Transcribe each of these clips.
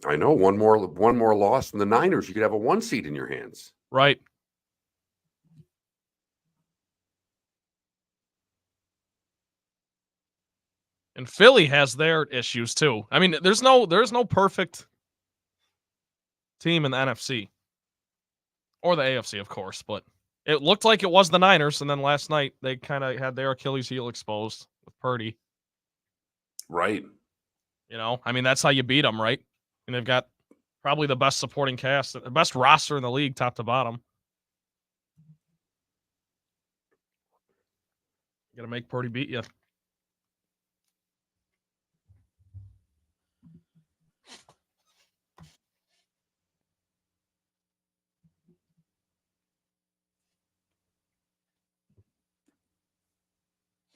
I know one more loss than the Niners. You could have a 1 seed in your hands. Right. And Philly has their issues too. I mean, there's no perfect team in the NFC or the AFC, of course, but it looked like it was the Niners, and then last night they kind of had their Achilles heel exposed with Purdy. Right. You know, I mean, that's how you beat them, right? And they've got probably the best supporting cast, the best roster in the league, top to bottom. You got to make Purdy beat you.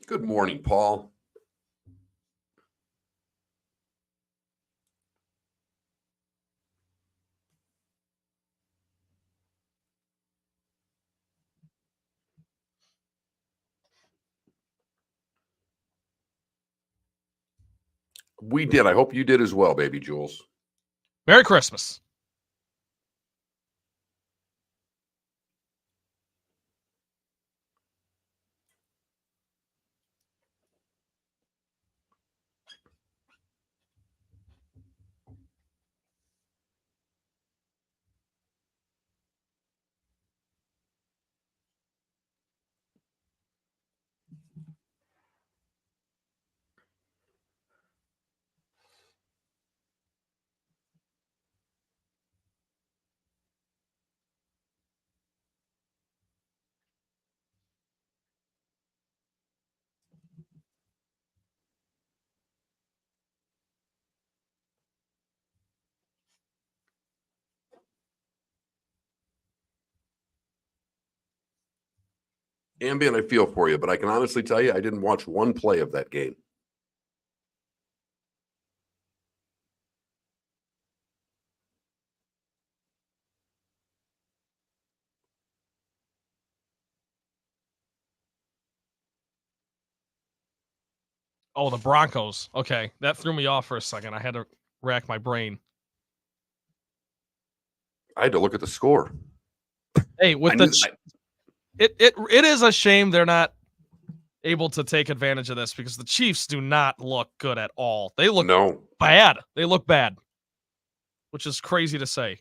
Good morning, Paul. We did. I hope you did as well, baby Jules. Merry Christmas. Ambient, I feel for you, but I can honestly tell you I didn't watch one play of that game. Oh, the Broncos. Okay, that threw me off for a second. I had to rack my brain. I had to look at the score. Hey, with it is a shame they're not able to take advantage of this because the Chiefs do not look good at all. They look bad. They look bad, which is crazy to say.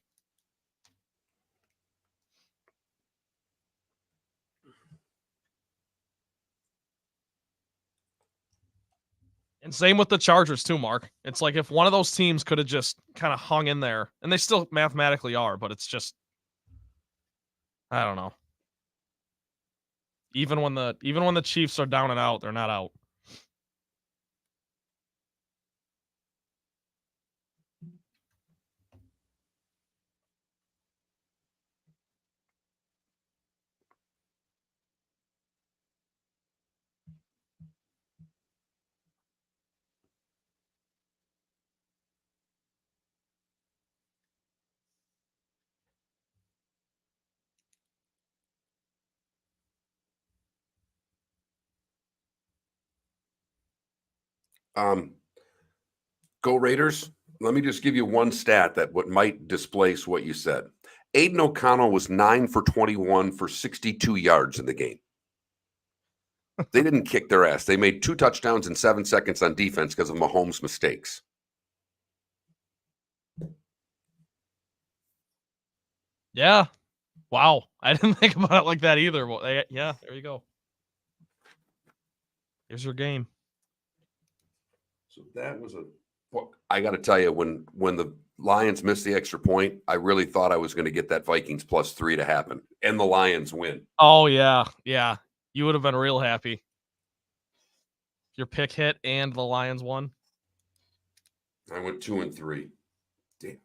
And same with the Chargers too, Mark. It's like if one of those teams could have just kind of hung in there, and they still mathematically are, but it's just, I don't know. Even when the Chiefs are down and out, they're not out. Go Raiders. Let me just give you one stat that might displace what you said. Aiden O'Connell was 9 for 21 for 62 yards in the game. They didn't kick their ass. They made 2 touchdowns in 7 seconds on defense because of Mahomes' mistakes. Yeah. Wow. I didn't think about it like that either. Well, yeah, there you go. Here's your game. So that was I got to tell you, when the Lions missed the extra point, I really thought I was going to get that Vikings +3 to happen, and the Lions win. Oh, yeah. Yeah. You would have been real happy. Your pick hit and the Lions won. I went 2 and 3. Damn.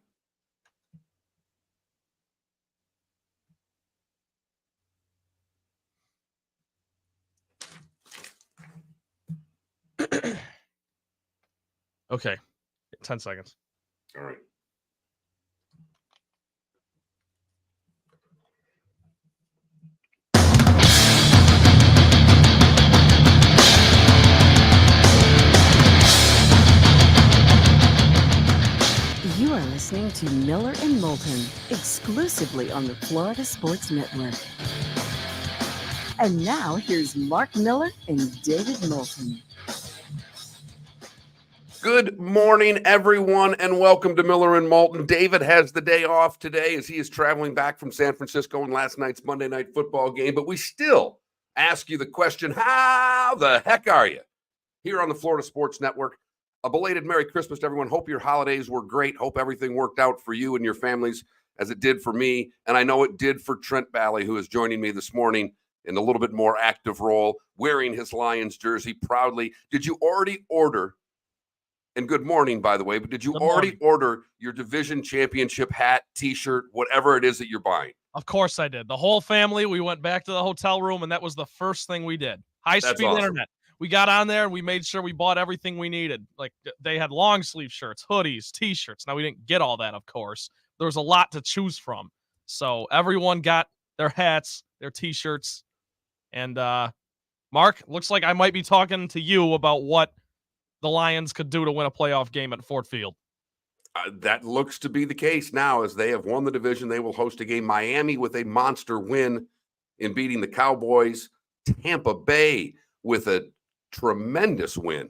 Okay. 10 seconds. All right. You are listening to Miller and Moulton, exclusively on the Florida Sports Network. And now, here's Mark Miller and David Moulton. Good morning, everyone, and welcome to Miller and Moulton. David has the day off today as he is traveling back from San Francisco in last night's Monday Night Football game, but we still ask you the question, how the heck are you? Here on the Florida Sports Network. A belated Merry Christmas to everyone. Hope your holidays were great. Hope everything worked out for you and your families as it did for me. And I know it did for Trent Bally, who is joining me this morning in a little bit more active role, wearing his Lions jersey proudly. Did you already order, and good morning, by the way, but did you already order your division championship hat, T-shirt, whatever it is that you're buying? Of course I did. The whole family, we went back to the hotel room, and that was the first thing we did. High-speed internet. We got on there and we made sure we bought everything we needed. Like they had long sleeve shirts, hoodies, T-shirts. Now we didn't get all that, of course. There was a lot to choose from. So everyone got their hats, their T-shirts. And Mark, looks like I might be talking to you about what the Lions could do to win a playoff game at Ford Field. That looks to be the case now as they have won the division. They will host a game. Miami with a monster win in beating the Cowboys. Tampa Bay with a tremendous win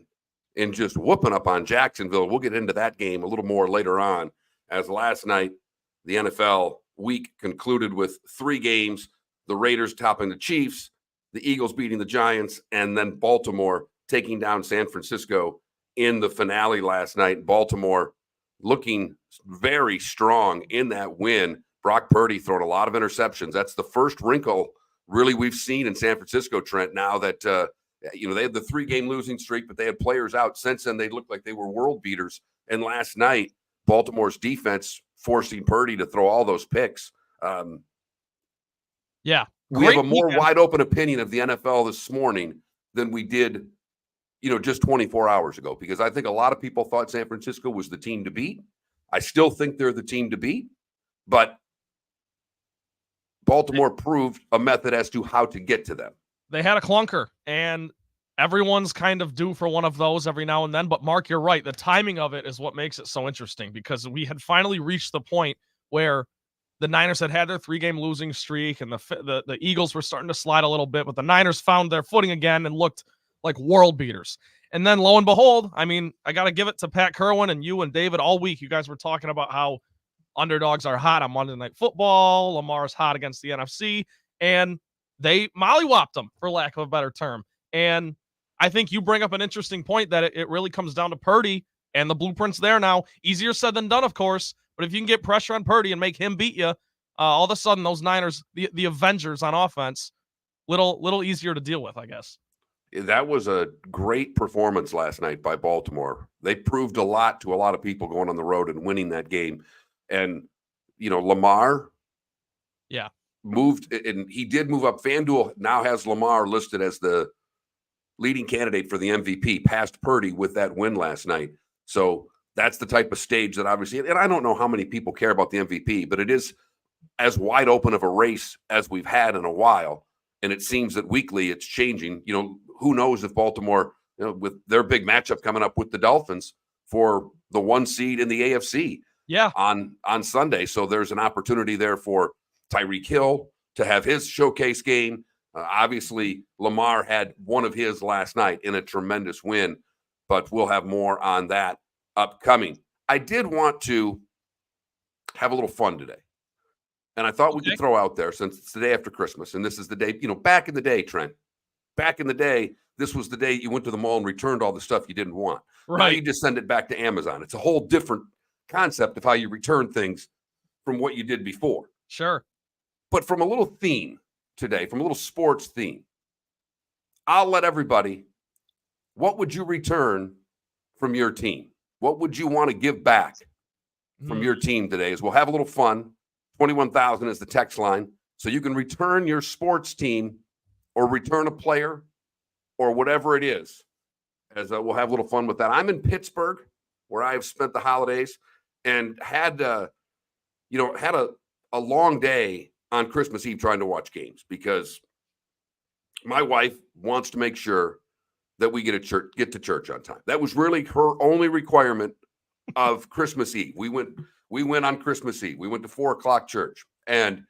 in just whooping up on Jacksonville. We'll get into that game a little more later on, as last night the NFL week concluded with 3 games, the Raiders topping the Chiefs, the Eagles beating the Giants, and then Baltimore taking down San Francisco in the finale last night. Baltimore looking very strong in that win. Brock Purdy throwing a lot of interceptions. That's the first wrinkle really we've seen in San Francisco, Trent, now that they had the 3-game losing streak, but they had players out. Since then, they looked like they were world beaters. And last night, Baltimore's defense forcing Purdy to throw all those picks. Yeah. We have a more wide open opinion of the NFL this morning than we did, just 24 hours ago, because I think a lot of people thought San Francisco was the team to beat. I still think they're the team to beat, but Baltimore proved a method as to how to get to them. They had a clunker, and everyone's kind of due for one of those every now and then. But Mark, you're right. The timing of it is what makes it so interesting, because we had finally reached the point where the Niners had their 3-game losing streak, and the Eagles were starting to slide a little bit, but the Niners found their footing again and looked like world beaters. And then lo and behold, I got to give it to Pat Kirwan and you and David all week. You guys were talking about how underdogs are hot on Monday Night Football. Lamar's hot against the NFC, and they mollywopped them, for lack of a better term. And I think you bring up an interesting point that it really comes down to Purdy, and the blueprint's there now. Easier said than done, of course, but if you can get pressure on Purdy and make him beat you, all of a sudden those Niners, the Avengers on offense, little easier to deal with, I guess. That was a great performance last night by Baltimore. They proved a lot to a lot of people going on the road and winning that game. And, Lamar moved, and he did move up. FanDuel now has Lamar listed as the leading candidate for the MVP, past Purdy, with that win last night. So that's the type of stage that obviously, and I don't know how many people care about the MVP, but it is as wide open of a race as we've had in a while. And it seems that weekly it's changing. Who knows if Baltimore, with their big matchup coming up with the Dolphins for the 1 seed in the AFC on Sunday. So there's an opportunity there for Tyreek Hill to have his showcase game. Obviously, Lamar had one of his last night in a tremendous win, but we'll have more on that upcoming. I did want to have a little fun today. And I thought we could throw out there, since it's the day after Christmas, and this is the day, back in the day, Trent, back in the day, this was the day you went to the mall and returned all the stuff you didn't want. Right. Now you just send it back to Amazon. It's a whole different concept of how you return things from what you did before. Sure. But from a little theme today, from a little sports theme, I'll let everybody, what would you return from your team? What would you want to give back from your team today? As we'll have a little fun. 21,000 is the text line. So you can return your sports team or return a player or whatever it is. As we'll have a little fun with that. I'm in Pittsburgh, where I have spent the holidays, and had a long day on Christmas Eve trying to watch games, because my wife wants to make sure that we get to church on time. That was really her only requirement of Christmas Eve. We went on Christmas Eve. We went to 4:00 church, and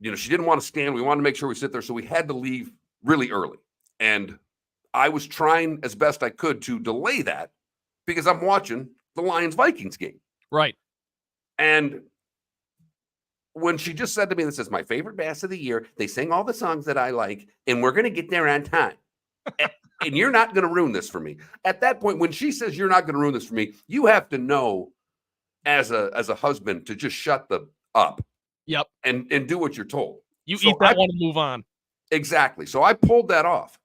she didn't want to stand. We wanted to make sure we sit there, so we had to leave really early. And I was trying as best I could to delay that because I'm watching the Lions-Vikings game. Right. And when she just said to me, "This is my favorite bass of the year. They sing all the songs that I like, and we're going to get there on time. And you're not going to ruin this for me." At that point, when she says you're not going to ruin this for me, you have to know as a husband to just shut the up. Yep. And do what you're told. You eat that one and move on. Exactly. So I pulled that off.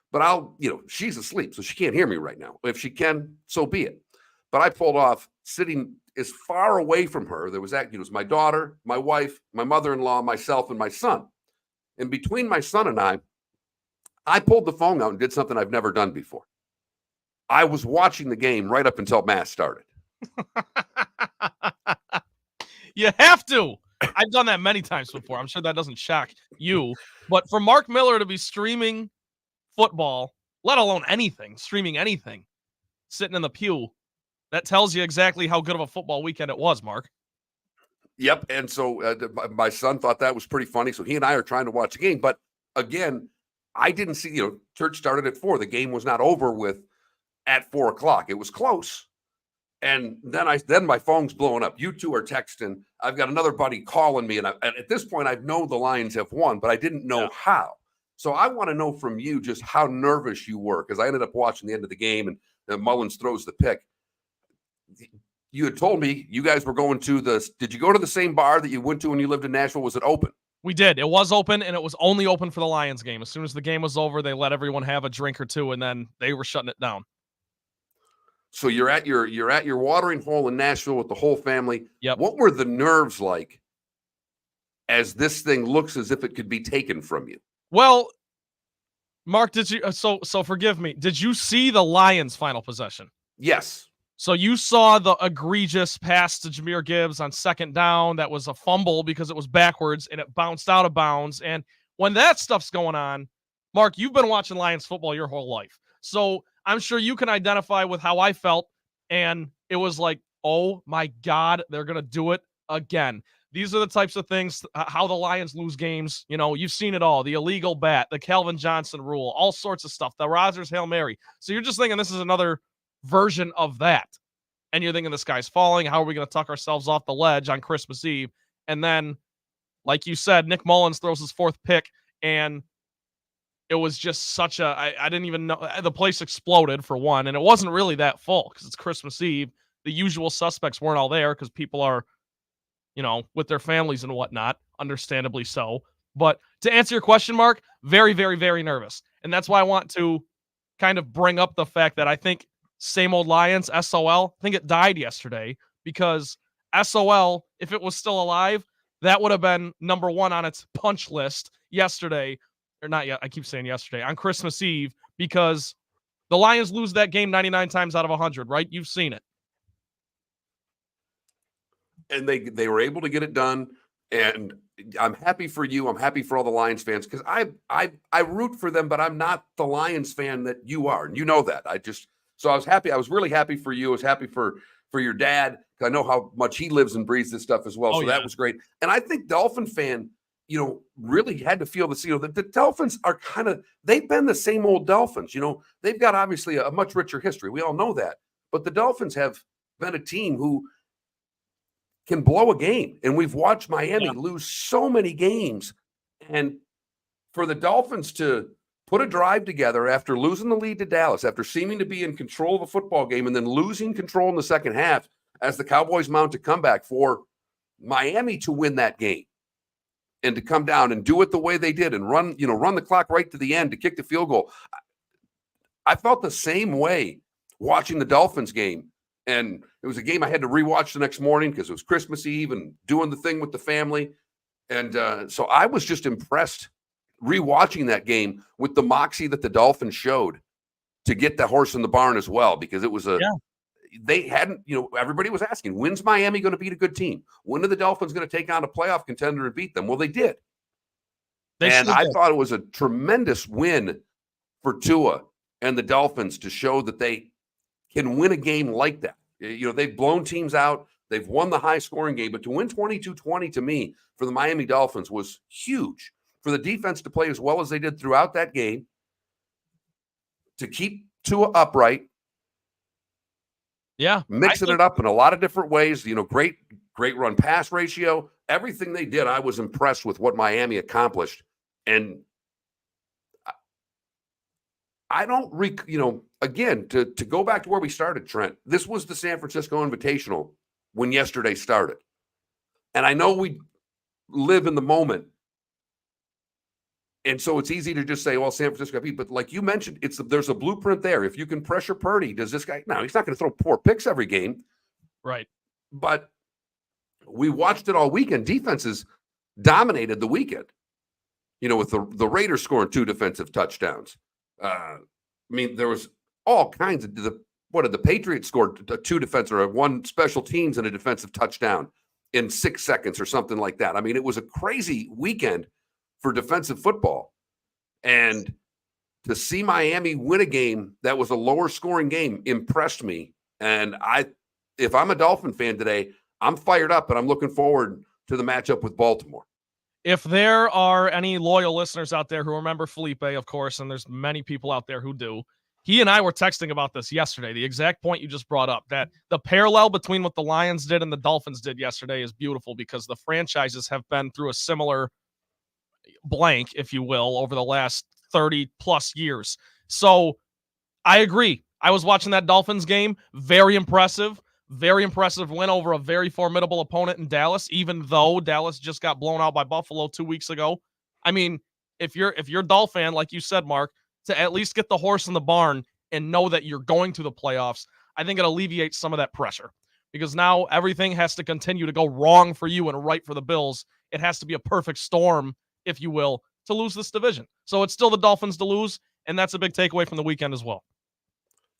But she's asleep, so she can't hear me right now. If she can, so be it. But I pulled off sitting as far away from her. There was it was my daughter, my wife, my mother-in-law, myself, and my son. And between my son and I pulled the phone out and did something I've never done before. I was watching the game right up until Mass started. You have to. I've done that many times before. I'm sure that doesn't shock you. But for Mark Miller to be streaming football, let alone streaming anything, sitting in the pew, that tells you exactly how good of a football weekend it was, Mark. Yep. And so my son thought that was pretty funny. So he and I are trying to watch the game. But again, I didn't see, church started at 4:00. The game was not over with at 4:00. It was close. And then my phone's blowing up. You two are texting. I've got another buddy calling me. And at this point, I know the Lions have won, but I didn't know how. So I want to know from you just how nervous you were, because I ended up watching the end of the game and Mullins throws the pick. You had told me you guys were going to did you go to the same bar that you went to when you lived in Nashville? Was it open? We did. It was open, and it was only open for the Lions game. As soon as the game was over, they let everyone have a drink or two, and then they were shutting it down. So you're at your watering hole in Nashville with the whole family. Yep. What were the nerves like as this thing looks as if it could be taken from you? Well, Mark, did you so forgive me. Did you see the Lions' final possession? Yes. So you saw the egregious pass to Jahmyr Gibbs on second down. That was a fumble because it was backwards and it bounced out of bounds. And when that stuff's going on, Mark, you've been watching Lions football your whole life. So I'm sure you can identify with how I felt. And it was like, oh my God, they're going to do it again. These are the types of things, how the Lions lose games. You've seen it all. The illegal bat, the Calvin Johnson rule, all sorts of stuff. The Rodgers Hail Mary. So you're just thinking this is another version of that. And you're thinking the sky's falling. How are we going to tuck ourselves off the ledge on Christmas Eve? And then, like you said, Nick Mullins throws his fourth pick, and it was just such I didn't even know. The place exploded, for one, and it wasn't really that full because it's Christmas Eve. The usual suspects weren't all there because people are, with their families and whatnot, understandably so. But to answer your question, Mark, very, very, very nervous. And that's why I want to kind of bring up the fact that I think same old Lions, SOL, I think it died yesterday because SOL, if it was still alive, that would have been number one on its punch list yesterday. Or not yet. I keep saying yesterday, on Christmas Eve, because the Lions lose that game 99 times out of 100, right? You've seen it. And they were able to get it done. And I'm happy for you. I'm happy for all the Lions fans because I root for them, but I'm not the Lions fan that you are. And you know that. So I was happy. I was really happy for you. I was happy for your dad. I know how much he lives and breathes this stuff as well. So that was great. And I think Dolphin fan, really had to feel this. The Dolphins are they've been the same old Dolphins. They've got obviously a much richer history. We all know that. But the Dolphins have been a team who can blow a game. And we've watched Miami lose so many games. And for the Dolphins to put a drive together after losing the lead to Dallas, after seeming to be in control of a football game and then losing control in the second half as the Cowboys mount a comeback for Miami to win that game and to come down and do it the way they did and run the clock right to the end to kick the field goal. I felt the same way watching the Dolphins game. And it was a game I had to rewatch the next morning because it was Christmas Eve and doing the thing with the family. And so I was just impressed rewatching that game with the moxie that the Dolphins showed to get the horse in the barn as well, because it was they hadn't, everybody was asking, when's Miami going to beat a good team? When are the Dolphins going to take on a playoff contender and beat them? Well, they did. I thought it was a tremendous win for Tua and the Dolphins to show that they can win a game like that. They've blown teams out. They've won the high-scoring game. But to win 22-20, to me, for the Miami Dolphins was huge. For the defense to play as well as they did throughout that game, to keep Tua upright, mixing it up in a lot of different ways. Great run-pass ratio. Everything they did, I was impressed with what Miami accomplished. And I don't, again, to go back to where we started, Trent, this was the San Francisco Invitational when yesterday started. And I know we live in the moment. And so it's easy to just say, well, San Francisco beat. But like you mentioned, there's a blueprint there. If you can pressure Purdy, does this guy? No, he's not going to throw 4 picks every game. Right. But we watched it all weekend. Defenses dominated the weekend, with the Raiders scoring 2 defensive touchdowns. There was all kinds of what did the Patriots score 2 defensive or 1 special teams and a defensive touchdown in 6 seconds or something like that. It was a crazy weekend for defensive football. And to see Miami win a game that was a lower scoring game impressed me. And if I'm a Dolphin fan today, I'm fired up and I'm looking forward to the matchup with Baltimore. If there are any loyal listeners out there who remember Felipe, of course, and there's many people out there who do, he and I were texting about this yesterday, the exact point you just brought up, that the parallel between what the Lions did and the Dolphins did yesterday is beautiful because the franchises have been through a similar blank, if you will, over the last 30 plus years. So I agree. I was watching that Dolphins game. Very impressive win over a very formidable opponent in Dallas, even though Dallas just got blown out by Buffalo 2 weeks ago. If you're a Dolphin fan, like you said, Mark, to at least get the horse in the barn and know that you're going to the playoffs, I think it alleviates some of that pressure because now everything has to continue to go wrong for you and right for the Bills. It has to be a perfect storm, if you will, to lose this division. So it's still the Dolphins to lose, and that's a big takeaway from the weekend as well.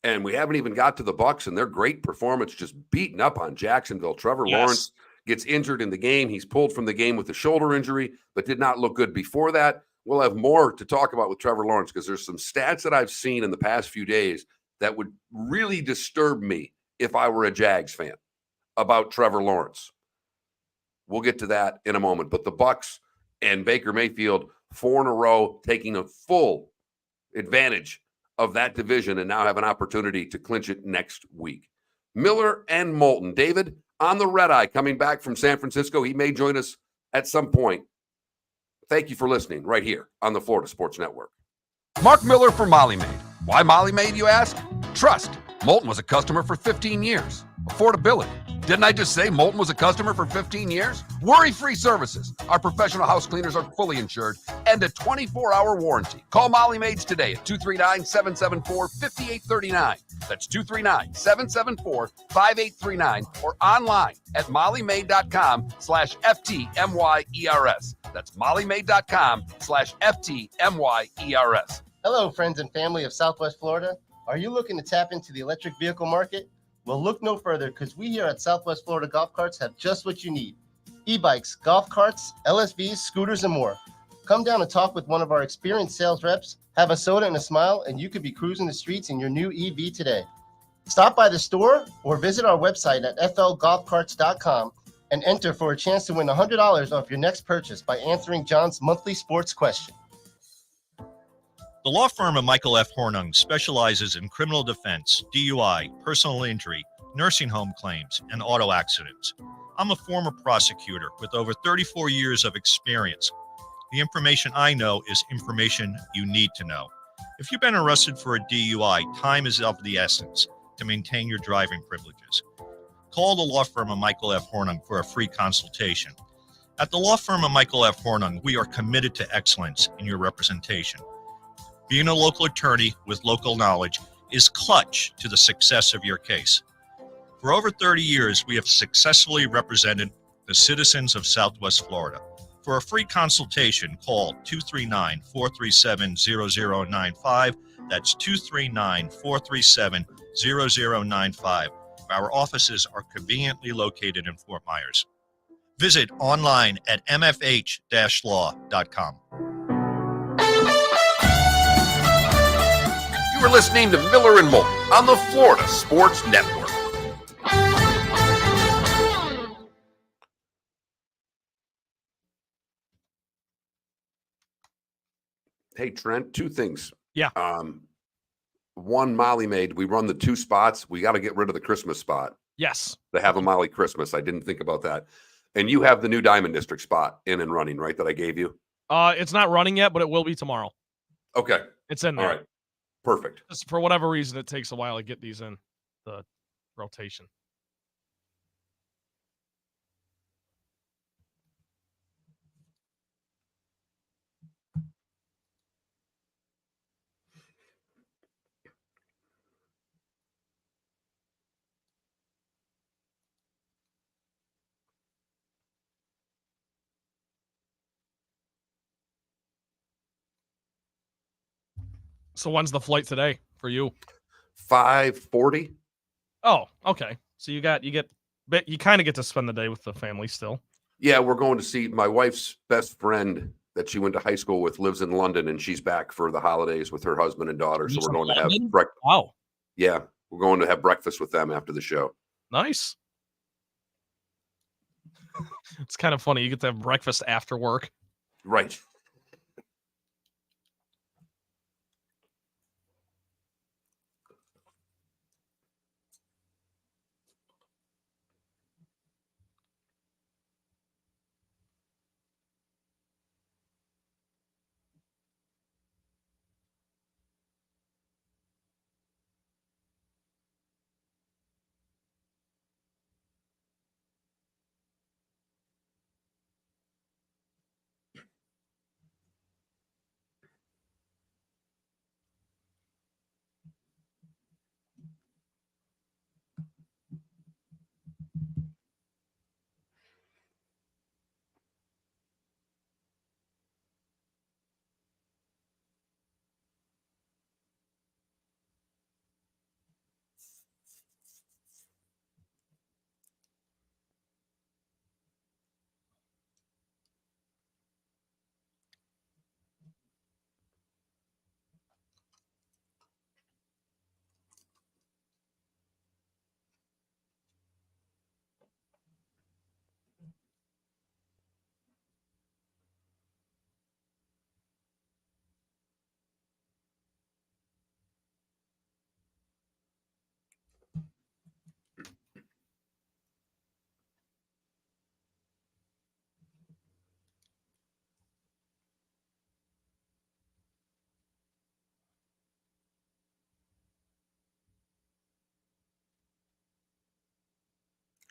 And we haven't even got to the Bucs and their great performance, just beating up on Jacksonville. Trevor Lawrence gets injured in the game. He's pulled from the game with a shoulder injury, but did not look good before that. We'll have more to talk about with Trevor Lawrence because there's some stats that I've seen in the past few days that would really disturb me if I were a Jags fan about Trevor Lawrence. We'll get to that in a moment. But the Bucs and Baker Mayfield, 4 in a row, taking a full advantage of that division and now have an opportunity to clinch it next week. Miller and Moulton. David, on the red eye, coming back from San Francisco. He may join us at some point. Thank you for listening right here on the Florida Sports Network. Mark Miller for Molly Maid. Why Molly Maid, you ask? Trust. Moulton was a customer for 15 years. Affordability. Didn't I just say Moulton was a customer for 15 years? Worry-free services. Our professional house cleaners are fully insured and a 24-hour warranty. Call Molly Maids today at 239-774-5839. That's 239-774-5839 or online at mollymaid.com/FTMYERS. That's mollymaid.com/FTMYERS. Hello, friends and family of Southwest Florida. Are you looking to tap into the electric vehicle market? Well, look no further because we here at Southwest Florida Golf Carts have just what you need. E-bikes, golf carts, LSVs, scooters, and more. Come down and talk with one of our experienced sales reps, have a soda and a smile, and you could be cruising the streets in your new EV today. Stop by the store or visit our website at flgolfcarts.com and enter for a chance to win $100 off your next purchase by answering John's monthly sports question. The law firm of Michael F. Hornung specializes in criminal defense, DUI, personal injury, nursing home claims, and auto accidents. I'm a former prosecutor with over 34 years of experience. The information I know is information you need to know. If you've been arrested for a DUI, time is of the essence to maintain your driving privileges. Call the law firm of Michael F. Hornung for a free consultation. At the law firm of Michael F. Hornung, we are committed to excellence in your representation. Being a local attorney with local knowledge is clutch to the success of your case. For over 30 years, we have successfully represented the citizens of Southwest Florida. For a free consultation, call 239-437-0095. That's 239-437-0095. Our offices are conveniently located in Fort Myers. Visit online at mfh-law.com. You are listening to Miller and Moulton on the Florida Sports Network. Hey, Trent, two things. Yeah. One, Molly made, we run the 2 spots. We got to get rid of the Christmas spot. Yes. They have a Molly Christmas. I didn't think about that. And you have the new Diamond District spot in and running, right? That I gave you. It's not running yet, but it will be tomorrow. Okay. It's in All there. right. Perfect. Just for whatever reason, it takes a while to get these in the rotation. So when's the flight today for you? 5:40. Oh, okay. So you kind of get to spend the day with the family still. Yeah, we're going to see my wife's best friend that she went to high school with lives in London, and she's back for the holidays with her husband and daughter. So Lives we're in going to have London? breakfast. Wow. Yeah, we're going to have breakfast with them after the show. Nice. It's kind of funny. You get to have breakfast after work. Right.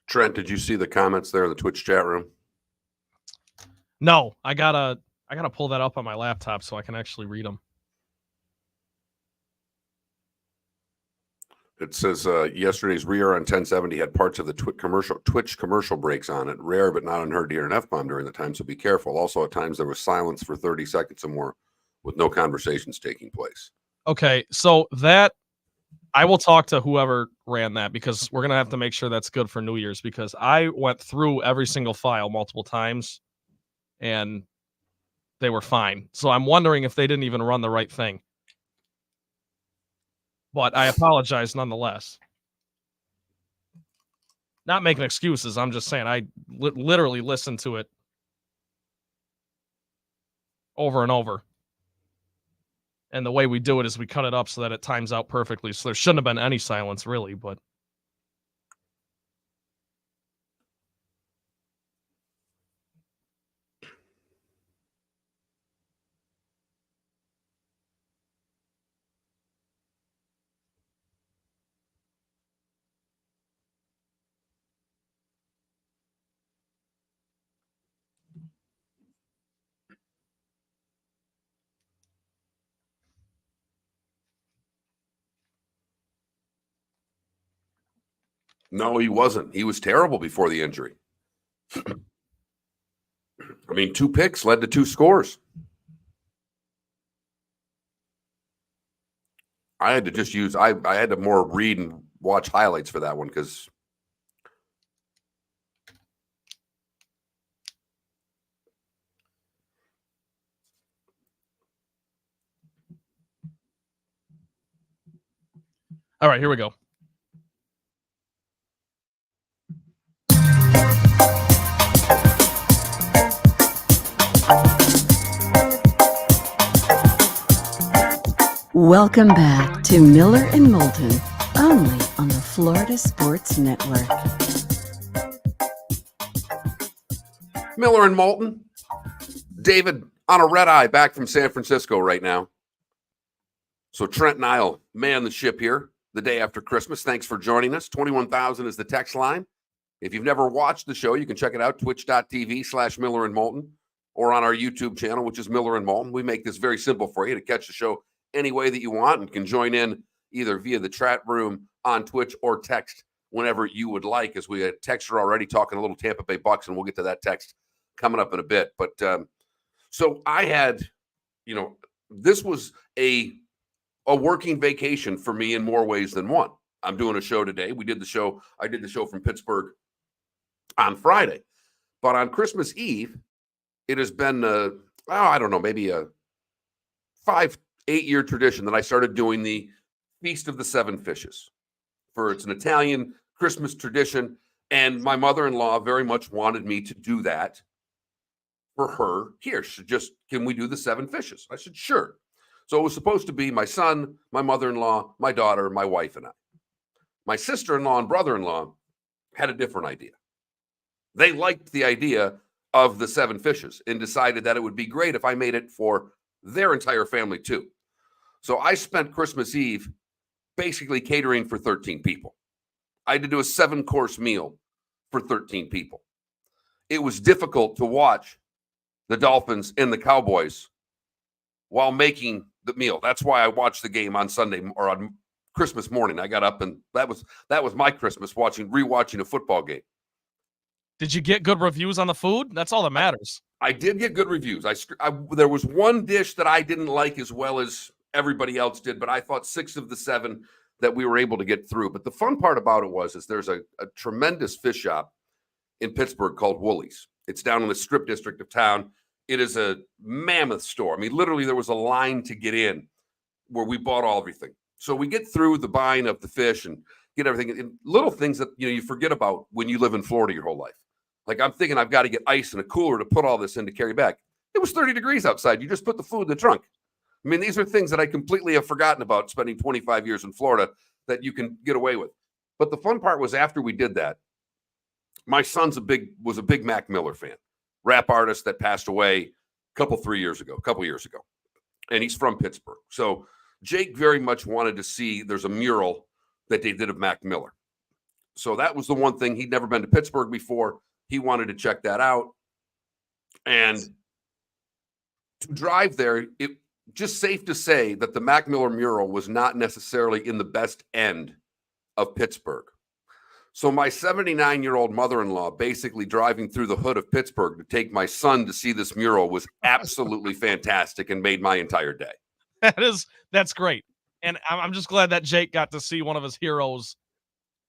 Trent, did you see the comments there in the Twitch chat room? No, I gotta pull that up on my laptop so I can actually read them. It says yesterday's Rear on 1070 had parts of the Twitch commercial breaks on it. Rare but not unheard to hear an F-bomb during the time, so be careful. Also, at times there was silence for 30 seconds or more with no conversations taking place. Okay, so that I will talk to whoever ran that because we're gonna have to make sure that's good for New Year's because I went through every single file multiple times and they were fine. So I'm wondering if they didn't even run the right thing. But I apologize nonetheless. Not making excuses. I'm just saying I literally listened to it over and over. And the way we do it is we cut it up so that it times out perfectly. So there shouldn't have been any silence, really. But No, he wasn't. He was terrible before the injury. I mean, 2 picks led to 2 scores. I had to just use I had to more read and watch highlights for that one because all right, here we go. Welcome back to Miller and Moulton, only on the Florida Sports Network. Miller and Moulton. David on a red eye back from San Francisco right now. So Trent and I'll man the ship here the day after Christmas. Thanks for joining us. 21,000 is the text line. If you've never watched the show, you can check it out, twitch.tv/Miller and Moulton, or on our YouTube channel, which is Miller and Moulton. We make this very simple for you to catch the show any way that you want and can join in either via the chat room on Twitch or text whenever you would like, as we had a texter already talking a little Tampa Bay Bucks, and we'll get to that text coming up in a bit. But so I had, this was a working vacation for me in more ways than one. I'm doing a show today. I did the show from Pittsburgh on Friday. But on Christmas Eve, it has been, I don't know, maybe a 5-8 year tradition that I started doing the Feast of the Seven Fishes. It's an Italian Christmas tradition. And my mother-in-law very much wanted me to do that for her. Here, can we do the seven fishes? I said, sure. So it was supposed to be my son, my mother-in-law, my daughter, my wife, and I. My sister-in-law and brother-in-law had a different idea. They liked the idea of the seven fishes and decided that it would be great if I made it for their entire family too. So I spent Christmas Eve basically catering for 13 people. I had to do a 7-course meal for 13 people. It was difficult to watch the Dolphins and the Cowboys while making the meal. That's why I watched the game on Sunday or on Christmas morning. I got up and that was my Christmas, rewatching a football game. Did you get good reviews on the food? That's all that matters. I did get good reviews. There was one dish that I didn't like as well as everybody else did, but I thought 6 of the 7 that we were able to get through. But the fun part about it is there's a tremendous fish shop in Pittsburgh called Woolies. It's down in the Strip District of town. It is a mammoth store. I mean, literally there was a line to get in where we bought everything. So we get through the buying of the fish and get everything, and little things that you forget about when you live in Florida your whole life. Like I'm thinking I've got to get ice in a cooler to put all this in to carry back. It was 30 degrees outside. You just put the food in the trunk. I mean, these are things that I completely have forgotten about spending 25 years in Florida that you can get away with. But the fun part was after we did that, my son's was a big Mac Miller fan, rap artist that passed away a couple years ago. And he's from Pittsburgh. So Jake very much wanted to see, there's a mural that they did of Mac Miller. So that was the one thing. He'd never been to Pittsburgh before. He wanted to check that out. And to drive there, it just safe to say that the Mac Miller mural was not necessarily in the best end of Pittsburgh. So my 79-year-old mother-in-law basically driving through the hood of Pittsburgh to take my son to see this mural was absolutely fantastic and made my entire day. That's great. And I'm just glad that Jake got to see one of his heroes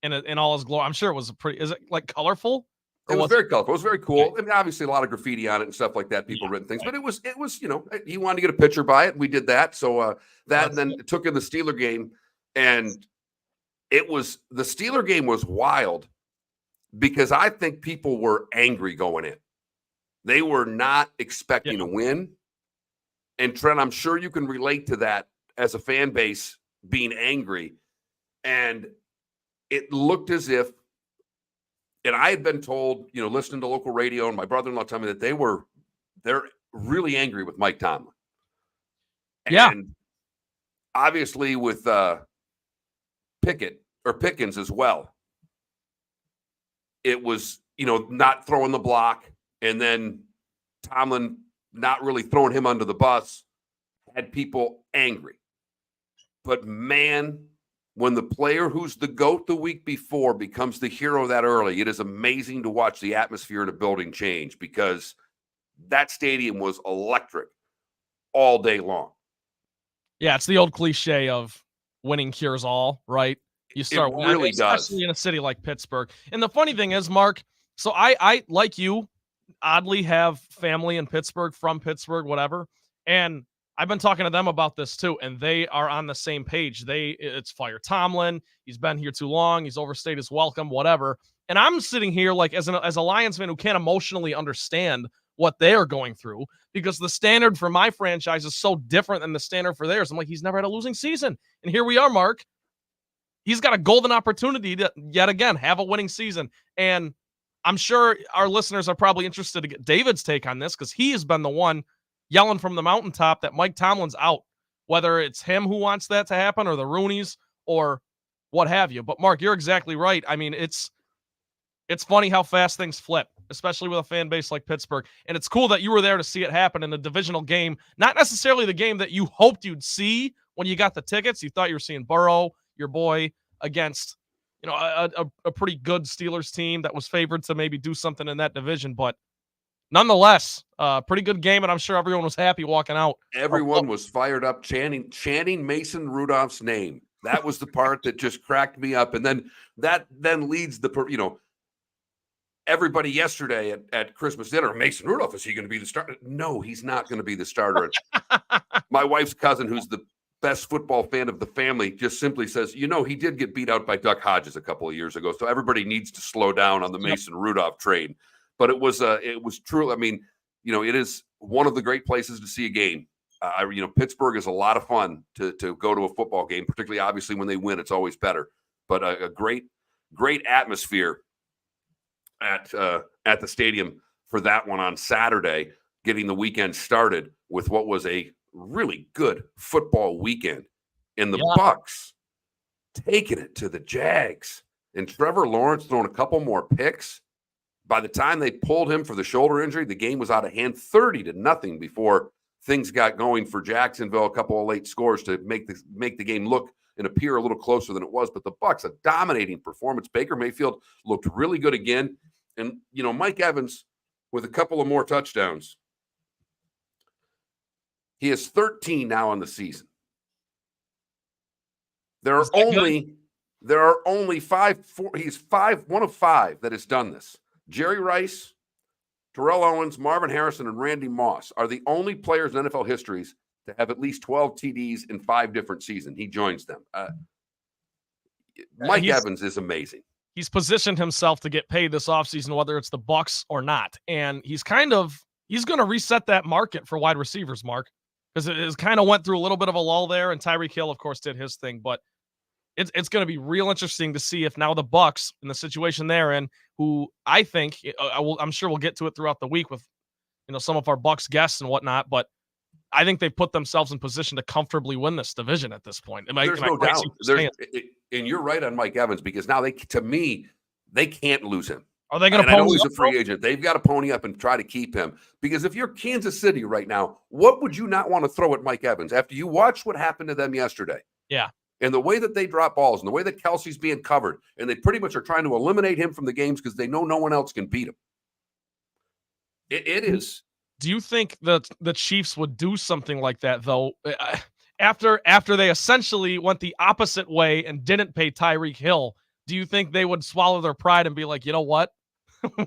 in all his glory. I'm sure it was is it like colorful? It was very colorful. It was very cool. I mean, obviously a lot of graffiti on it and stuff like that. People written things, but it was, he wanted to get a picture by it. We did that. So and then took in the Steeler game, and the Steeler game was wild because I think people were angry going in. They were not expecting a win. And Trent, I'm sure you can relate to that as a fan base being angry. And it looked as if, and I had been told, listening to local radio, and my brother-in-law told me that they're really angry with Mike Tomlin. Yeah. And obviously with Pickens as well. It was, not throwing the block, and then Tomlin not really throwing him under the bus had people angry. But man, when the player who's the GOAT the week before becomes the hero that early, it is amazing to watch the atmosphere in a building change, because that stadium was electric all day long. Yeah, it's the old cliche of winning cures all, right? You start winning, really especially in a city like Pittsburgh. And the funny thing is, Mark, so I like you, oddly have family in Pittsburgh, from Pittsburgh, whatever. And I've been talking to them about this too, and they are on the same page. It's fire Tomlin. He's been here too long. He's overstayed his welcome, whatever. And I'm sitting here like as a Lions fan who can't emotionally understand what they are going through, because the standard for my franchise is so different than the standard for theirs. I'm like, he's never had a losing season. And here we are, Mark. He's got a golden opportunity to yet again have a winning season. And I'm sure our listeners are probably interested to get David's take on this, because he has been the one yelling from the mountaintop that Mike Tomlin's out, whether it's him who wants that to happen or the Rooneys or what have you. But Mark, you're exactly right. I mean, it's funny how fast things flip, especially with a fan base like Pittsburgh. And it's cool that you were there to see it happen in a divisional game, not necessarily the game that you hoped you'd see when you got the tickets. You thought you were seeing Burrow, your boy, against, you know, a pretty good Steelers team that was favored to maybe do something in that division. But nonetheless, pretty good game, and I'm sure everyone was happy walking out. Everyone was fired up, chanting Mason Rudolph's name. That was the part that just cracked me up. And then that leads everybody yesterday at Christmas dinner, Mason Rudolph, is he going to be the starter? No, he's not going to be the starter. My wife's cousin, who's the best football fan of the family, just simply says, he did get beat out by Duck Hodges a couple of years ago. So everybody needs to slow down on the Mason Rudolph trade. But it was true. I mean, it is one of the great places to see a game. Pittsburgh is a lot of fun to go to a football game, particularly obviously when they win, it's always better. But a great atmosphere at the stadium for that one on Saturday, getting the weekend started with what was a really good football weekend. And the Bucs taking it to the Jags, and Trevor Lawrence throwing a couple more picks. By the time they pulled him for the shoulder injury, the game was out of hand, 30-0 before things got going for Jacksonville. A couple of late scores to make the game look and appear a little closer than it was. But the Bucs, a dominating performance. Baker Mayfield looked really good again. And, Mike Evans with a couple of more touchdowns. He has 13 now on the season. There are only he's one of five that has done this. Jerry Rice, Terrell Owens, Marvin Harrison, and Randy Moss are the only players in NFL histories to have at least 12 TDs in 5 different seasons. He joins them. Mike Evans is amazing. He's positioned himself to get paid this offseason, whether it's the Bucs or not. And he's going to reset that market for wide receivers, Mark, because it kind of went through a little bit of a lull there. And Tyreek Hill, of course, did his thing. But it's going to be real interesting to see if now the Bucs, in the situation they're in, who I think I'm sure we'll get to it throughout the week with some of our Bucs guests and whatnot, but I think they've put themselves in position to comfortably win this division at this point. There's no doubt. And you're right on Mike Evans, because now they can't lose him. Are they going to? I know he's a free agent. They've got to pony up and try to keep him, because if you're Kansas City right now, what would you not want to throw at Mike Evans after you watch what happened to them yesterday? Yeah. And the way that they drop balls and the way that Kelsey's being covered, and they pretty much are trying to eliminate him from the games because they know no one else can beat him. It is. Do you think that the Chiefs would do something like that, though, after they essentially went the opposite way and didn't pay Tyreek Hill? Do you think they would swallow their pride and be like, you know what?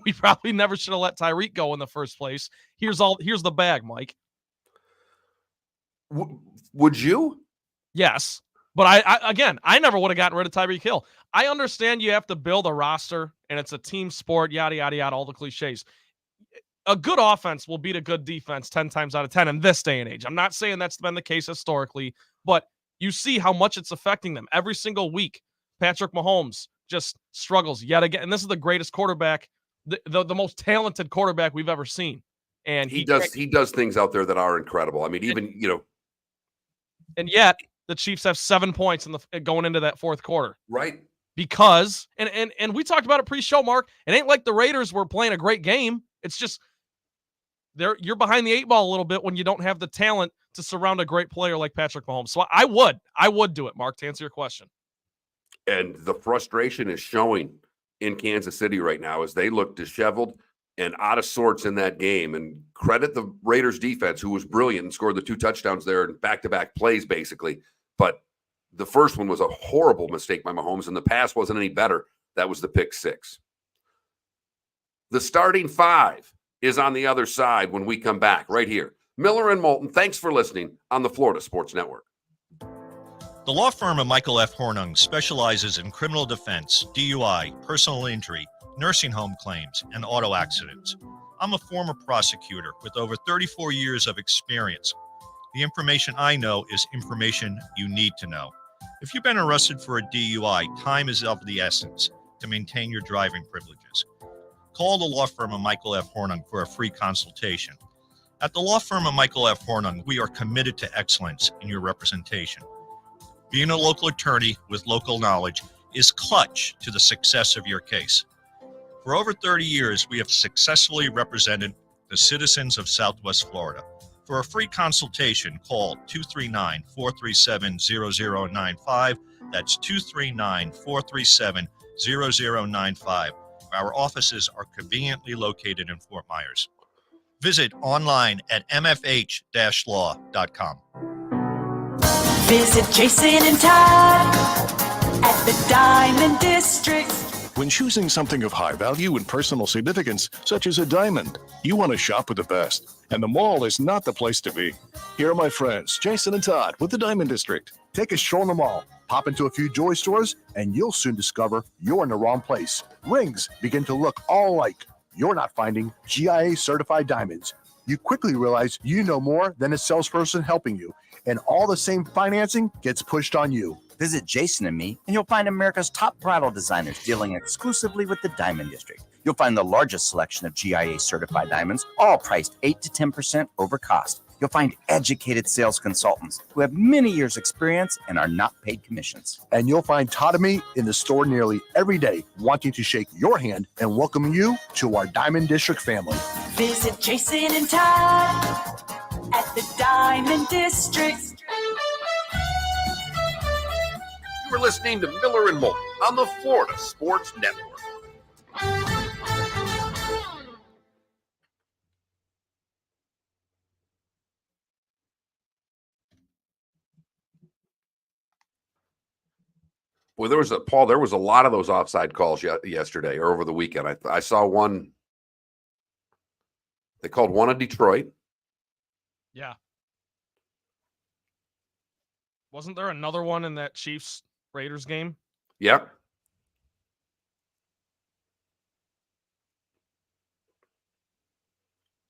We probably never should have let Tyreek go in the first place. Here's the bag, Mike. Would you? Yes. But I never would have gotten rid of Tyreek Hill. I understand you have to build a roster and it's a team sport, yada, yada, yada, all the cliches. A good offense will beat a good defense 10 times out of 10 in this day and age. I'm not saying that's been the case historically, but you see how much it's affecting them every single week. Patrick Mahomes just struggles yet again. And this is the greatest quarterback, the most talented quarterback we've ever seen. And he does things out there that are incredible. I mean, and yet the Chiefs have 7 points going into that fourth quarter. Right. Because, and we talked about it pre-show, Mark, it ain't like the Raiders were playing a great game. It's just you're behind the 8 ball a little bit when you don't have the talent to surround a great player like Patrick Mahomes. So I would do it, Mark, to answer your question. And the frustration is showing in Kansas City right now as they look disheveled and out of sorts in that game. And credit the Raiders defense, who was brilliant and scored the 2 touchdowns there in back-to-back plays, basically. But the first one was a horrible mistake by Mahomes, and the pass wasn't any better. That was the pick 6. The starting 5 is on the other side when we come back right here. Miller and Moulton, thanks for listening on the Florida Sports Network. The law firm of Michael F. Hornung specializes in criminal defense, DUI, personal injury, nursing home claims, and auto accidents. I'm a former prosecutor with over 34 years of experience. The information I know is information you need to know. If you've been arrested for a DUI, time is of the essence to maintain your driving privileges. Call the law firm of Michael F. Hornung for a free consultation. At the law firm of Michael F. Hornung, we are committed to excellence in your representation. Being a local attorney with local knowledge is clutch to the success of your case. For over 30 years, we have successfully represented the citizens of Southwest Florida. For a free consultation, call 239-437-0095. That's 239-437-0095. Our offices are conveniently located in Fort Myers. Visit online at mfh-law.com. Visit Jason and Todd at the Diamond District. When choosing something of high value and personal significance, such as a diamond, you want to shop with the best, and the mall is not the place to be. Here are my friends, Jason and Todd with the Diamond District. Take a stroll in the mall, pop into a few jewelry stores, and you'll soon discover you're in the wrong place. Rings begin to look all alike. You're not finding GIA certified diamonds. You quickly realize you know more than a salesperson helping you, and all the same financing gets pushed on you. Visit Jason and me, and you'll find America's top bridal designers dealing exclusively with the Diamond District. You'll find the largest selection of GIA certified diamonds, all priced 8 to 10% over cost. You'll find educated sales consultants who have many years' experience and are not paid commissions. And you'll find Todd and me in the store nearly every day, wanting to shake your hand and welcome you to our Diamond District family. Visit Jason and Todd at the Diamond District. We're listening to Miller and Moulton on the Florida Sports Network. Boy, there was a lot of those offside calls yesterday or over the weekend. I saw one. They called one in Detroit. Yeah. Wasn't there another one in that Chiefs Raiders game? Yep.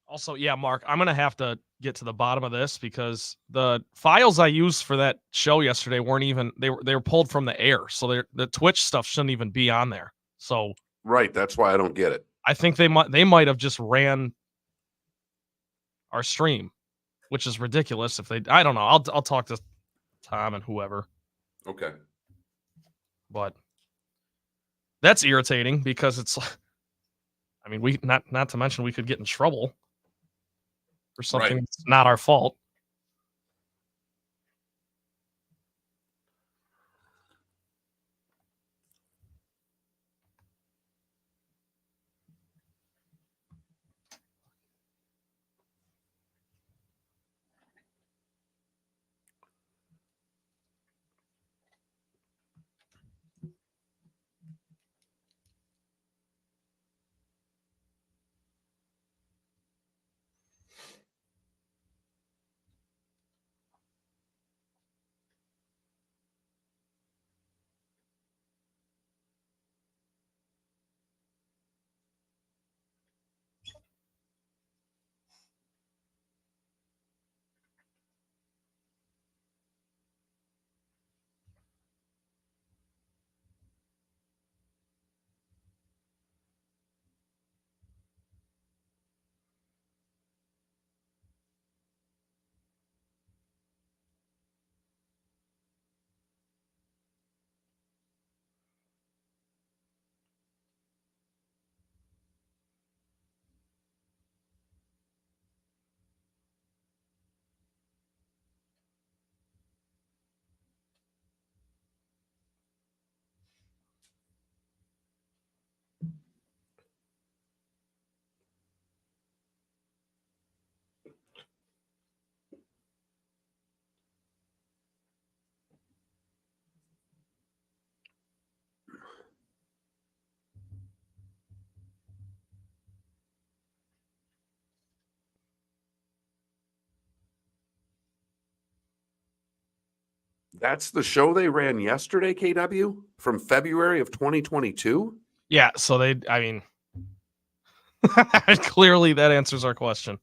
Also, yeah, Mark, I'm going to have to get to the bottom of this because the files I used for that show yesterday weren't even, they were pulled from the air. So the Twitch stuff shouldn't even be on there. So right, that's why I don't get it. I think they might have just ran our stream, which is ridiculous if they, I don't know. I'll talk to Tom and whoever. Okay. But that's irritating because it's, I mean, we not to mention we could get in trouble for something that's not our fault. That's the show they ran yesterday, KW, from February of 2022. Yeah. So Clearly, that answers our question.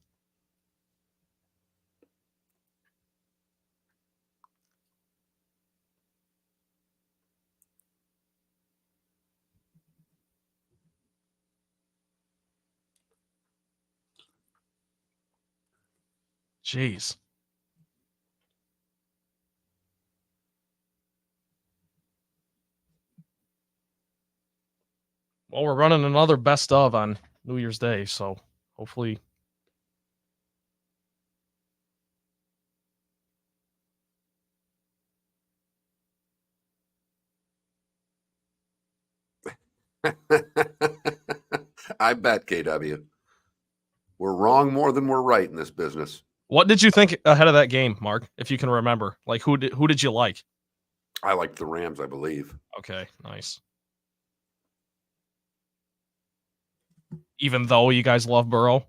Jeez. Well, we're running another best of on New Year's Day, so hopefully. I bet, KW. We're wrong more than we're right in this business. What did you think ahead of that game, Mark? If you can remember, like who did you like? I liked the Rams, I believe. Okay, nice. Even though you guys love Burrow.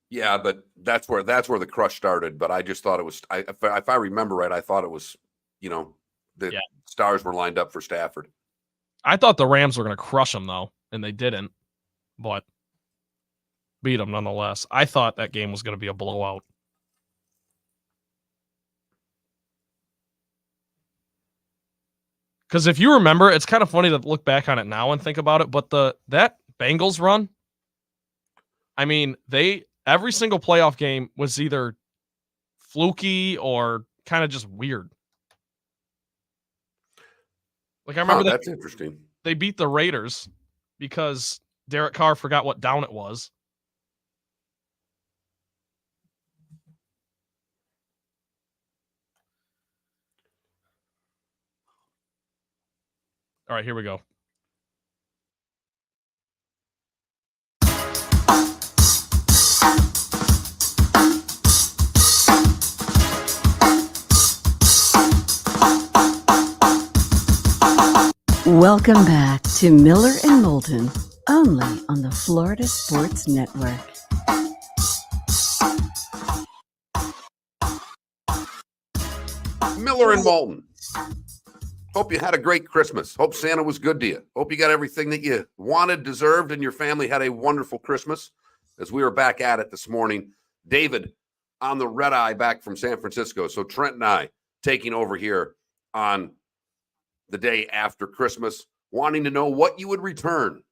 Yeah, but that's where the crush started. But I just thought it was. If I remember right, I thought it was. The stars were lined up for Stafford. I thought the Rams were going to crush them though, and they didn't. But beat them nonetheless. I thought that game was going to be a blowout. Because if you remember, it's kind of funny to look back on it now and think about it, but that Bengals run, I mean, every single playoff game was either fluky or kind of just weird. Like I remember that's interesting. They beat the Raiders because Derek Carr forgot what down it was. All right, here we go. Welcome back to Miller and Moulton, only on the Florida Sports Network. Miller and Moulton. Hope you had a great Christmas. Hope Santa was good to you. Hope you got everything that you wanted, deserved, and your family had a wonderful Christmas. As we were back at it this morning, David on the red eye back from San Francisco. So Trent and I taking over here on the day after Christmas, wanting to know what you would return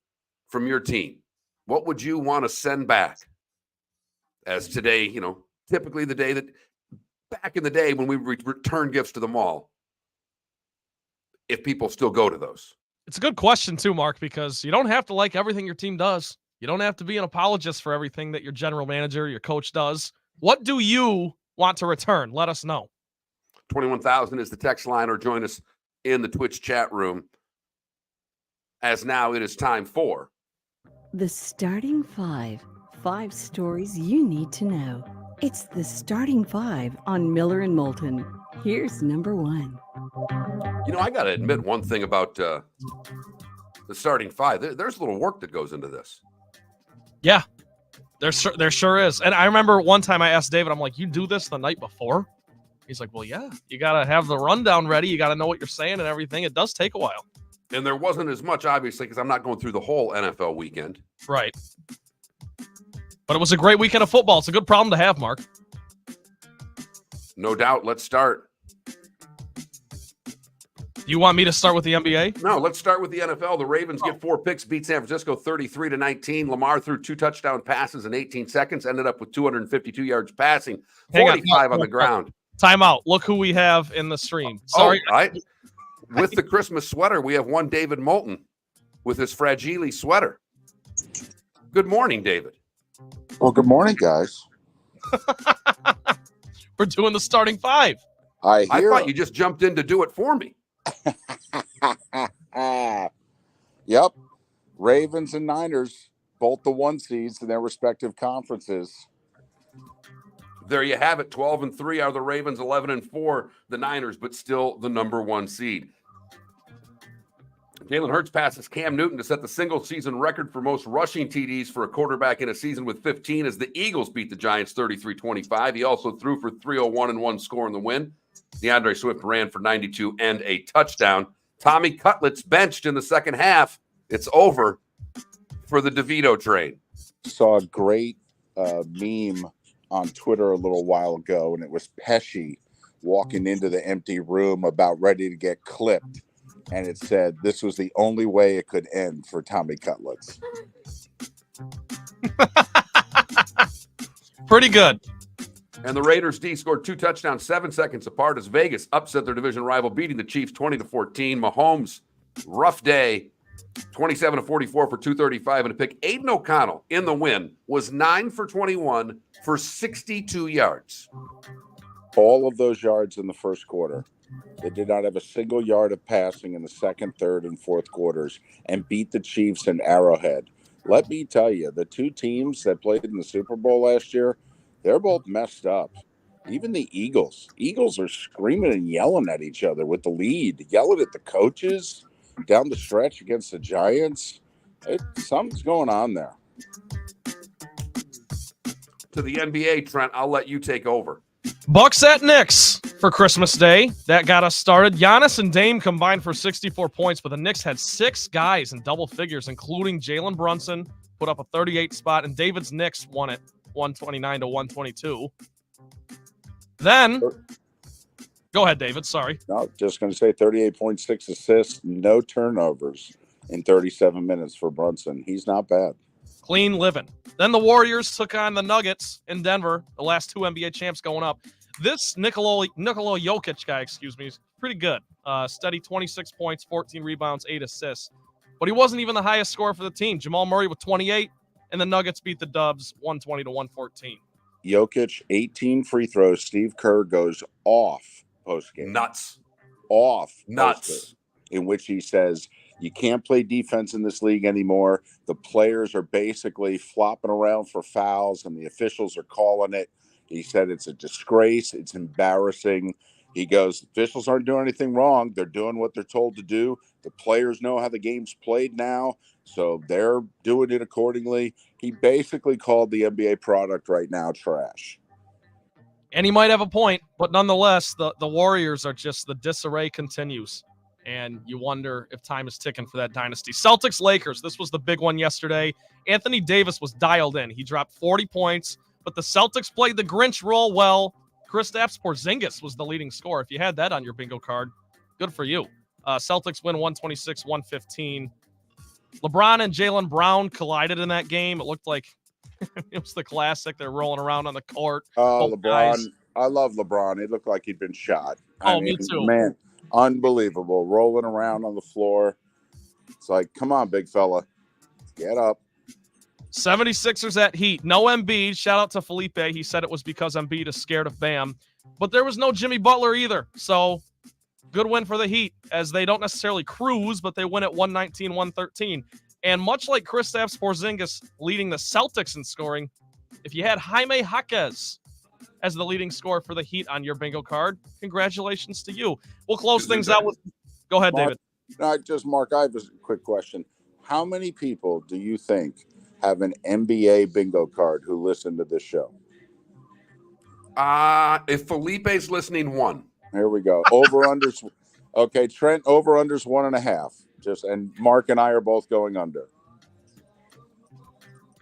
from your team. What would you want to send back? As today, typically the day that back in the day when we return gifts to the mall, if people still go to those. It's a good question too, Mark, because you don't have to like everything your team does. You don't have to be an apologist for everything that your general manager, your coach does. What do you want to return? Let us know. 21,000 is the text line, or join us in the Twitch chat room. As now it is time for The Starting Five. 5 stories you need to know. It's the Starting Five on Miller and Moulton. Here's number 1. I got to admit one thing about the Starting Five. There's a little work that goes into this. Yeah, there sure is. And I remember one time I asked David, I'm like, you do this the night before? He's like, well, yeah, you got to have the rundown ready. You got to know what you're saying and everything. It does take a while. And there wasn't as much, obviously, because I'm not going through the whole NFL weekend. Right. But it was a great weekend of football. It's a good problem to have, Mark. No doubt. Let's start. You want me to start with the NBA? No, let's start with the NFL. The Ravens get 4 picks, beat San Francisco 33-19. Lamar threw 2 touchdown passes in 18 seconds, ended up with 252 yards passing, 45 on the ground. Timeout. Look who we have in the stream. Sorry. With the Christmas sweater, we have one David Moulton with his Fragile sweater. Good morning, David. Well, good morning, guys. We're doing the Starting Five. I thought you just jumped in to do it for me. Yep. Ravens and Niners, both the 1 seeds in their respective conferences. There you have it. 12-3 are the Ravens, 11-4 the Niners, but still the number 1 seed. Jalen Hurts passes Cam Newton to set the single-season record for most rushing TDs for a quarterback in a season with 15 as the Eagles beat the Giants 33-25. He also threw for 301 and 1 score in the win. DeAndre Swift ran for 92 and a touchdown. Tommy Cutlets benched in the second half. It's over for the DeVito train. saw a great meme on Twitter a little while ago, and it was Pesci walking into the empty room about ready to get clipped. And it said this was the only way it could end for Tommy Cutlets. Pretty good. And the Raiders D scored 2 touchdowns 7 seconds apart as Vegas upset their division rival, beating the Chiefs 20-14. Mahomes, rough day, 27-44 for 235 and a pick. Aiden O'Connell in the win was 9 for 21 for 62 yards. All of those yards in the first quarter. They did not have a single yard of passing in the second, third, and fourth quarters and beat the Chiefs in Arrowhead. Let me tell you, the two teams that played in the Super Bowl last year, they're both messed up. Even the Eagles. Eagles are screaming and yelling at each other with the lead, yelling at the coaches down the stretch against the Giants. Something's going on there. To the NBA, Trent, I'll let you take over. Bucks at Knicks for Christmas Day. That got us started. Giannis and Dame combined for 64 points, but the Knicks had 6 guys in double figures, including Jalen Brunson, put up a 38 spot, and David's Knicks won it 129-122. Then, go ahead, David. Sorry. No, just going to say 38.6 assists, no turnovers in 37 minutes for Brunson. He's not bad. Clean living. Then the Warriors took on the Nuggets in Denver, the last 2 NBA champs going up. This Nikola Jokic guy, is pretty good. Steady 26 points, 14 rebounds, 8 assists. But he wasn't even the highest scorer for the team. Jamal Murray with 28, and the Nuggets beat the Dubs 120-114. Jokic, 18 free throws. Steve Kerr goes off postgame. Nuts. Nuts. In which he says, you can't play defense in this league anymore. The players are basically flopping around for fouls, and the officials are calling it. He said it's a disgrace. It's embarrassing. He goes, officials aren't doing anything wrong. They're doing what they're told to do. The players know how the game's played now, so they're doing it accordingly. He basically called the NBA product right now trash. And he might have a point, but nonetheless, the Warriors are just, the disarray continues. And you wonder if time is ticking for that dynasty. Celtics-Lakers, this was the big one yesterday. Anthony Davis was dialed in. He dropped 40 points, but the Celtics played the Grinch role well. Kristaps Porzingis was the leading scorer. If you had that on your bingo card, good for you. Celtics win 126-115. LeBron and Jaylen Brown collided in that game. It looked like it was the classic. They're rolling around on the court. Oh, Both LeBron. guys. I love LeBron. It looked like he'd been shot. Me too. Man, unbelievable. Rolling around on the floor. It's like, come on, big fella. Get up. 76ers at Heat. No Embiid. Shout out to Felipe. He said it was because Embiid is scared of Bam. But there was no Jimmy Butler either. So good win for the Heat, as they don't necessarily cruise, but they win at 119-113. And much like Kristaps Porzingis leading the Celtics in scoring, if you had Jaime Jaquez as the leading scorer for the Heat on your bingo card, congratulations to you. We'll close things out with... Go ahead, Mark, David. Mark, I have a quick question. How many people do you think have an NBA bingo card who listen to this show? If Felipe's listening, 1. Here we go. Over-unders. Okay, Trent, over-unders 1.5. And Mark and I are both going under.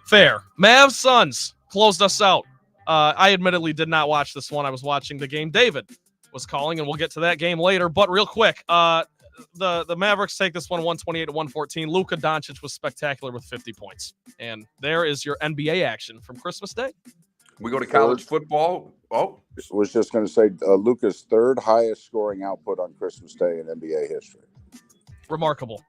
Fair. Mavs Suns closed us out. I admittedly did not watch this one. I was watching the game David was calling, and we'll get to that game later. But real quick, the Mavericks take this one 128-114. Luka Doncic was spectacular with 50 points. And there is your NBA action from Christmas Day. We go to college football. Oh, was just going to say Luka's third highest scoring output on Christmas Day in NBA history. Remarkable.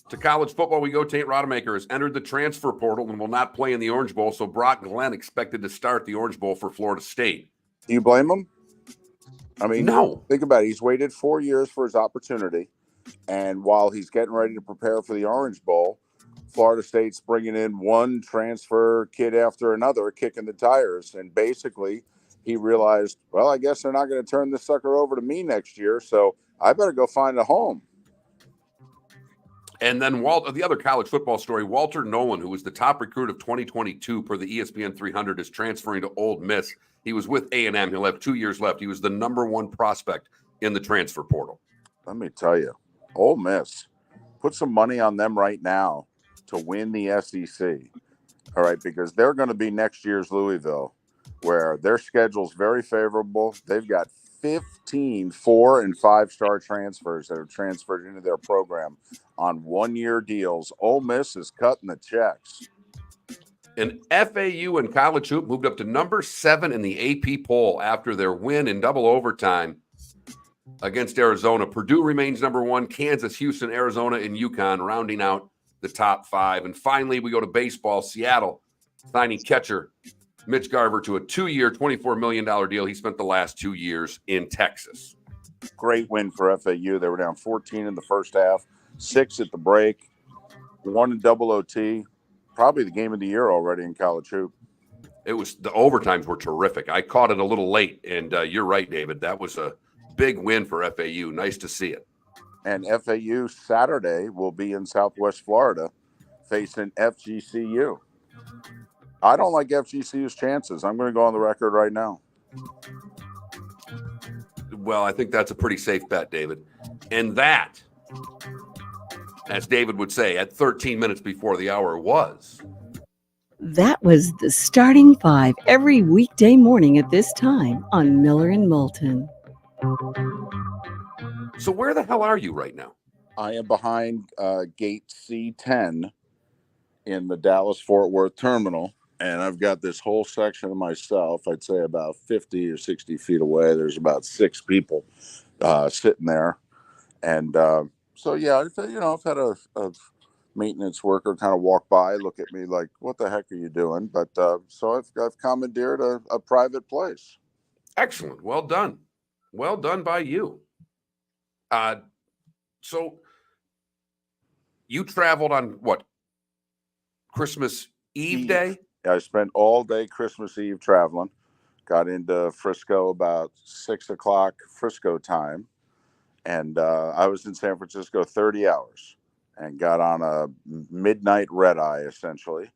To college football, we go. Tate Rodemaker has entered the transfer portal and will not play in the Orange Bowl, so Brock Glenn expected to start the Orange Bowl for Florida State. Do you blame him? I mean, no. Think about it. He's waited 4 years for his opportunity, and while he's getting ready to prepare for the Orange Bowl, Florida State's bringing in one transfer kid after another, kicking the tires, and basically he realized, well, I guess they're not going to turn this sucker over to me next year, so I better go find a home. And then the other college football story, Walter Nolan, who was the top recruit of 2022 per the ESPN 300, is transferring to Ole Miss. He was with A&M. He'll have 2 years left. He was the number 1 prospect in the transfer portal. Let me tell you, Ole Miss, put some money on them right now to win the SEC. All right, because they're going to be next year's Louisville, where their schedule's very favorable. They've got 15 4- and 5-star transfers that are transferred into their program on 1-year deals. Ole Miss is cutting the checks. And FAU in college hoop moved up to number 7 in the AP poll after their win in double overtime against Arizona. Purdue remains number 1, Kansas, Houston, Arizona, and UConn rounding out the top 5. And finally, we go to baseball. Seattle signing catcher Mitch Garver to a 2-year, $24 million deal. He spent the last 2 years in Texas. Great win for FAU. They were down 14 in the first half, 6 at the break, 1 in double OT. Probably the game of the year already in college hoop. It was, the overtimes were terrific. I caught it a little late, and you're right, David. That was a big win for FAU. Nice to see it. And FAU Saturday will be in Southwest Florida facing FGCU. I don't like FGCU's chances. I'm going to go on the record right now. Well, I think that's a pretty safe bet, David. And that, as David would say, at 13 minutes before the hour was. That was the Starting Five every weekday morning at this time on Miller and Moulton. So where the hell are you right now? I am behind gate C10 in the Dallas-Fort Worth terminal, and I've got this whole section of myself. I'd say about 50 or 60 feet away. There's about 6 people sitting there. And so, yeah, I've had a maintenance worker kind of walk by, look at me like, what the heck are you doing? But so I've commandeered a private place. Excellent. Well done. Well done by you. So you traveled on what? Christmas Eve day? Yeah, I spent all day Christmas Eve traveling. Got into Frisco about 6 o'clock Frisco time. And I was in San Francisco 30 hours and got on a midnight red eye, essentially.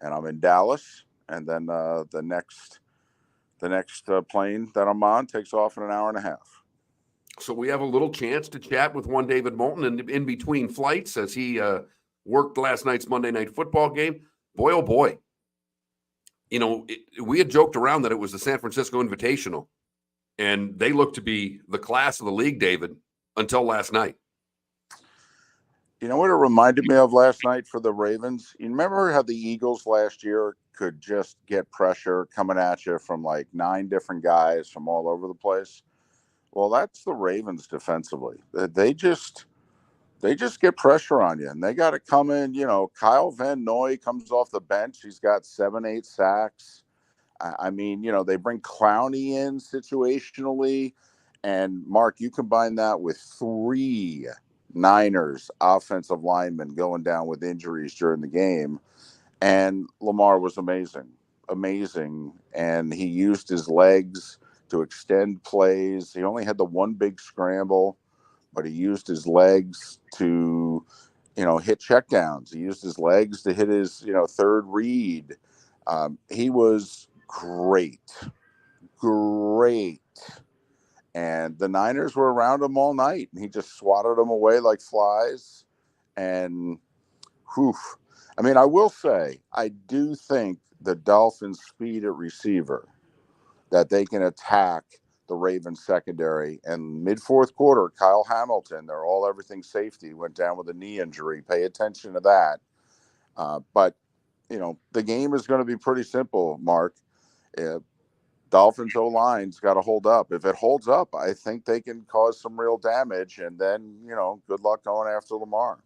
And I'm in Dallas. And then the next plane that I'm on takes off in an hour and a half. So we have a little chance to chat with one David Moulton in between flights as he worked last night's Monday Night Football game. Boy, oh boy. We had joked around that it was the San Francisco Invitational, and they looked to be the class of the league, David, until last night. You know what it reminded me of last night for the Ravens? You remember how the Eagles last year could just get pressure coming at you from like 9 different guys from all over the place? Well, that's the Ravens defensively. They just get pressure on you, and they got to come in. Kyle Van Noy comes off the bench. He's got 7-8 sacks. I mean, they bring Clowney in situationally. And, Mark, you combine that with 3 Niners offensive linemen going down with injuries during the game. And Lamar was amazing. And he used his legs to extend plays. He only had the one big scramble, but he used his legs to, hit checkdowns. He used his legs to hit his, third read. He was great. And the Niners were around him all night, and he just swatted them away like flies. And, I will say, I do think the Dolphins' speed at receiver, that they can attack the Ravens secondary. And mid-fourth quarter, Kyle Hamilton, their all-everything safety, went down with a knee injury. Pay attention to that. But, the game is going to be pretty simple, Mark. Dolphins O-line's got to hold up. If it holds up, I think they can cause some real damage. And then, good luck going after Lamar.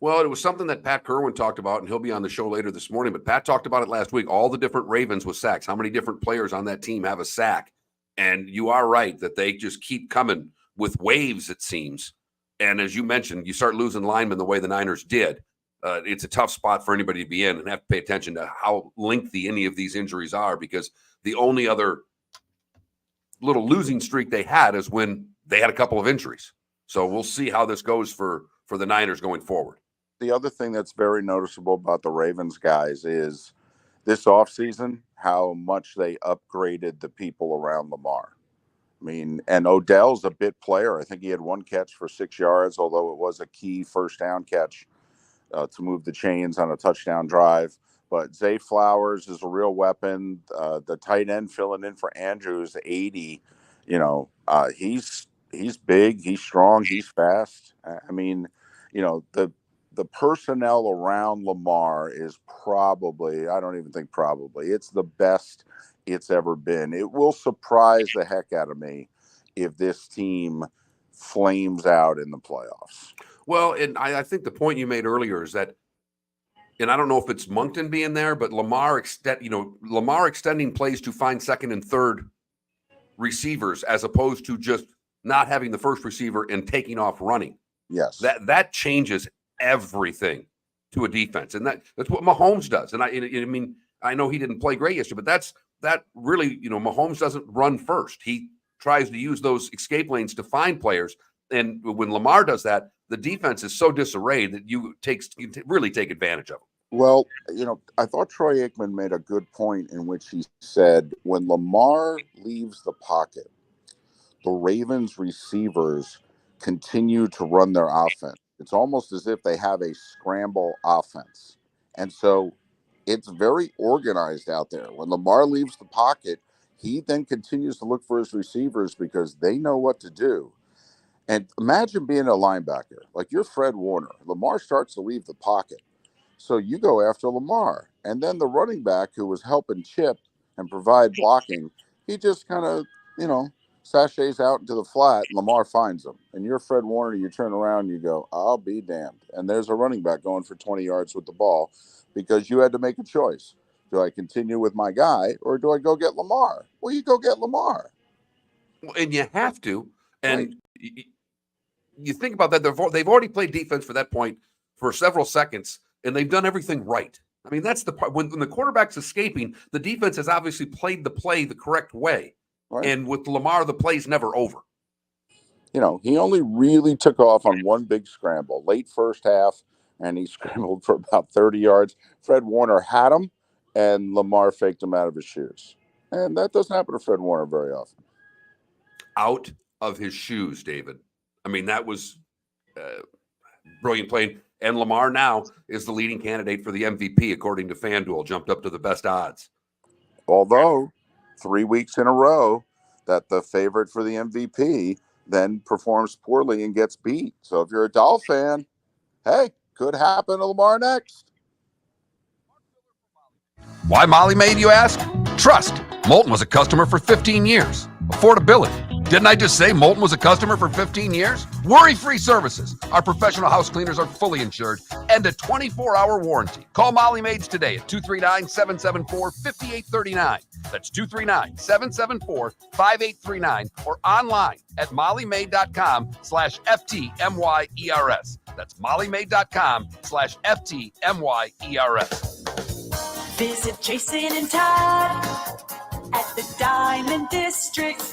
Well, it was something that Pat Kirwan talked about, and he'll be on the show later this morning. But Pat talked about it last week, all the different Ravens with sacks, how many different players on that team have a sack. And you are right that they just keep coming with waves, it seems. And as you mentioned, you start losing linemen the way the Niners did. It's a tough spot for anybody to be in, and have to pay attention to how lengthy any of these injuries are, because the only other little losing streak they had is when they had a couple of injuries. So we'll see how this goes for the Niners going forward. The other thing that's very noticeable about the Ravens guys is this offseason, how much they upgraded the people around Lamar. And Odell's a bit player. I think he had 1 catch for 6 yards, although it was a key first down catch to move the chains on a touchdown drive. but Zay Flowers is a real weapon. The tight end filling in for Andrews, 80. He's big, he's strong, he's fast. I mean, the personnel around Lamar is probably, I don't even think probably, it's the best it's ever been. It will surprise the heck out of me if this team flames out in the playoffs. Well, and I think the point you made earlier is that, and I don't know if it's Moncton being there, but Lamar extending plays to find second and third receivers as opposed to just not having the first receiver and taking off running. Yes. That changes everything to a defense. And that's what Mahomes does. And I know he didn't play great yesterday, but that really, Mahomes doesn't run first. He tries to use those escape lanes to find players. And when Lamar does that, the defense is so disarrayed that you really take advantage of it. Well, I thought Troy Aikman made a good point in which he said when Lamar leaves the pocket, the Ravens receivers continue to run their offense. It's almost as if they have a scramble offense. And so it's very organized out there. When Lamar leaves the pocket, he then continues to look for his receivers because they know what to do. And imagine being a linebacker. Like you're Fred Warner. Lamar starts to leave the pocket. So you go after Lamar. And then the running back who was helping Chip and provide blocking, he just kind of, sachets out into the flat, and Lamar finds him. And you're Fred Warner, you turn around and you go, I'll be damned. And there's a running back going for 20 yards with the ball because you had to make a choice. Do I continue with my guy or do I go get Lamar? Well, you go get Lamar. And you have to. And right. You think about that. They've already played defense for that point for several seconds, and they've done everything right. I mean, that's the part. When the quarterback's escaping, the defense has obviously played the play the correct way. Right. And with Lamar, the play's never over. He only really took off on one big scramble, late first half, and he scrambled for about 30 yards. Fred Warner had him, and Lamar faked him out of his shoes. And that doesn't happen to Fred Warner very often. Out of his shoes, David. I mean, that was brilliant playing. And Lamar now is the leading candidate for the MVP, according to FanDuel, jumped up to the best odds. Although 3 weeks in a row that the favorite for the MVP then performs poorly and gets beat. So if you're a Dolph fan, hey, could happen to Lamar next. Why Molly Maid, you ask? Trust. Moulton was a customer for 15 years. Affordability. Didn't I just say Moulton was a customer for 15 years? Worry-free services. Our professional house cleaners are fully insured and a 24-hour warranty. Call Molly Maids today at 239-774-5839. That's 239-774-5839 or online at mollymaid.com/FTMYERS. That's mollymaid.com/FTMYERS. Visit Jason and Todd at the Diamond District.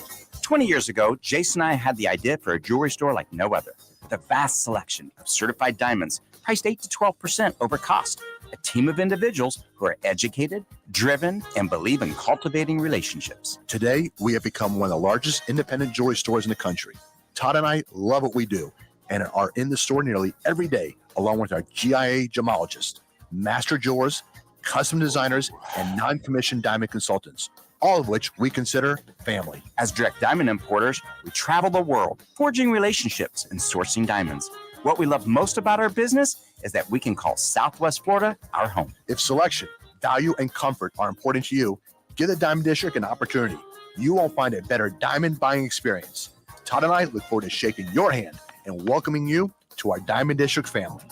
20 years ago, Jason and I had the idea for a jewelry store like no other, with a vast selection of certified diamonds priced 8 to 12% over cost. A team of individuals who are educated, driven, and believe in cultivating relationships. Today, we have become one of the largest independent jewelry stores in the country. Todd and I love what we do and are in the store nearly every day, along with our GIA gemologists, master jewelers, custom designers, and non-commissioned diamond consultants, all of which we consider family. As direct diamond importers, we travel the world, forging relationships and sourcing diamonds. What we love most about our business is that we can call Southwest Florida our home. If selection, value, and comfort are important to you, give the Diamond District an opportunity. You won't find a better diamond buying experience. Todd and I look forward to shaking your hand and welcoming you to our Diamond District family.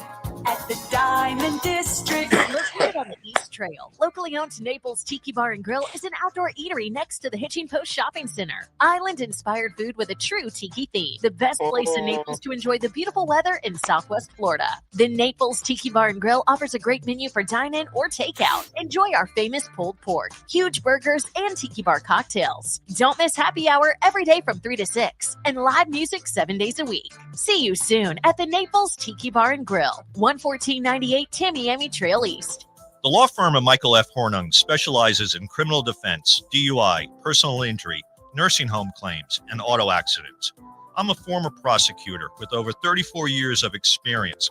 At the Diamond District. Located on the East Trail, locally owned Naples Tiki Bar and Grill is an outdoor eatery next to the Hitching Post Shopping Center. Island-inspired food with a true tiki theme. The best place in Naples to enjoy the beautiful weather in Southwest Florida. The Naples Tiki Bar and Grill offers a great menu for dine-in or takeout. Enjoy our famous pulled pork, huge burgers, and tiki bar cocktails. Don't miss happy hour every day from 3 to 6 and live music 7 days a week. See you soon at the Naples Tiki Bar and Grill, 11498 Tamiami Trail East. The law firm of Michael F. Hornung specializes in criminal defense, DUI, personal injury, nursing home claims, and auto accidents. I'm a former prosecutor with over 34 years of experience.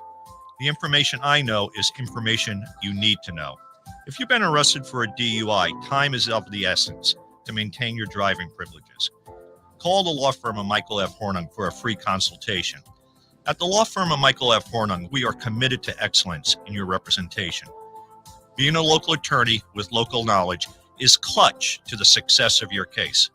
The information I know is information you need to know. If you've been arrested for a DUI, time is of the essence to maintain your driving privileges. Call the law firm of Michael F. Hornung for a free consultation. At the law firm of Michael F. Hornung, we are committed to excellence in your representation. Being a local attorney with local knowledge is clutch to the success of your case.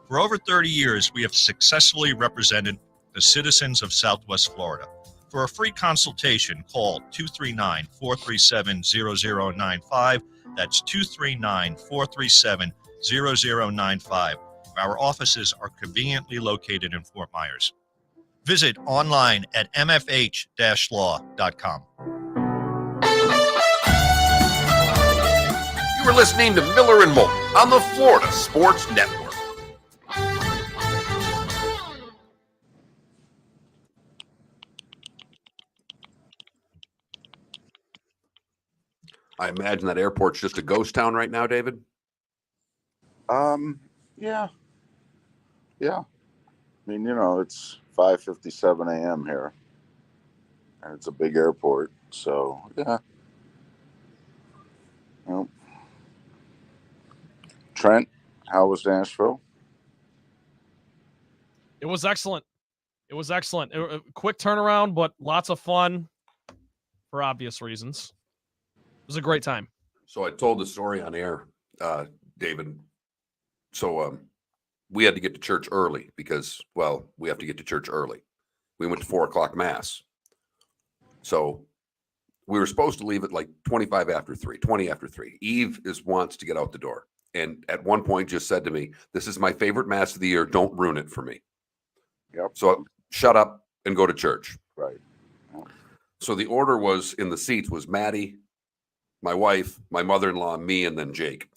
For over 30 years, we have successfully represented the citizens of Southwest Florida. For a free consultation, call 239-437-0095. That's 239-437-0095. Our offices are conveniently located in Fort Myers. Visit online at mfh-law.com. You were listening to Miller and Moulton on the Florida Sports Network. I imagine that airport's just a ghost town right now, David. Yeah. I mean, it's 5:57 a.m. here, and it's a big airport. So yeah. Well, Trent, how was Nashville? It was excellent. Quick turnaround, but lots of fun for obvious reasons. It was a great time. So I told the story on air, David. So we had to get to church early because, we have to get to church early. We went to 4:00 mass. So we were supposed to leave at like 20 after 3. Eve wants to get out the door. And at one point just said to me, "This is my favorite mass of the year. Don't ruin it for me." Yep. So shut up and go to church. Right. So the order was in the seats was Maddie, my wife, my mother-in-law, me, and then Jake.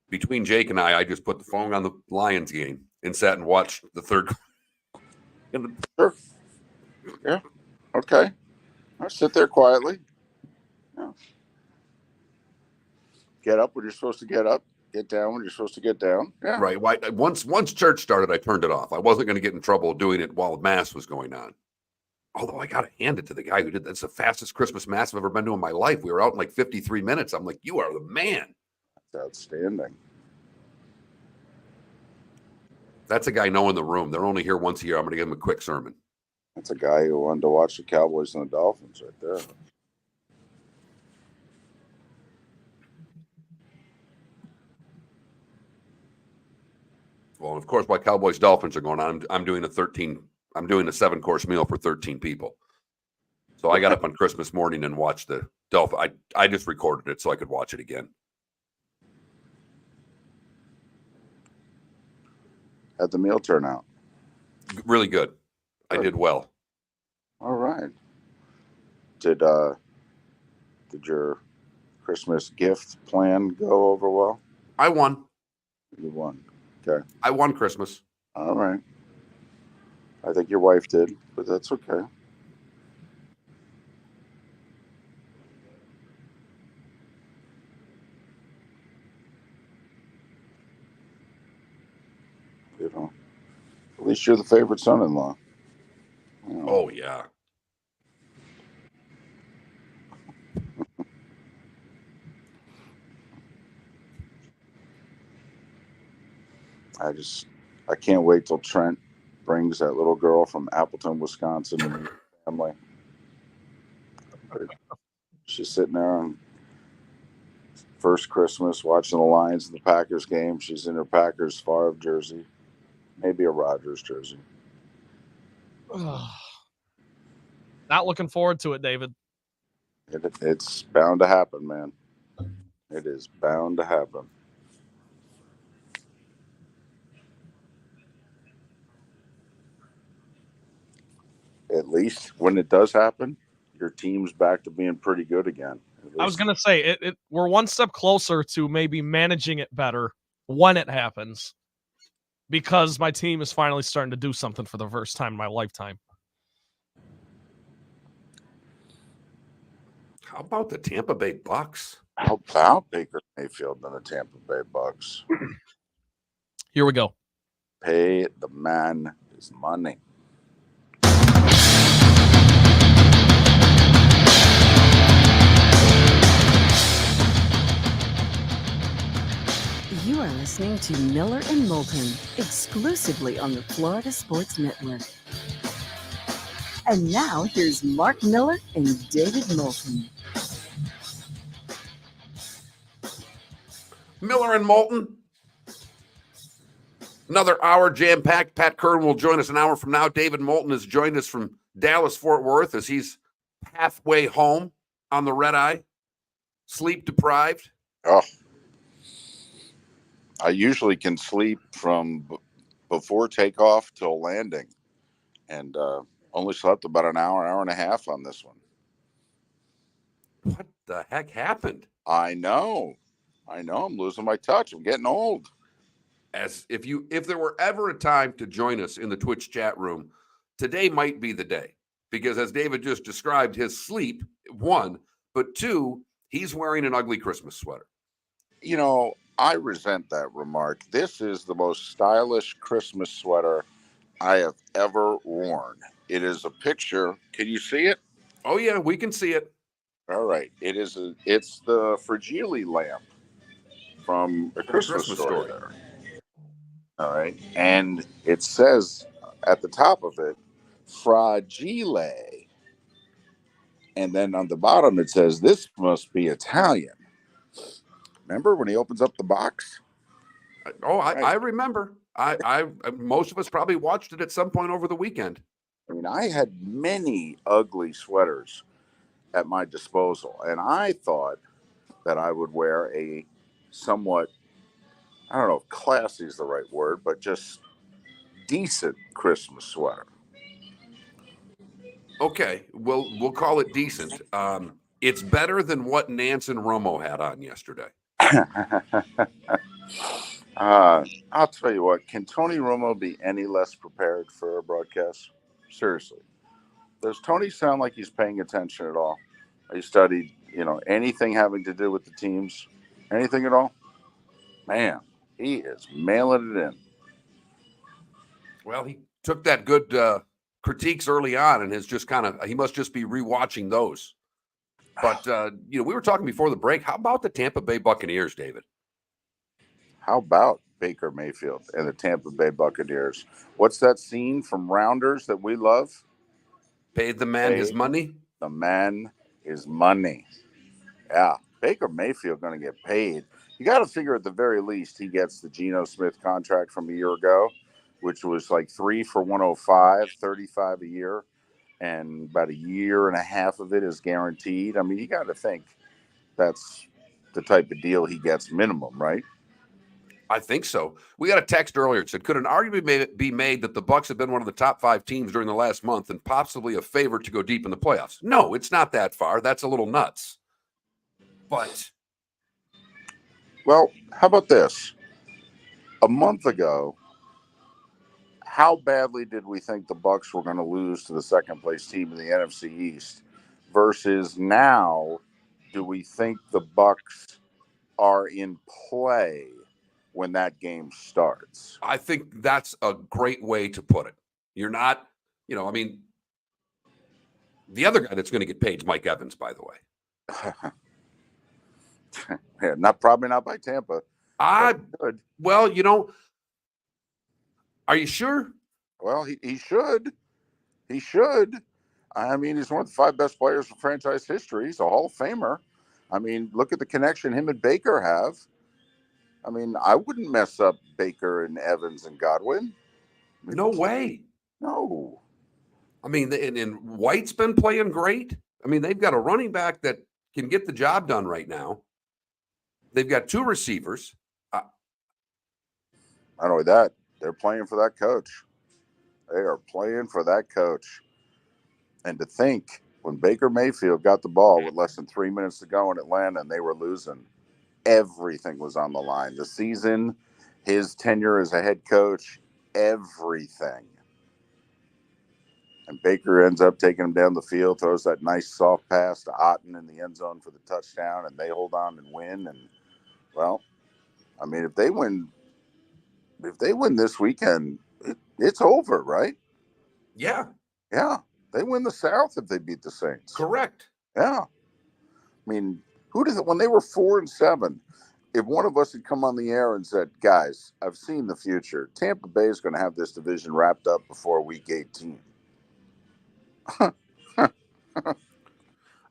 Between Jake and I just put the phone on the Lions game and sat and watched the third. Sure. Yeah. Okay. I'll sit there quietly. Yeah. Get up when you're supposed to get up. Get down when you're supposed to get down. Yeah. Right. Once church started, I turned it off. I wasn't going to get in trouble doing it while mass was going on. Although I got to hand it to the guy who did that's the fastest Christmas mass I've ever been to in my life. We were out in like 53 minutes. I'm like, you are the man. That's outstanding. That's a guy knowing the room. They're only here once a year. I'm going to give him a quick sermon. That's a guy who wanted to watch the Cowboys and the Dolphins right there. Well, of course, while Cowboys Dolphins are going on, I'm doing a 7-course meal for 13 people. So I got up on Christmas morning and watched the Dolphin. I just recorded it so I could watch it again. How'd the meal turn out? Really good. I did well. All right. Did your Christmas gift plan go over well? I won. You won. Okay. I won Christmas. All right. I think your wife did, but that's okay. At least you're the favorite son-in-law. Oh, yeah. I can't wait till Trent brings that little girl from Appleton, Wisconsin, and her family. She's sitting there on first Christmas watching the Lions and the Packers game. She's in her Packers Favre jersey, maybe a Rodgers jersey. Not looking forward to it, David. It's bound to happen, man. It is bound to happen. At least when it does happen, your team's back to being pretty good again. I was going to say, we're one step closer to maybe managing it better when it happens, because my team is finally starting to do something for the first time in my lifetime. How about the Tampa Bay Bucks? How about Baker Mayfield and the Tampa Bay Bucks? Here we go. Pay the man his money. You are listening to Miller and Moulton, exclusively on the Florida Sports Network. And now here's Mark Miller and David Moulton. Miller and Moulton. Another hour jam-packed. Pat Kirwan will join us an hour from now. David Moulton has joined us from Dallas-Fort Worth as he's halfway home on the red eye, sleep deprived. Oh, I usually can sleep from before takeoff till landing, and only slept about an hour and a half on this one. What the heck happened? I know. I'm losing my touch. I'm getting old. As if there were ever a time to join us in the Twitch chat room, today might be the day. Because as David just described, his sleep, one, but two, he's wearing an ugly Christmas sweater. You know, I resent that remark. This is the most stylish Christmas sweater I have ever worn. It is a picture. Can you see it? Oh yeah, we can see it. All right. It's the Fragile lamp from A Christmas Story there. All right. And it says at the top of it, Fragile. And then on the bottom it says, this must be Italian. Remember when he opens up the box? I remember. I most of us probably watched it at some point over the weekend. I mean, I had many ugly sweaters at my disposal, and I thought that I would wear a somewhat, I don't know if classy is the right word, but just decent Christmas sweater. Okay, we'll call it decent. It's better than what Nance and Romo had on yesterday. I'll tell you what, can Tony Romo be any less prepared for a broadcast? Seriously. Does Tony sound like he's paying attention at all? He studied, anything having to do with the teams? Anything at all? Man, he is mailing it in. Well, he took that good critiques early on and has just he must just be rewatching those. But, we were talking before the break. How about the Tampa Bay Buccaneers, David? How about Baker Mayfield and the Tampa Bay Buccaneers? What's that scene from Rounders that we love? Paid the man his money? The man his money. Yeah, Baker Mayfield going to get paid. You got to figure at the very least he gets the Geno Smith contract from a year ago, which was like 3 for 105, 35 a year. And about a year and a half of it is guaranteed. I mean, you got to think that's the type of deal he gets minimum, right? I think so. We got a text earlier. It said, could an argument be made that the Bucs have been one of the top 5 teams during the last month and possibly a favorite to go deep in the playoffs? No, it's not that far. That's a little nuts. But. Well, how about this? A month ago, how badly did we think the Bucs were going to lose to the second place team in the NFC East versus now, do we think the Bucs are in play when that game starts? I think that's a great way to put it. You're not, the other guy that's going to get paid is Mike Evans, by the way. Yeah, probably not by Tampa. Well, are you sure? Well, he should. He should. I mean, he's one of the 5 best players in franchise history. He's a Hall of Famer. I mean, look at the connection him and Baker have. I mean, I wouldn't mess up Baker and Evans and Godwin. I mean, no way. No. I mean, and White's been playing great. I mean, they've got a running back that can get the job done right now. They've got 2 receivers. Not only that, they're playing for that coach. They are playing for that coach. And to think, when Baker Mayfield got the ball with less than 3 minutes to go in Atlanta and they were losing, everything was on the line. The season, his tenure as a head coach, everything. And Baker ends up taking him down the field, throws that nice soft pass to Otten in the end zone for the touchdown, and they hold on and win. And, well, I mean, if they win this weekend, it's over, right? Yeah. Yeah. They win the South if they beat the Saints. Correct. Yeah. I mean, when they were 4-7, if one of us had come on the air and said, guys, I've seen the future. Tampa Bay is going to have this division wrapped up before week 18.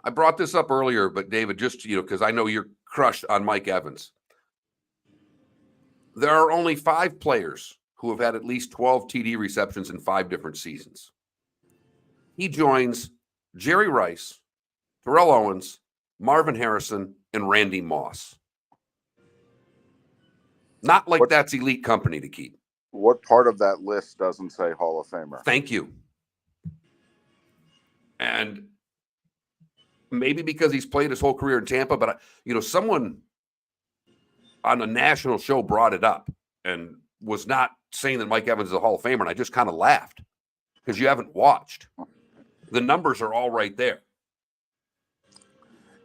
I brought this up earlier, but David, just, because I know you're crushed on Mike Evans. There are only 5 players who have had at least 12 TD receptions in 5 different seasons. He joins Jerry Rice, Terrell Owens, Marvin Harrison, and Randy Moss. Not like that's elite company to keep. What part of that list doesn't say Hall of Famer? Thank you. And maybe because he's played his whole career in Tampa, but someone on a national show brought it up and was not saying that Mike Evans is a Hall of Famer, and I just kind of laughed because you haven't watched. The numbers are all right there.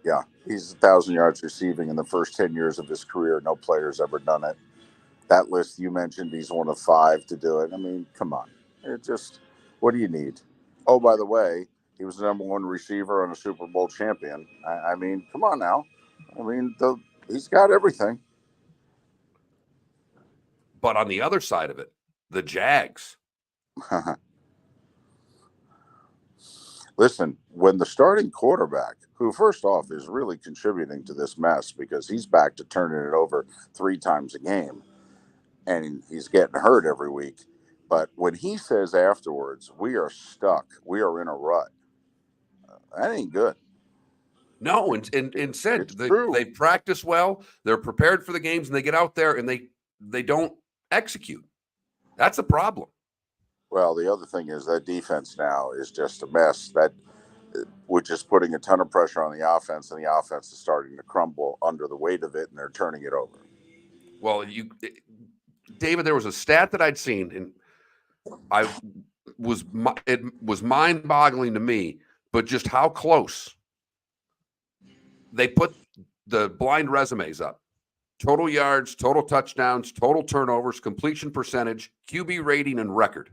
Yeah, he's 1,000 yards receiving in the first 10 years of his career. No player's ever done it. That list you mentioned, he's one of 5 to do it. I mean, come on. What do you need? Oh, by the way, he was the number 1 receiver and a Super Bowl champion. I mean, come on now. I mean, he's got everything. But on the other side of it, the Jags. Listen, when the starting quarterback, who first off is really contributing to this mess because he's back to turning it over 3 times a game, and he's getting hurt every week. But when he says afterwards, we are stuck, we are in a rut, that ain't good. No, and they practice well, they're prepared for the games, and they get out there and they don't execute. That's a problem. Well, the other thing is that defense now is just a mess. That which is putting a ton of pressure on the offense, and the offense is starting to crumble under the weight of it, and they're turning it over. Well, David, there was a stat that I'd seen, and it was mind-boggling to me, but just how close they put the blind resumes up. Total yards, total touchdowns, total turnovers, completion percentage, QB rating, and record.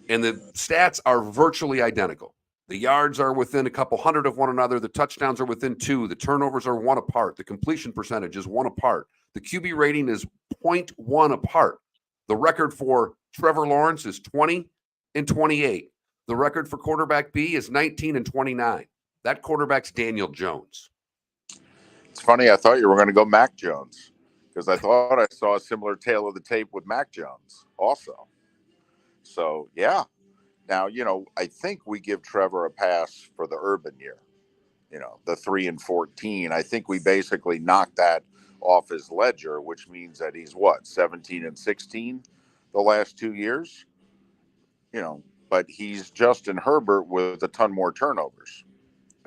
And the stats are virtually identical. The yards are within a couple hundred of one another. The touchdowns are within 2. The turnovers are 1 apart. The completion percentage is 1 apart. The QB rating is 0.1 apart. The record for Trevor Lawrence is 20-28. The record for quarterback B is 19-29. That quarterback's Daniel Jones. It's funny. I thought you were going to go Mac Jones because I thought I saw a similar tale of the tape with Mac Jones also. So, yeah. Now, I think we give Trevor a pass for the urban year, the 3-14. I think we basically knocked that off his ledger, which means that he's 17-16 the last 2 years, but he's Justin Herbert with a ton more turnovers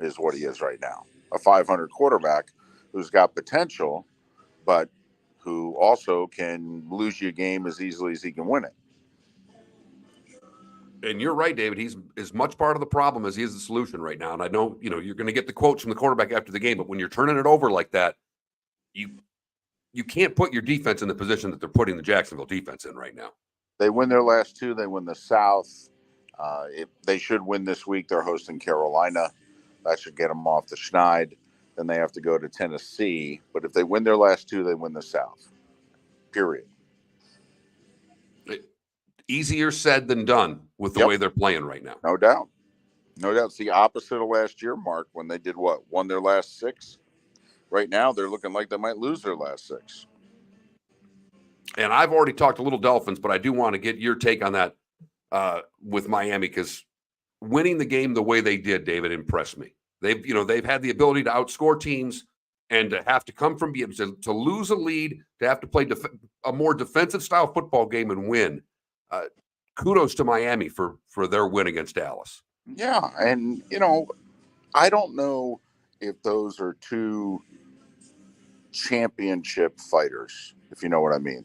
is what he is right now. A 500 quarterback who's got potential, but who also can lose you a game as easily as he can win it. And you're right, David. He's as much part of the problem as he is the solution right now. And I know, you're going to get the quotes from the quarterback after the game, but when you're turning it over like that, you can't put your defense in the position that they're putting the Jacksonville defense in right now. They win their last 2. They win the South. If they should win this week, they're hosting Carolina. That should get them off the schneid. Then they have to go to Tennessee. But if they win their last 2, they win the South. Period. Easier said than done with the way they're playing right now. No doubt. No doubt. It's the opposite of last year, Mark, when they did what? Won their last 6. Right now, they're looking like they might lose their last 6. And I've already talked to Little Dolphins, but I do want to get your take on that with Miami, because winning the game the way they did, David, impressed me. They've had the ability to outscore teams and to have to come from to lose a lead, to have to play a more defensive style football game and win. Kudos to Miami for their win against Dallas. Yeah, and I don't know if those are 2 championship fighters, if you know what I mean.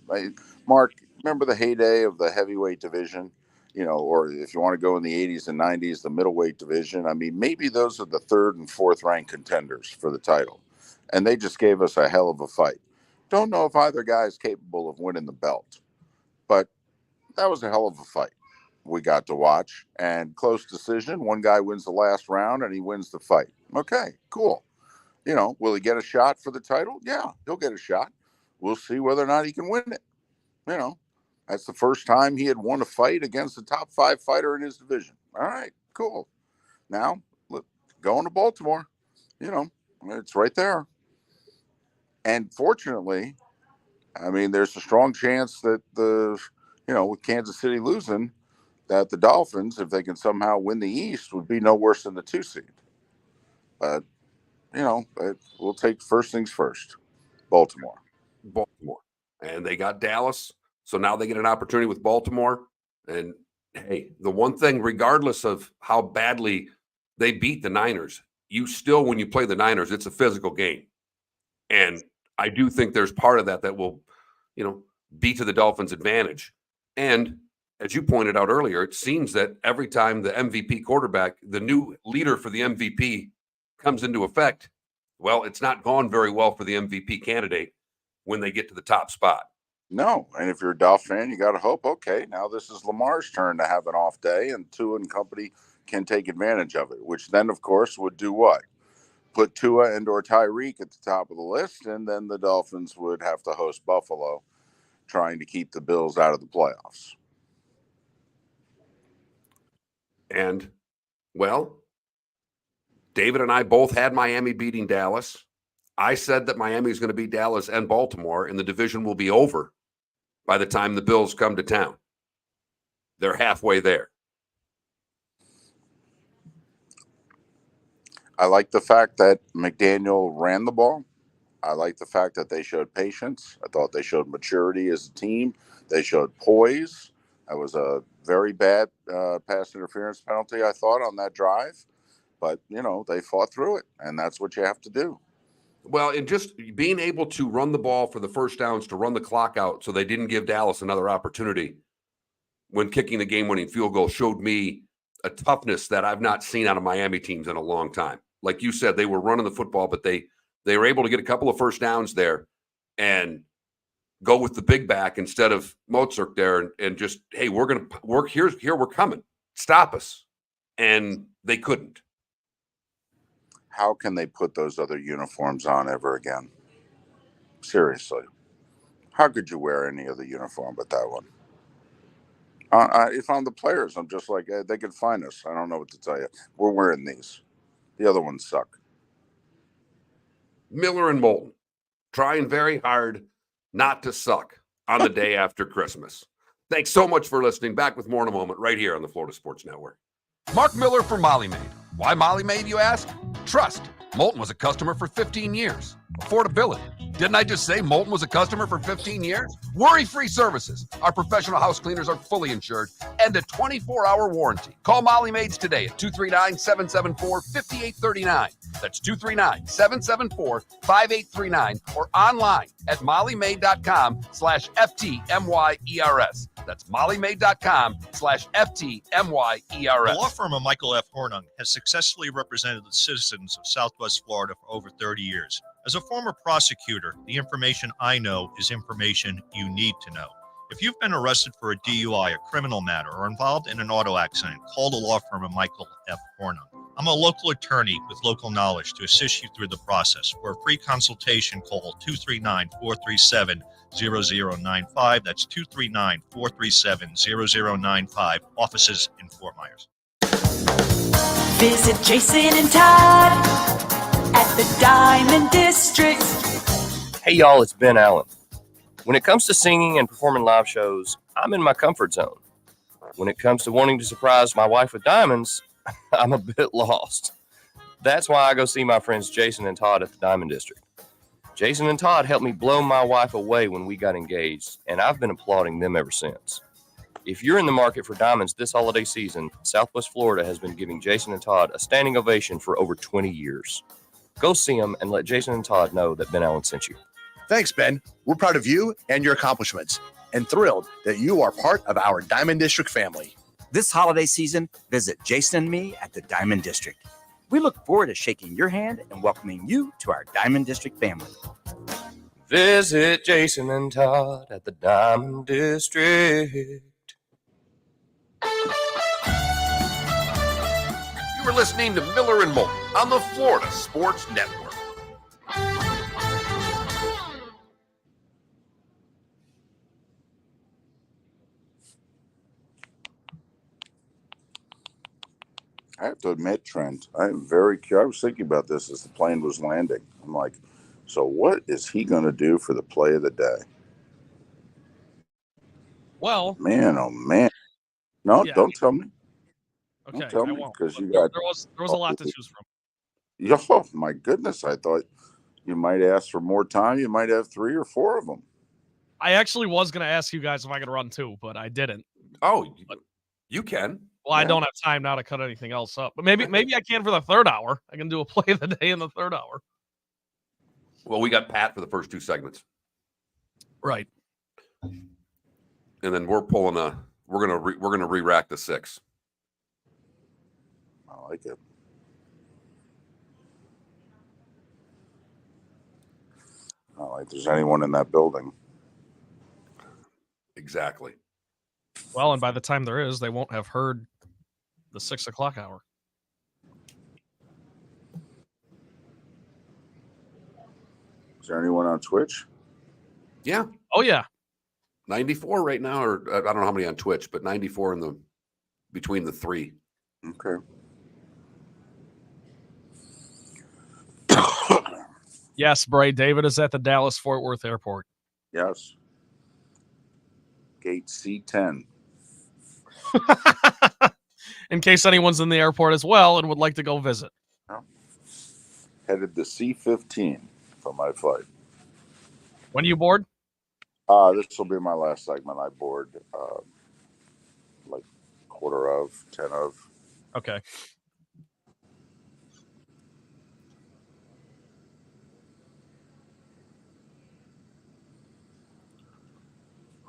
Mark, remember the heyday of the heavyweight division? Or if you want to go in the 80s and 90s, the middleweight division. I mean, maybe those are the 3rd and 4th ranked contenders for the title. And they just gave us a hell of a fight. Don't know if either guy is capable of winning the belt, but that was a hell of a fight we got to watch, and close decision. One guy wins the last round and he wins the fight. Okay, cool. Will he get a shot for the title? Yeah, he'll get a shot. We'll see whether or not he can win it. That's the first time he had won a fight against a top 5 fighter in his division. All right, cool. Now, going to Baltimore, it's right there. And fortunately, there's a strong chance that with Kansas City losing, that the Dolphins, if they can somehow win the East, would be no worse than the 2 seed. But, we'll take first things first. Baltimore. And they got Dallas. So now they get an opportunity with Baltimore. And hey, the one thing, regardless of how badly they beat the Niners, you still, when you play the Niners, it's a physical game. And I do think there's part of that will, be to the Dolphins' advantage. And as you pointed out earlier, it seems that every time the MVP quarterback, the new leader for the MVP, comes into effect, well, it's not gone very well for the MVP candidate when they get to the top spot. No, and if you're a Dolph fan, you got to hope, okay, now this is Lamar's turn to have an off day, and Tua and company can take advantage of it, which then, of course, would do what? Put Tua and or Tyreek at the top of the list, and then the Dolphins would have to host Buffalo, trying to keep the Bills out of the playoffs. And, well, David and I both had Miami beating Dallas. I said that Miami is going to beat Dallas and Baltimore, and the division will be over by the time the Bills come to town. They're halfway there. I like the fact that McDaniel ran the ball. I like the fact that they showed patience. I thought they showed maturity as a team. They showed poise. That was a very bad pass interference penalty, I thought, on that drive. But, they fought through it, and that's what you have to do. Well, and just being able to run the ball for the first downs, to run the clock out so they didn't give Dallas another opportunity when kicking the game-winning field goal showed me a toughness that I've not seen out of Miami teams in a long time. Like you said, they were running the football, but they were able to get a couple of first downs there and go with the big back instead of Mozart there and just, hey, we're going to work here, we're coming. Stop us. And they couldn't. How can they put those other uniforms on ever again? Seriously. How could you wear any other uniform but that one? If I'm the players, I'm just like, they could find us. I don't know what to tell you. We're wearing these. The other ones suck. Miller and Moulton trying very hard not to suck on the day after Christmas. Thanks so much for listening. Back with more in a moment right here on the Florida Sports Network. Mark Miller for Molly Maid. Why Molly Maid, you ask? Trust. Moulton was a customer for 15 years. Affordability. Didn't I just say Moulton was a customer for 15 years? Worry-free services. Our professional house cleaners are fully insured and a 24-hour warranty. Call Molly Maids today at 239-774-5839. That's 239-774-5839 or online at mollymaid.com/FTMYERS. That's mollymaid.com/FTMYERS. The law firm of Michael F. Hornung has successfully represented the citizens of Southwest Florida for over 30 years. As a former prosecutor, the information I know is information you need to know. If you've been arrested for a DUI, a criminal matter, or involved in an auto accident, call the law firm of Michael F. Hornung. I'm a local attorney with local knowledge to assist you through the process. For a free consultation, call 239-437-0095. That's 239-437-0095. Offices in Fort Myers. Visit Jason and Todd at the Diamond District. Hey y'all, it's Ben Allen. When it comes to singing and performing live shows, I'm in my comfort zone. When it comes to wanting to surprise my wife with diamonds, I'm a bit lost. That's why I go see my friends Jason and Todd at the Diamond District. Jason and Todd helped me blow my wife away when we got engaged, and I've been applauding them ever since. If you're in the market for diamonds this holiday season, Southwest Florida has been giving Jason and Todd a standing ovation for over 20 years. Go see them and let Jason and Todd know that Ben Allen sent you. Thanks, Ben. We're proud of you and your accomplishments and thrilled that you are part of our Diamond District family. This holiday season, visit Jason and me at the Diamond District. We look forward to shaking your hand and welcoming you to our Diamond District family. Visit Jason and Todd at the Diamond District. You were listening to Miller and Moulton on the Florida Sports Network. I have to admit, Trent, I'm very curious. I was thinking about this as the plane was landing. I'm like, so what is he going to do for the play of the day? Well, Man, oh man. No, yeah, don't tell me. okay, Don't tell I me won't. because But you there, got. there was a lot to choose from. Oh my goodness! I thought you might ask for more time. You might have 3 or 4 of them. I actually was going to ask you guys if I could run 2, but I didn't. Oh, you can. Well, I don't have time now to cut anything else up. But maybe I can for the third hour. I can do a play of the day in the third hour. Well, we got Pat for the first 2 segments. Right. And then we're pulling we're gonna re-rack the 6. I like it. Not like there's anyone in that building. Exactly. Well, and by the time there is, they won't have heard the 6 o'clock hour. Is there anyone on Twitch? Yeah. Oh yeah. 94 right now, or I don't know how many on Twitch, but 94 in the between the 3. Okay. Yes, Bray. David is at the Dallas-Fort Worth Airport. Yes. Gate C10. In case anyone's in the airport as well and would like to go visit. Headed to C15 for my flight. When do you board? This will be my last segment. I board like 10 of. Okay.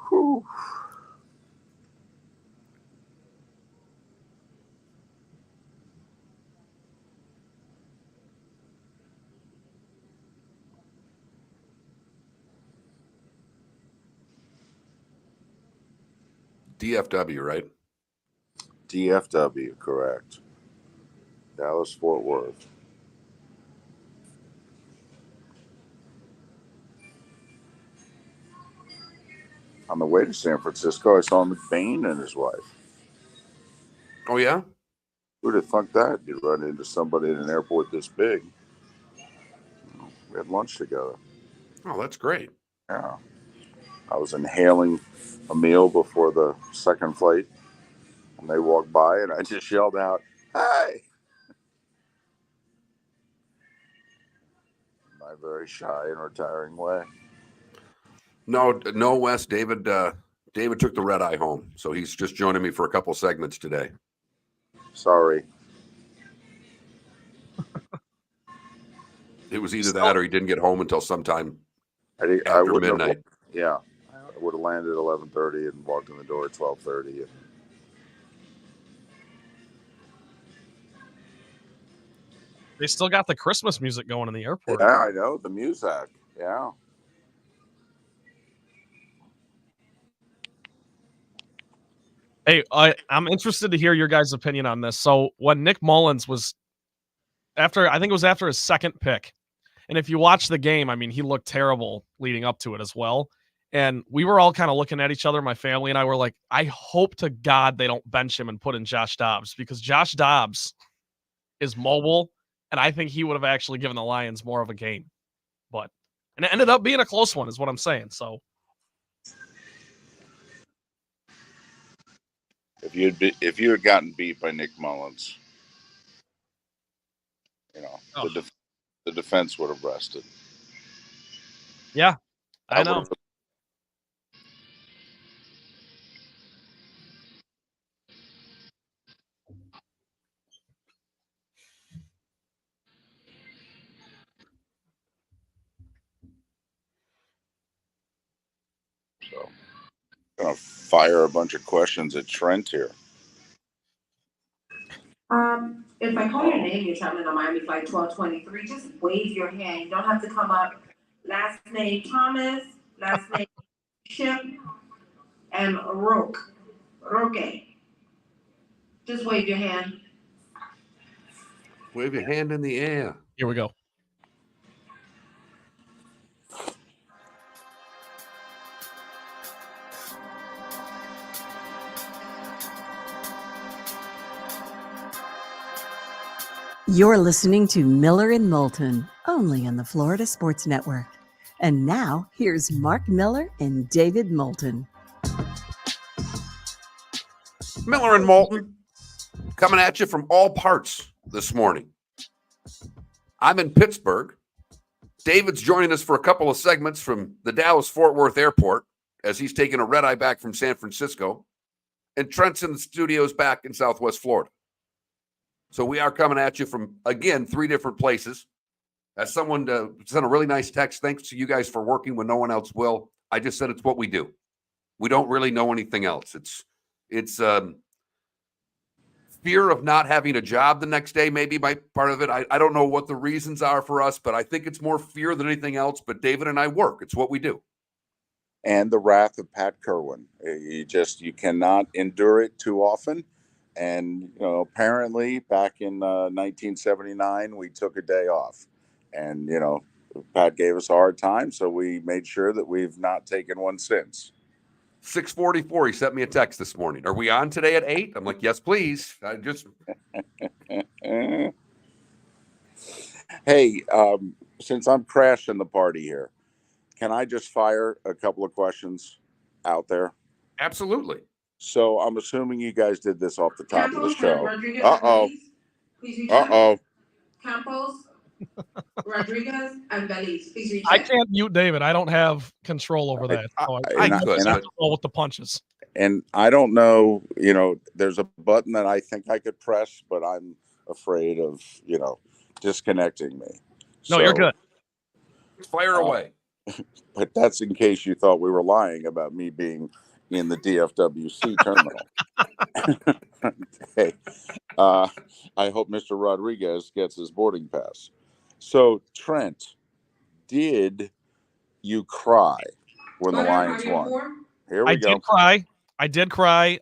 Whew. DFW, right? DFW, correct. Dallas Fort Worth. On the way to San Francisco, I saw McBain and his wife. Oh yeah? Who'd have thunk that? You'd run into somebody in an airport this big. We had lunch together. Oh, that's great. Yeah. I was inhaling a meal before the second flight, and they walked by, and I just yelled out, "Hey!" In my very shy and retiring way. No, Wes. David took the red eye home, so he's just joining me for a couple segments today. Sorry. It was either that or he didn't get home until sometime I after wouldn't midnight. Yeah, I would have landed at 11:30 and walked in the door at 12:30. They still got the Christmas music going in the airport. Yeah, I know the music. Yeah. Hey, I'm interested to hear your guys' opinion on this. So when Nick Mullins was I think it was after his second pick. And if you watch the game, I mean, he looked terrible leading up to it as well. And we were all kind of looking at each other, my family and I were like, I hope to God they don't bench him and put in Josh Dobbs, because Josh Dobbs is mobile, and I think he would have actually given the Lions more of a game. And it ended up being a close one, is what I'm saying. So If you had gotten beat by Nick Mullins, the defense would have rested. Yeah, I know. So, I'm gonna fire a bunch of questions at Trent here. If I call your name, you're traveling on Miami Flight 1223, just wave your hand. You don't have to come up. Last name Thomas, last name Chip, and Roque. Just wave your hand. Wave your hand in the air. Here we go. You're listening to Miller and Moulton, only on the Florida Sports Network. And now, here's Mark Miller and David Moulton. Miller and Moulton coming at you from all parts this morning. I'm in Pittsburgh. David's joining us for a couple of segments from the Dallas-Fort Worth Airport as he's taking a red-eye back from San Francisco. And Trent's in the studios back in Southwest Florida. So we are coming at you from, again, 3 different places. As someone sent a really nice text, thanks to you guys for working when no one else will. I just said it's what we do. We don't really know anything else. It's fear of not having a job the next day, maybe by part of it. I don't know what the reasons are for us, but I think it's more fear than anything else. But David and I work. It's what we do. And the wrath of Pat Kirwan. You cannot endure it too often. And, apparently back in 1979, we took a day off. And, Pat gave us a hard time, so we made sure that we've not taken one since. 6:44, he sent me a text this morning. Are we on today at 8? I'm like, yes, please. Hey, since I'm crashing the party here, can I just fire a couple of questions out there? Absolutely. So I'm assuming you guys did this off the top of the Campos, show. Rodriguez, Uh-oh. please reach Uh-oh. out. Campos, Rodriguez, and Belize, please reach I out. can't mute David. I don't have control over that. So I could roll with the punches. And I don't know, there's a button that I think I could press, but I'm afraid of, disconnecting me. No, you're good. Fire away. But that's in case you thought we were lying about me being in the DFWC terminal. Okay. I hope Mr. Rodriguez gets his boarding pass. So, Trent, did you cry when the Lions won? Here we go. I did cry.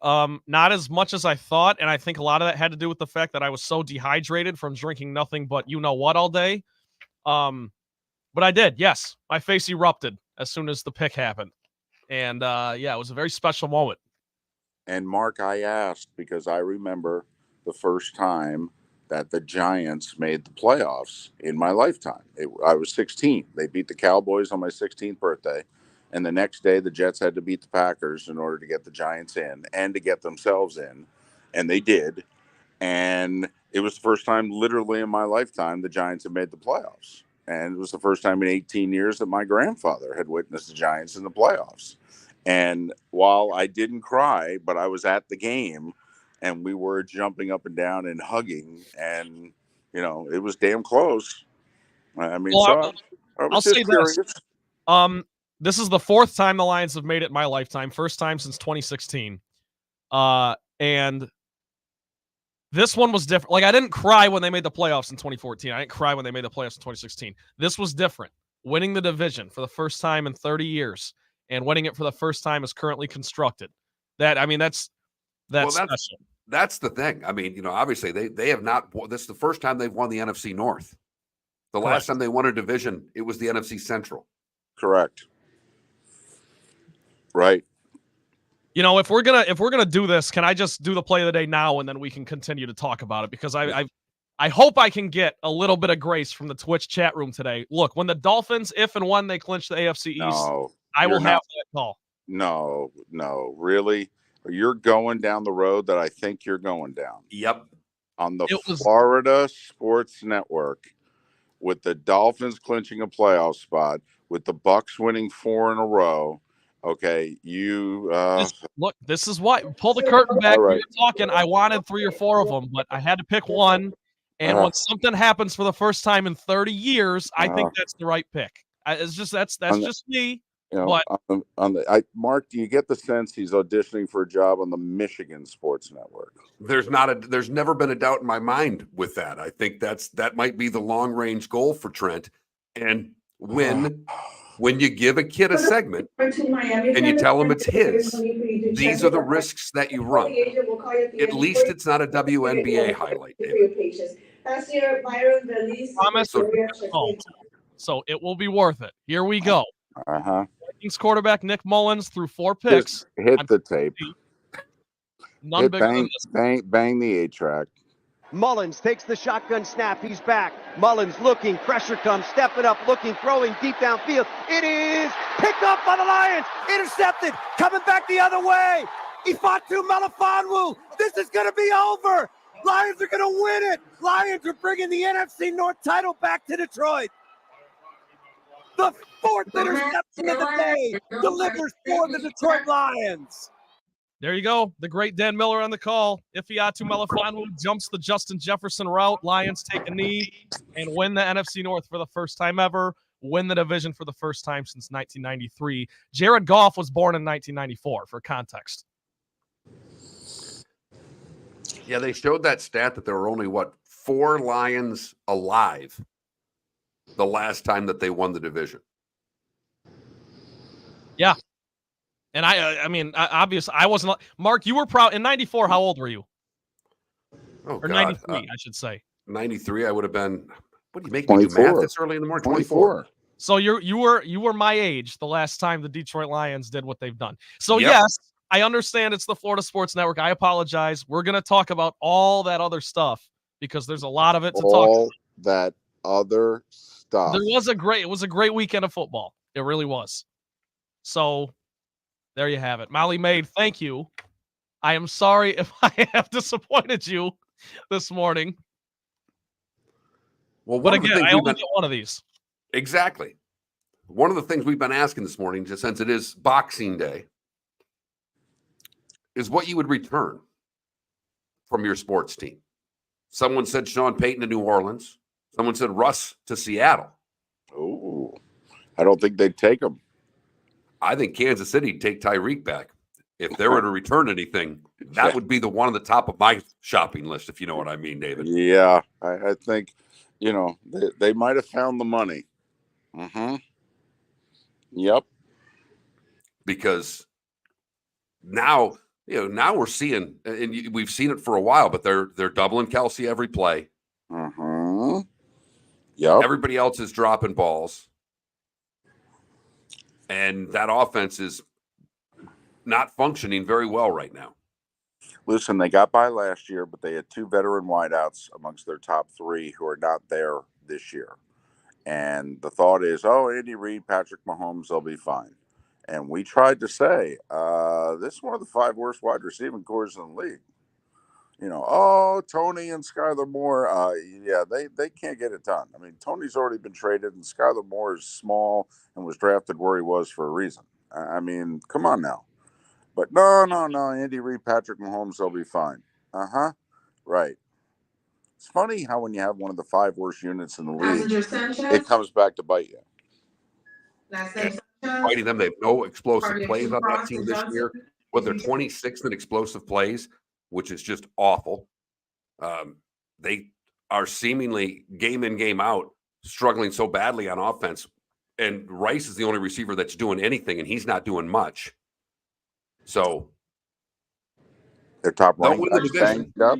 Not as much as I thought, and I think a lot of that had to do with the fact that I was so dehydrated from drinking nothing but you know what all day. But I did, yes. My face erupted as soon as the pick happened. And it was a very special moment. And Mark, I asked because I remember the first time that the Giants made the playoffs in my lifetime. I was 16. They beat the Cowboys on my 16th birthday. And the next day, the Jets had to beat the Packers in order to get the Giants in and to get themselves in. And they did. And it was the first time literally in my lifetime the Giants had made the playoffs. And it was the first time in 18 years that my grandfather had witnessed the Giants in the playoffs. And while I didn't cry, but I was at the game and we were jumping up and down and hugging. And, it was damn close. I mean, I'll say curious. this. This is the 4th time the Lions have made it in my lifetime. First time since 2016. And this one was different. Like, I didn't cry when they made the playoffs in 2014. I didn't cry when they made the playoffs in 2016. This was different. Winning the division for the first time in 30 years and winning it for the first time as currently constructed. That's special. That's the thing. I mean, obviously they have not. This is the first time they've won the NFC North. The last time they won a division, it was the NFC Central. Correct. Right. If we're gonna do this, can I just do the play of the day now and then we can continue to talk about it? Because I hope I can get a little bit of grace from the Twitch chat room today. Look, when the Dolphins, if and when they clinch the AFC East, I will have that call. No, really. You're going down the road that I think you're going down. Yep. On the Florida Sports Network, with the Dolphins clinching a playoff spot, with the Bucks winning 4 in a row. Okay, this is why. Pull the curtain back. Right. We were talking. I wanted 3 or 4 of them, but I had to pick one. And when something happens for the first time in 30 years, I think that's the right pick. It's just that's just me. But Mark, do you get the sense he's auditioning for a job on the Michigan Sports Network? There's never been a doubt in my mind with that. I think that might be the long range goal for Trent. And when you give a kid a segment and you tell him it's his, these are the risks that you run. At least it's not a WNBA highlight. Promise. So it will be worth it. Here we go. Vikings quarterback Nick Mullins threw 4 picks. Hit the tape. None bigger than this. Bang the 8-track. Mullins takes the shotgun snap. He's back. Mullins looking. Pressure comes. Stepping up. Looking. Throwing deep downfield. It is picked up by the Lions. Intercepted. Coming back the other way. Ifatu Melifonwu. This is going to be over. Lions are going to win it. Lions are bringing the NFC North title back to Detroit. The fourth interception of the day delivers for the Detroit Lions. There you go. The great Dan Miller on the call. Ifeatu Melifonwu jumps the Justin Jefferson route. Lions take a knee and win the NFC North for the first time ever. Win the division for the first time since 1993. Jared Goff was born in 1994, for context. Yeah, they showed that stat that there were only, 4 Lions alive the last time that they won the division. Yeah. And obviously, I wasn't. Mark, you were proud. In 94, how old were you? Oh, or God. 93, I should say. 93, I would have been, what do you make me do math this early in the morning? 24. So you were my age the last time the Detroit Lions did what they've done. So Yep. yes, I understand it's the Florida Sports Network. I apologize. We're going to talk about all that other stuff because there's a lot of it to talk about. All that other stuff. It was a great weekend of football. It really was. So there you have it. Molly Maid, thank you. I am sorry if I have disappointed you this morning. Well, but again, I only get one of these. Exactly. One of the things we've been asking this morning, just since it is Boxing Day, is what you would return from your sports team. Someone said Sean Payton to New Orleans. Someone said Russ to Seattle. Oh, I don't think they'd take him. I think Kansas City would take Tyreek back. If they were to return anything, that would be the one on the top of my shopping list, if you know what I mean, David. Yeah, I think, they might have found the money. Mm-hmm. Yep. Because now we're seeing, and we've seen it for a while, but they're doubling Kelsey every play. Mm-hmm. Yep. Everybody else is dropping balls. And that offense is not functioning very well right now. Listen, they got by last year, but they had 2 veteran wideouts amongst their top 3 who are not there this year. And the thought is, Andy Reid, Patrick Mahomes, they'll be fine. And we tried to say, this is one of the 5 worst wide receiving cores in the league. Tony and Skylar Moore, they can't get it done. I mean, Tony's already been traded, and Skylar Moore is small and was drafted where he was for a reason. I mean, come on now. But no, Andy Reid, Patrick Mahomes, they'll be fine. Right. It's funny how when you have one of the 5 worst units in the league, it comes back to bite you. Fighting them, they have no explosive plays on that team this year. But they're 26th in explosive plays, which is just awful. They are seemingly game in, game out, struggling so badly on offense. And Rice is the only receiver that's doing anything, and he's not doing much. So their top they'll win the division. Yep.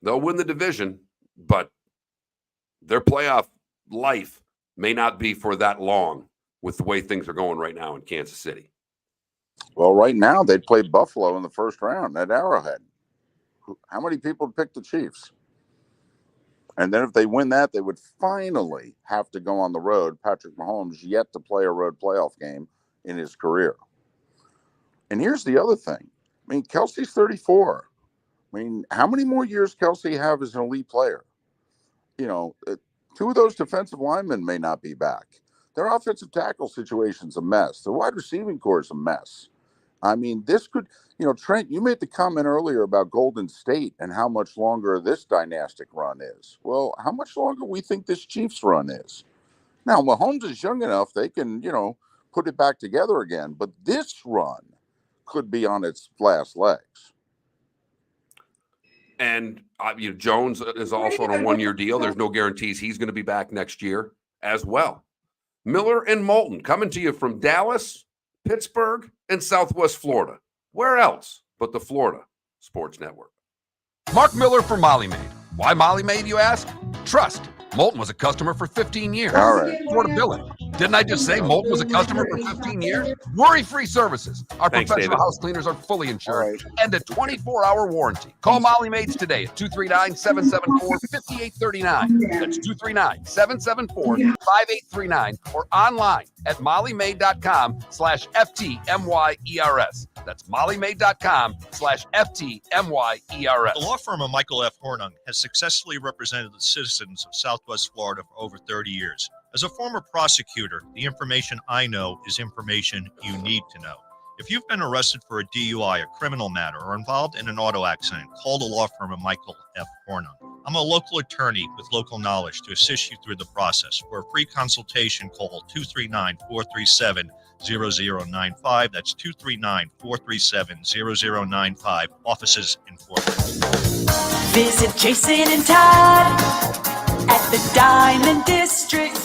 They'll win the division, but their playoff life may not be for that long with the way things are going right now in Kansas City. Well, right now they'd play Buffalo in the first round at Arrowhead. How many people picked the Chiefs? And then if they win that, they would finally have to go on the road. Patrick Mahomes yet to play a road playoff game in his career. And here's the other thing. I mean, Kelsey's 34. I mean, how many more years Kelsey have as an elite player? 2 of those defensive linemen may not be back. Their offensive tackle situation's a mess. Their wide receiving core is a mess. I mean, this could, Trent, you made the comment earlier about Golden State and how much longer this dynastic run is. Well, how much longer we think this Chiefs run is. Now, Mahomes is young enough, they can, put it back together again. But this run could be on its last legs. And Jones is also on a 1-year deal. There's no guarantees he's going to be back next year as well. Miller and Moulton coming to you from Dallas, Pittsburgh, and Southwest Florida. Where else but the Florida Sports Network? Mark Miller for Molly Maid. Why Molly Maid, you ask? Trust. Moulton was a customer for 15 years. All right. Affordability. Didn't I just say Moulton was a customer for 15 years? Worry-free services. Our Thanks, professional David. house cleaners are fully insured All right. and a 24-hour warranty. Call Molly Maids today at 239-774-5839. That's 239-774-5839 or online at mollymaid.com/FTMYERS. That's mollymaid.com/FTMYERS. The law firm of Michael F. Hornung has successfully represented the citizens of Southwest Florida for over 30 years. As a former prosecutor, the information I know is information you need to know. If you've been arrested for a DUI, a criminal matter, or involved in an auto accident, call the law firm of Michael F. Hornung. I'm a local attorney with local knowledge to assist you through the process. For a free consultation, call 239-437-0095. That's 239-437-0095. Offices in Fort Worth. Visit Jason and Todd at the Diamond District.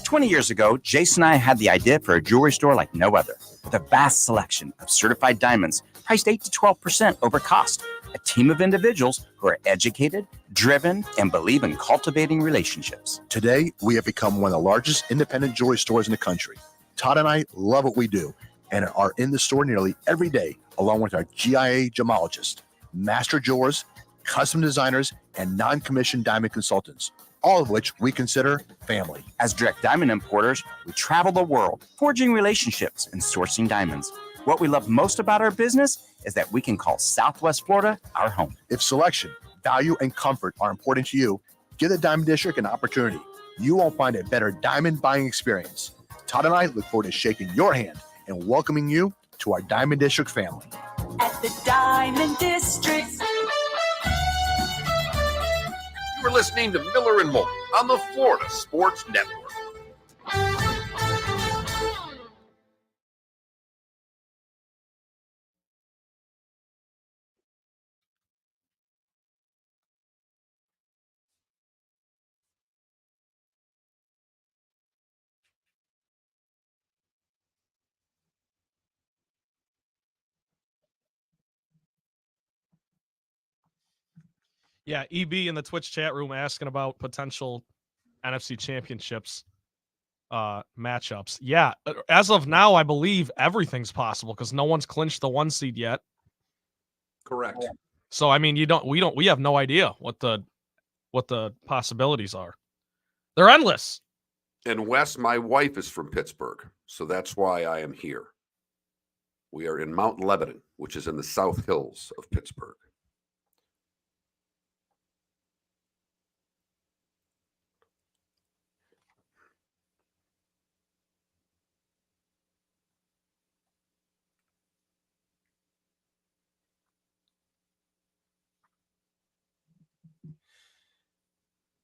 20 years ago, Jason and I had the idea for a jewelry store like no other, with a vast selection of certified diamonds priced 8 to 12% over cost. A team of individuals who are educated, driven, and believe in cultivating relationships. Today, we have become one of the largest independent jewelry stores in the country. Todd and I love what we do and are in the store nearly every day, along with our GIA gemologists, master jewelers, custom designers, and non-commissioned diamond consultants, all of which we consider family. As direct diamond importers, we travel the world, forging relationships and sourcing diamonds. What we love most about our business is that we can call Southwest Florida our home. If selection, value, and comfort are important to you, give the Diamond District an opportunity. You won't find a better diamond buying experience. Todd and I look forward to shaking your hand and welcoming you to our Diamond District family. At the Diamond District. You were listening to Miller and Moulton on the Florida Sports Network. Yeah, EB in the Twitch chat room asking about potential NFC championships matchups. Yeah, as of now, I believe everything's possible because no one's clinched the 1 seed yet. Correct. So I mean, we have no idea what the possibilities are. They're endless. And Wes, my wife is from Pittsburgh, so that's why I am here. We are in Mount Lebanon, which is in the South Hills of Pittsburgh.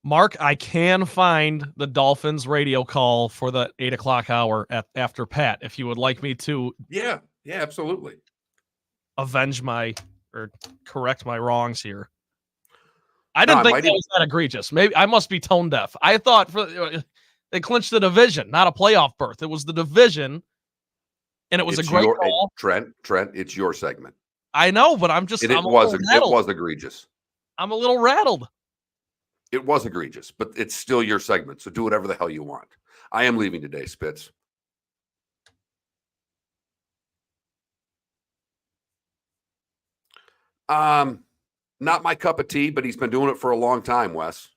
Mark, I can find the Dolphins radio call for the 8 o'clock hour after Pat, if you would like me to. Yeah, absolutely. Avenge or correct my wrongs here. I didn't think that was that egregious. Maybe I must be tone deaf. I thought they clinched the division, not a playoff berth. It was the division, and it was a great call. Trent, it's your segment. I know, but it was egregious. I'm a little rattled. It was egregious, but it's still your segment, so do whatever the hell you want. I am leaving today, Spitz. Not my cup of tea, but he's been doing it for a long time, Wes.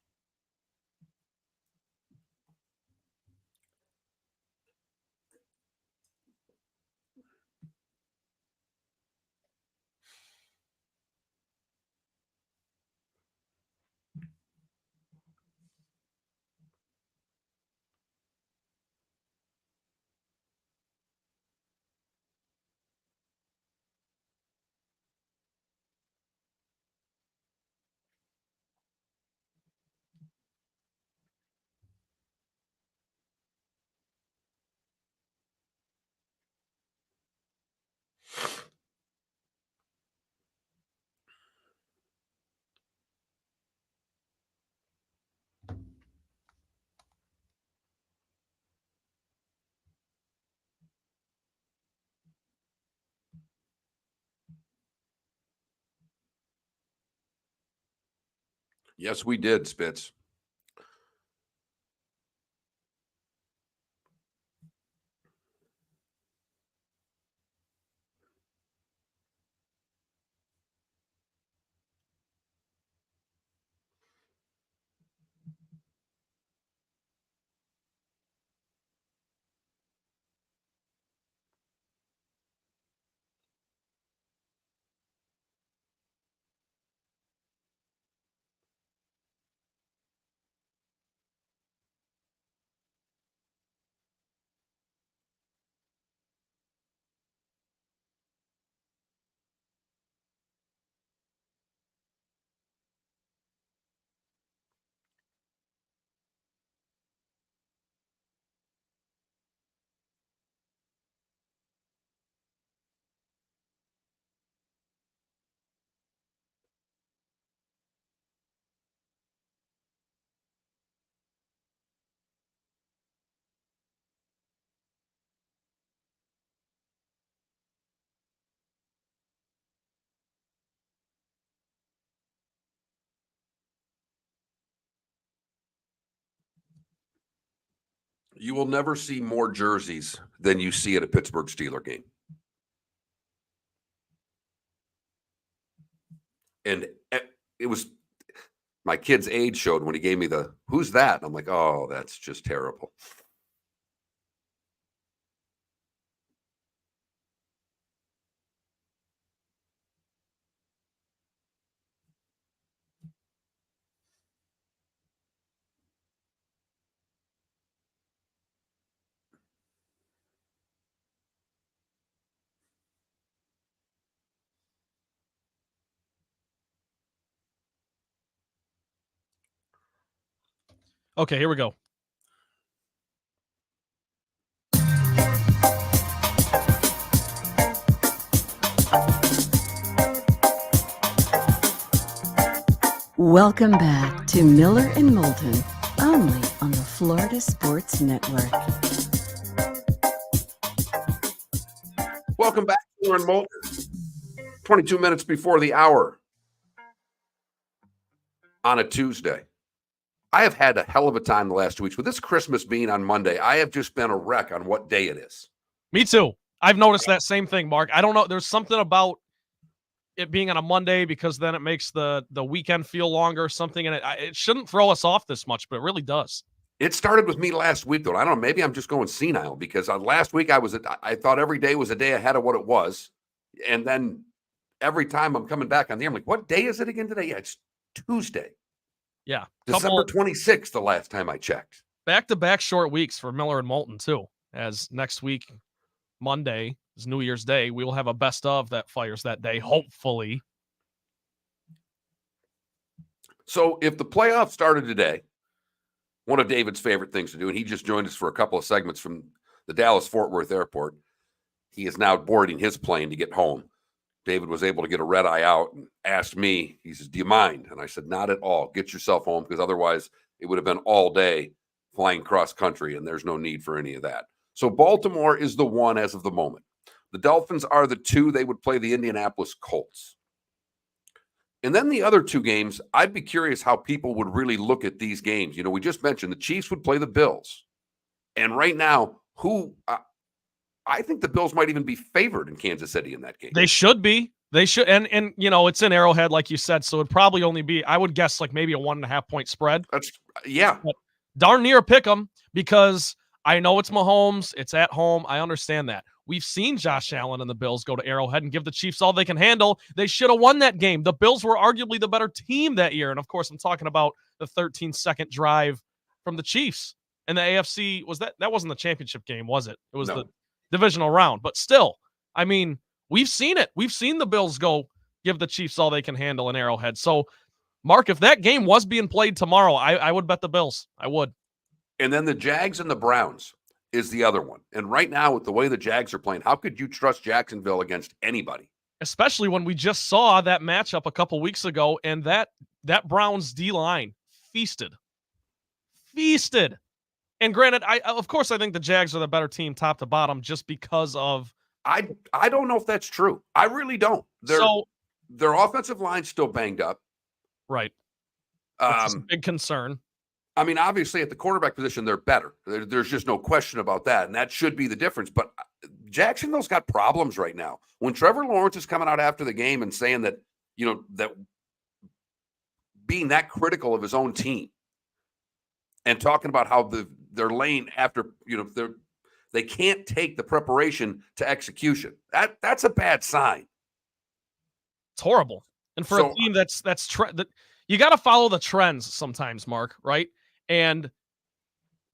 Yes, we did, Spitz. You will never see more jerseys than you see at a Pittsburgh Steeler game. And it was my kid's age showed when he gave me the, who's that? And I'm like, oh, that's just terrible. Okay, here we go. Welcome back to Miller and Moulton, only on the Florida Sports Network. Welcome back to Miller and Moulton. 22 minutes before the hour on a Tuesday. I have had a hell of a time the last 2 weeks. With this Christmas being on Monday, I have just been a wreck on what day it is. Me too. I've noticed that same thing, Mark. I don't know. There's something about it being on a Monday because then it makes the weekend feel longer or something, and it shouldn't throw us off this much, but it really does. It started with me last week, though. I don't know. Maybe I'm just going senile because last week I thought every day was a day ahead of what it was. And then every time I'm coming back on the air, I'm like, what day is it again today? Yeah, it's Tuesday. Yeah. December 26th, the last time I checked. Back-to-back short weeks for Miller and Moulton, too, as next week, Monday, is New Year's Day. We will have a best of that fires that day, hopefully. So if the playoffs started today, one of David's favorite things to do, and he just joined us for a couple of segments from the Dallas-Fort Worth airport. He is now boarding his plane to get home. David was able to get a red eye out and asked me, he says, do you mind? And I said, not at all. Get yourself home because otherwise it would have been all day flying cross country and there's no need for any of that. So Baltimore is the one as of the moment. The Dolphins are the two. They would play the Indianapolis Colts. And then the other two games, I'd be curious how people would really look at these games. You know, we just mentioned the Chiefs would play the Bills. And right now, I think the Bills might even be favored in Kansas City in that game. They should be. They should. And you know, it's in Arrowhead, like you said, so it'd probably only be, I would guess, like maybe a 1.5 point spread. Yeah. But darn near pick them because I know it's Mahomes. It's at home. I understand that. We've seen Josh Allen and the Bills go to Arrowhead and give the Chiefs all they can handle. They should have won that game. The Bills were arguably the better team that year. And of course, I'm talking about the 13-second drive from the Chiefs. And the AFC, that wasn't the championship game, was it? It was the divisional round. But still, I mean, we've seen it. We've seen the Bills go give the Chiefs all they can handle in Arrowhead. So, Mark, if that game was being played tomorrow, I would bet the Bills. I would. And then the Jags and the Browns is the other one. And right now, with the way the Jags are playing, how could you trust Jacksonville against anybody? Especially when we just saw that matchup a couple weeks ago, and that Browns D-line feasted. And granted, of course I think the Jags are the better team top to bottom just because of... I don't know if that's true. I really don't. Their offensive line's still banged up. Right. That's a big concern. I mean, obviously, at the quarterback position, they're better. There's just no question about that, and that should be the difference. But Jacksonville's got problems right now. When Trevor Lawrence is coming out after the game and saying that, you know, that being that critical of his own team and talking about how they're laying after, you know, they can't take the preparation to execution. That's a bad sign. It's horrible. And for a team that you got to follow the trends sometimes, Mark, right? And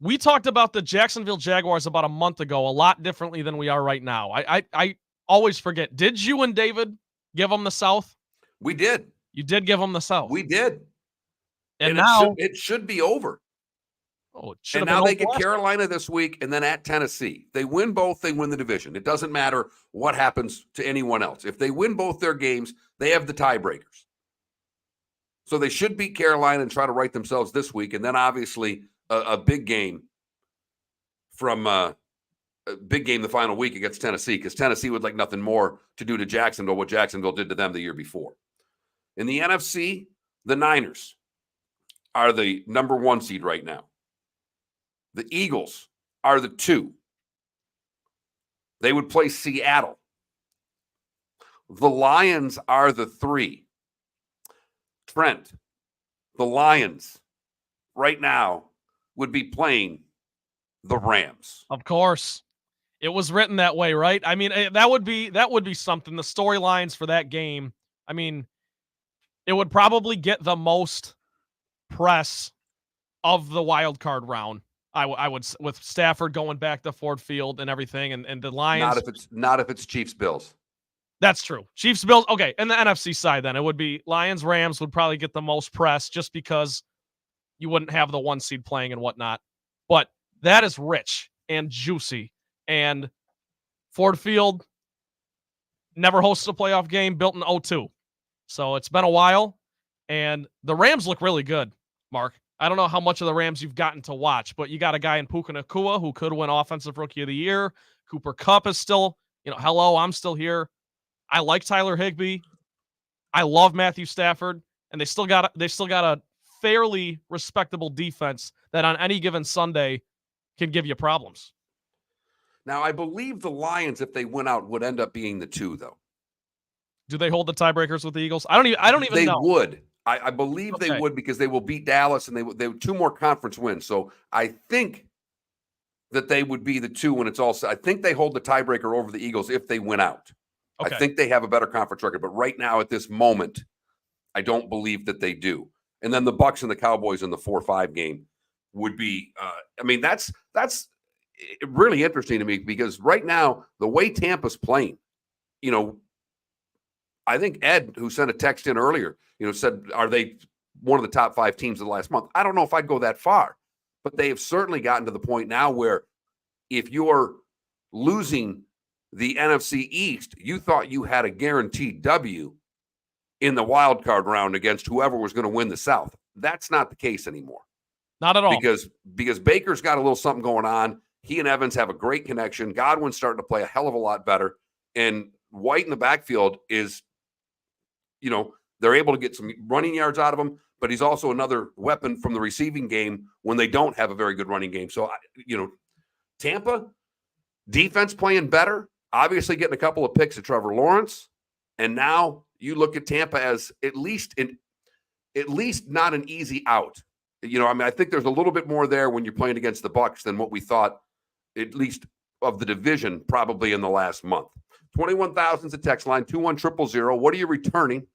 we talked about the Jacksonville Jaguars about a month ago a lot differently than we are right now. I always forget. Did you and David give them the South? We did. You did give them the South. We did. And now it should be over. Oh, it should and have now been they over get Carolina this week and then at Tennessee. They win both, they win the division. It doesn't matter what happens to anyone else. If they win both their games, they have the tiebreakers. So they should beat Carolina and try to right themselves this week. And then obviously a big game the final week against Tennessee, because Tennessee would like nothing more to do to Jacksonville what Jacksonville did to them the year before. In the NFC, the Niners are the number 1 seed right now. The Eagles are the 2. They would play Seattle. The Lions are the 3. Trent, the Lions right now would be playing the Rams. Of course. It was written that way, right? I mean, that would be something. The storylines for that game, I mean, it would probably get the most press of the wild card round. I would, with Stafford going back to Ford Field and everything, and the Lions. Not if it's Chiefs Bills. That's true. Chiefs Bills. Okay, and the NFC side then it would be Lions Rams would probably get the most press just because you wouldn't have the 1 seed playing and whatnot. But that is rich and juicy. And Ford Field never hosted a playoff game, built in 2002. So it's been a while. And the Rams look really good, Mark. I don't know how much of the Rams you've gotten to watch, but you got a guy in Puka Nacua who could win Offensive Rookie of the Year. Cooper Kupp is still, hello, I'm still here. I like Tyler Higbee. I love Matthew Stafford. And they still got a fairly respectable defense that on any given Sunday can give you problems. Now, I believe the Lions, if they went out, would end up being the 2, though. Do they hold the tiebreakers with the Eagles? I don't even they know. They would. I believe Okay. they would because they will beat Dallas and they would 2 more conference wins. So I think that they would be the 2 when it's all set. I think they hold the tiebreaker over the Eagles if they win out. Okay. I think they have a better conference record. But right now, at this moment, I don't believe that they do. And then the Bucs and the Cowboys in the 4-5 game would be. That's really interesting to me because right now the way Tampa's playing, I think Ed, who sent a text in earlier, said, are they one of the top 5 teams of the last month? I don't know if I'd go that far, but they have certainly gotten to the point now where if you're losing the NFC East, you thought you had a guaranteed W in the wild card round against whoever was going to win the South. That's not the case anymore. Not at all. Because Baker's got a little something going on. He and Evans have a great connection. Godwin's starting to play a hell of a lot better. And White in the backfield is, they're able to get some running yards out of him, but he's also another weapon from the receiving game when they don't have a very good running game. So, Tampa, defense playing better, obviously getting a couple of picks at Trevor Lawrence. And now you look at Tampa as at least not an easy out. I think there's a little bit more there when you're playing against the Bucs than what we thought, at least of the division, probably in the last month. 21,000 is a text line, 21000. What are you returning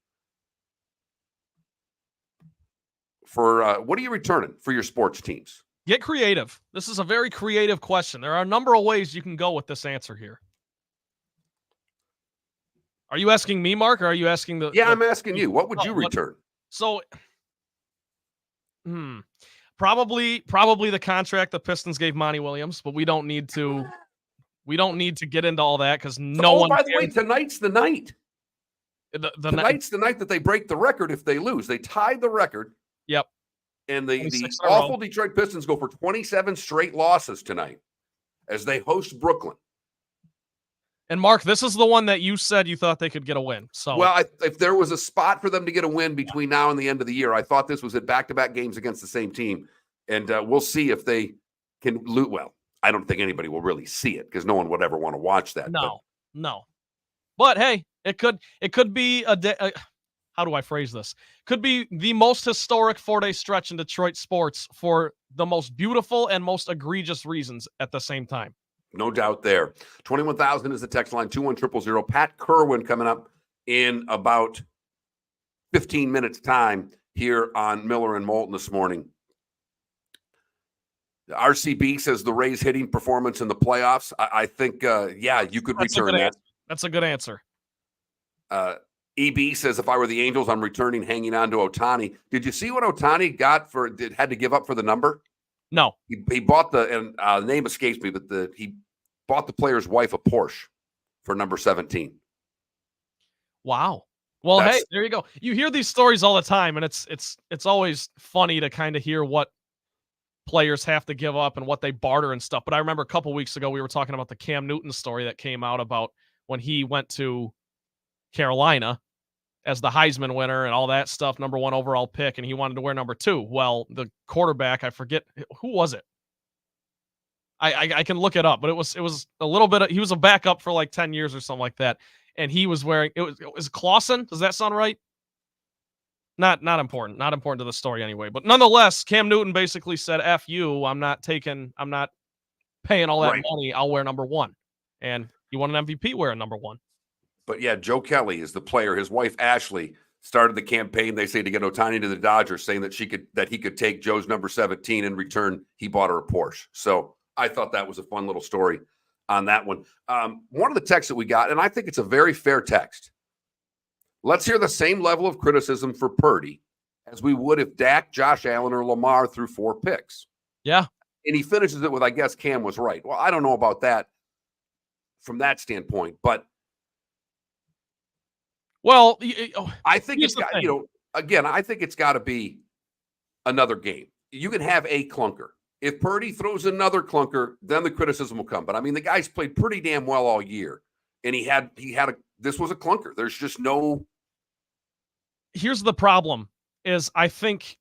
for your sports teams? Get creative. This is a very creative question. There are a number of ways you can go with this answer here. Are you asking me, Mark, or are you asking the... Yeah, I'm asking you. What would you return? Probably the contract the Pistons gave Monty Williams, but we don't need to get into all that because no one. By the way, tonight's the night. Tonight's the night that they break the record if they lose. They tied the record. Yep. And the awful Detroit Pistons go for 27 straight losses tonight as they host Brooklyn. And Mark, this is the one that you said you thought they could get a win. So, well, if there was a spot for them to get a win between now and the end of the year, I thought this was at back-to-back games against the same team, and we'll see if they can loot. Well, I don't think anybody will really see it because no one would ever want to watch that. No. But hey, it could be a day. How do I phrase this? Could be the most historic 4-day stretch in Detroit sports for the most beautiful and most egregious reasons at the same time. No doubt there. 21,000 is the text line, 21000. Pat Kirwan coming up in about 15 minutes time here on Miller and Moulton this morning. The RCB says the Rays hitting performance in the playoffs. I think, you could return that. That's a good answer. EB says, if I were the Angels, I'm returning, hanging on to Ohtani. Did you see what Ohtani got had to give up for the number? No. He bought the name escapes me, but he bought the player's wife a Porsche for number 17. Wow. Well, hey, there you go. You hear these stories all the time, and it's always funny to kind of hear what players have to give up and what they barter and stuff. But I remember a couple weeks ago we were talking about the Cam Newton story that came out about when he went to Carolina as the Heisman winner and all that stuff, number 1 overall pick, and he wanted to wear number 2. Well, the quarterback, I forget, who was it? I can look it up, but it was a little bit. He was a backup for like 10 years or something like that, and he was wearing it was Clausen. Does that sound right? Not important to the story anyway. But nonetheless, Cam Newton basically said, "F you, I'm not paying all that money. I'll wear number 1." And you want an MVP wearing number 1. But yeah, Joe Kelly is the player. His wife Ashley started the campaign, they say, to get Ohtani to the Dodgers, saying that he could take Joe's number 17. In return, he bought her a Porsche. So I thought that was a fun little story on that one. One of the texts that we got, and I think it's a very fair text. Let's hear the same level of criticism for Purdy as we would if Dak, Josh Allen, or Lamar threw 4 picks. Yeah. And he finishes it with, I guess Cam was right. Well, I don't know about that from that standpoint, but well, I think it's got, again, I think it's got to be another game. You can have a clunker. If Purdy throws another clunker, then the criticism will come. But I mean, the guy's played pretty damn well all year, and this was a clunker. There's just no. Here's the problem: is I think,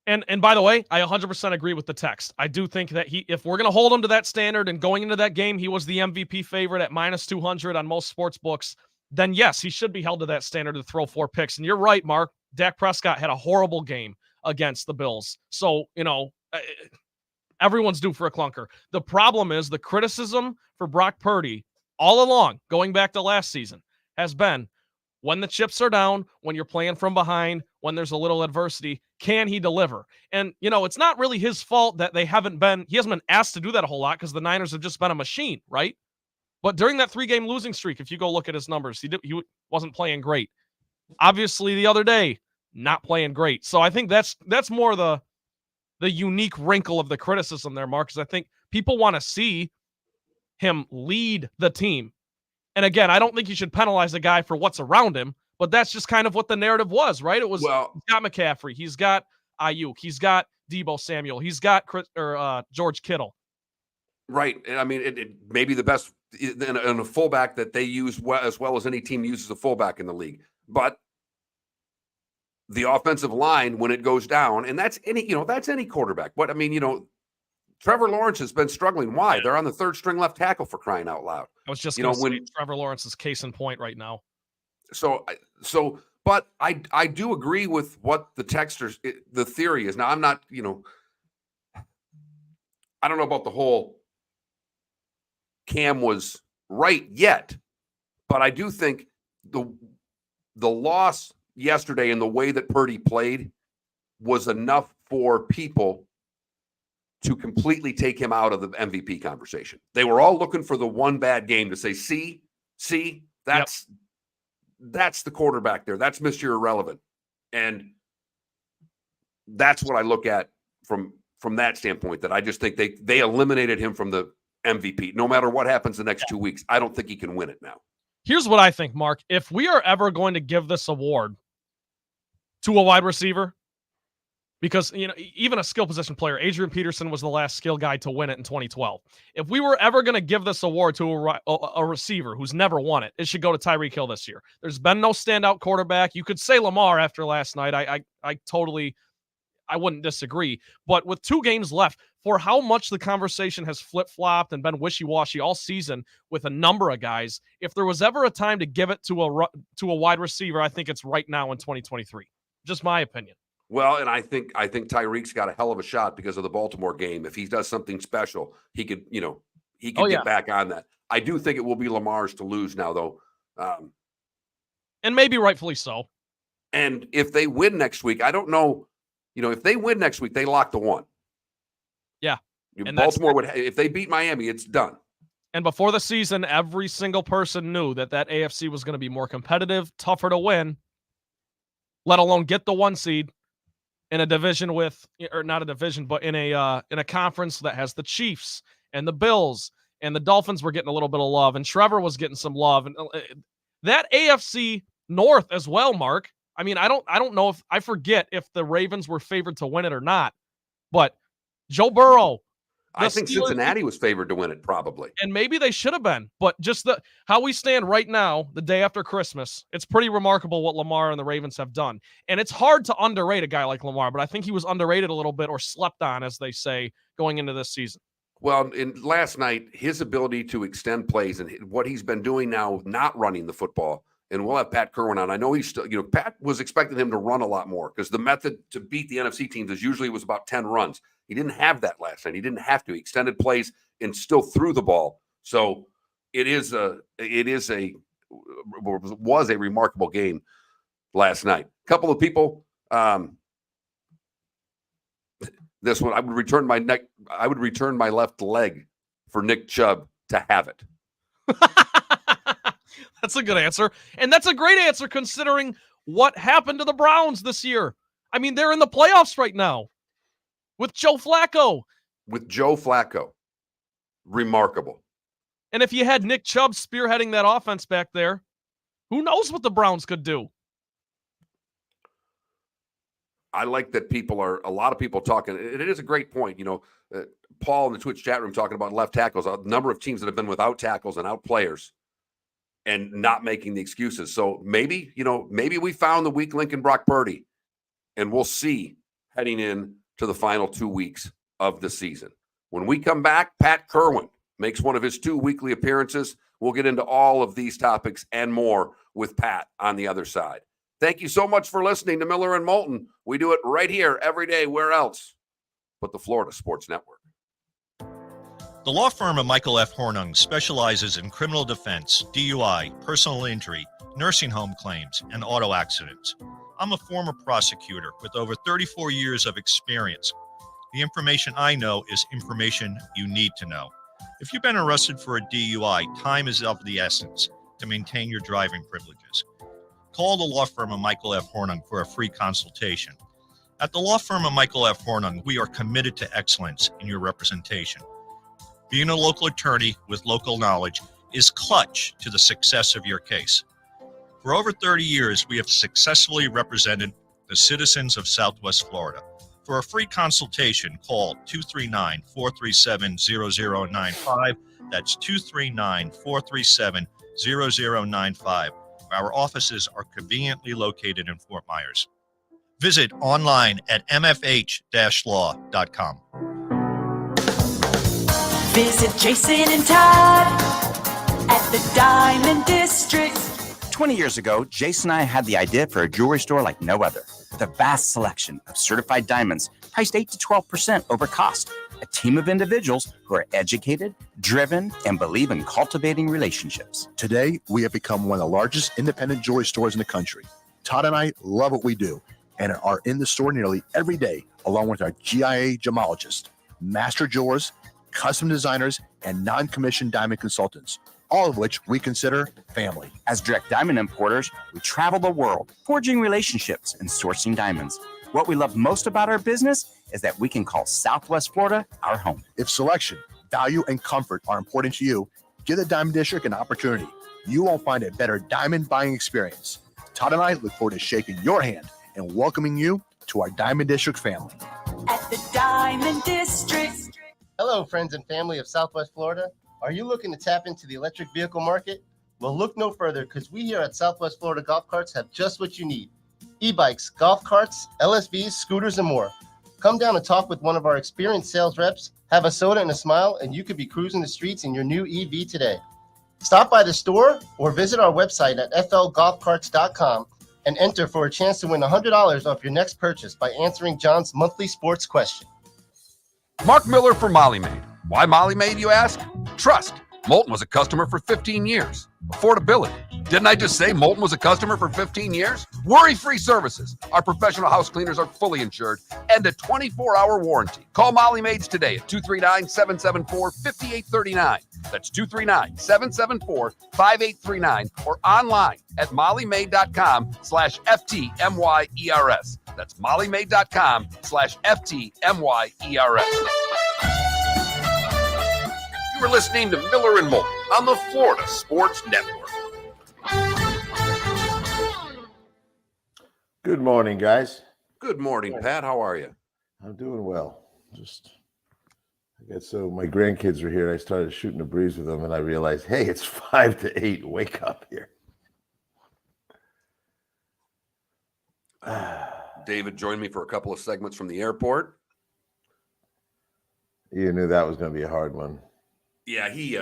and by the way, I 100% agree with the text. I do think that if we're going to hold him to that standard, and going into that game, he was the MVP favorite at -200 on most sports books, then yes, he should be held to that standard to throw 4 picks. And you're right, Mark. Dak Prescott had a horrible game against the Bills. So, everyone's due for a clunker. The problem is the criticism for Brock Purdy all along, going back to last season, has been when the chips are down, when you're playing from behind, when there's a little adversity, can he deliver? And, it's not really his fault that he hasn't been asked to do that a whole lot, because the Niners have just been a machine, right? But during that 3-game losing streak, if you go look at his numbers, he wasn't playing great. Obviously, the other day, not playing great. So I think that's more the unique wrinkle of the criticism there, Mark, because I think people want to see him lead the team. And again, I don't think you should penalize a guy for what's around him, but that's just kind of what the narrative was, right? It was, he's got McCaffrey, he's got Ayuk, he's got Deebo Samuel, he's got George Kittle. Right. And I mean, it may be the best in a fullback that they use as well as any team uses a fullback in the league. But the offensive line, when it goes down, and that's any quarterback. But I mean, Trevor Lawrence has been struggling. Why? Yeah. They're on the 3rd string left tackle, for crying out loud. I was just going to say Trevor Lawrence is case in point right now. But I do agree with what the texters, the theory is. Now, I'm not, I don't know about the whole Cam was right yet, but I do think the loss yesterday and the way that Purdy played was enough for people to completely take him out of the MVP conversation. They were all looking for the one bad game to say, see, that's the quarterback there. That's Mr. Irrelevant. And that's what I look at from that standpoint, that I just think they eliminated him from the MVP. No matter what happens the next 2 weeks, I don't think he can win it now. Here's what I think, Mark. If we are ever going to give this award to a wide receiver, because, even a skill position player, Adrian Peterson was the last skill guy to win it in 2012. If we were ever going to give this award to a receiver who's never won it, it should go to Tyreek Hill this year. There's been no standout quarterback. You could say Lamar after last night. I wouldn't disagree. But with 2 games left, for how much the conversation has flip-flopped and been wishy-washy all season with a number of guys, if there was ever a time to give it to a wide receiver, I think it's right now in 2023. Just my opinion. Well, and I think Tyreek's got a hell of a shot because of the Baltimore game. If he does something special, he could get back on that. I do think it will be Lamar's to lose now, though. And maybe rightfully so. And if they win next week, I don't know. If they win next week, they lock the 1. Yeah. And Baltimore would, if they beat Miami, it's done. And before the season, every single person knew that AFC was going to be more competitive, tougher to win, let alone get the 1 seed in a division or not a division, but in a conference that has the Chiefs and the Bills, and the Dolphins were getting a little bit of love, and Trevor was getting some love, and that AFC North as well, Mark. I mean, I don't know if I forget if the Ravens were favored to win it or not, but Joe Burrow. I think Cincinnati was favored to win it, probably. And maybe they should have been, but just how we stand right now, the day after Christmas, it's pretty remarkable what Lamar and the Ravens have done. And it's hard to underrate a guy like Lamar, but I think he was underrated a little bit, or slept on, as they say, going into this season. Well, in last night, his ability to extend plays and what he's been doing now, not running the football, and we'll have Pat Kirwan on. I know he's still, Pat was expecting him to run a lot more because the method to beat the NFC teams is usually was about 10 runs. He didn't have that last night. He didn't have to. He extended plays and still threw the ball. So was a remarkable game last night. A couple of people. This one, I would return my left leg for Nick Chubb to have it. That's a good answer. And that's a great answer considering what happened to the Browns this year. I mean, they're in the playoffs right now with Joe Flacco. Remarkable. And if you had Nick Chubb spearheading that offense back there, who knows what the Browns could do? I like that a lot of people talking. It is a great point. Paul in the Twitch chat room talking about left tackles, a number of teams that have been without tackles and out players and not making the excuses. So maybe we found the weak link in Brock Purdy, and we'll see heading in to the final 2 weeks of the season. When we come back, Pat Kirwan makes one of his 2 weekly appearances. We'll get into all of these topics and more with Pat on the other side. Thank you so much for listening to Miller and Moulton. We do it right here every day. Where else but the Florida Sports Network? The law firm of Michael F. Hornung specializes in criminal defense, DUI, personal injury, nursing home claims, and auto accidents. I'm a former prosecutor with over 34 years of experience. The information I know is information you need to know. If you've been arrested for a DUI, time is of the essence to maintain your driving privileges. Call the law firm of Michael F. Hornung for a free consultation. At the law firm of Michael F. Hornung, we are committed to excellence in your representation. Being a local attorney with local knowledge is clutch to the success of your case. For over 30 years, we have successfully represented the citizens of Southwest Florida. For a free consultation, call 239-437-0095. That's 239-437-0095. Our offices are conveniently located in Fort Myers. Visit online at mfh-law.com. Visit Jason and Todd at the Diamond District. 20 years ago, Jason and I had the idea for a jewelry store like no other. With a vast selection of certified diamonds priced 8 to 12% over cost. A team of individuals who are educated, driven, and believe in cultivating relationships. Today, we have become one of the largest independent jewelry stores in the country. Todd and I love what we do and are in the store nearly every day, along with our GIA gemologists, master jewelers, custom designers, and non-commissioned diamond consultants, all of which we consider family. As direct diamond importers, we travel the world, forging relationships and sourcing diamonds. What we love most about our business is that we can call Southwest Florida our home. If selection, value, and comfort are important to you, give the Diamond District an opportunity. You won't find a better diamond buying experience. Todd and I look forward to shaking your hand and welcoming you to our Diamond District family. At the Diamond District. Hello, friends and family of Southwest Florida. Are you looking to tap into the electric vehicle market? Well, look no further because we here at Southwest Florida Golf Carts have just what you need. E-bikes, golf carts, LSVs, scooters, and more. Come down and talk with one of our experienced sales reps, have a soda and a smile, and you could be cruising the streets in your new EV today. Stop by the store or visit our website at flgolfcarts.com and enter for a chance to win $100 off your next purchase by answering John's monthly sports question. Mark Miller for Molly Maid. Why Molly Maid, you ask? Trust. Moulton was a customer for 15 years. Affordability. Didn't I just say Moulton was a customer for 15 years? Worry-free services. Our professional house cleaners are fully insured and a 24-hour warranty. Call Molly Maids today at 239-774-5839. That's 239-774-5839 or online at mollymaid.com/FTMYERS. That's mollymaid.com/FTMYERS. We're listening to Miller and Moulton on the Florida Sports Network. Good morning, guys. Good morning, Pat. How are you? I'm doing well. So my grandkids were here. I started shooting the breeze with them, and I realized, hey, it's 5 to 8. Wake up here. David joined me for a couple of segments from the airport. You knew that was going to be a hard one. Yeah, he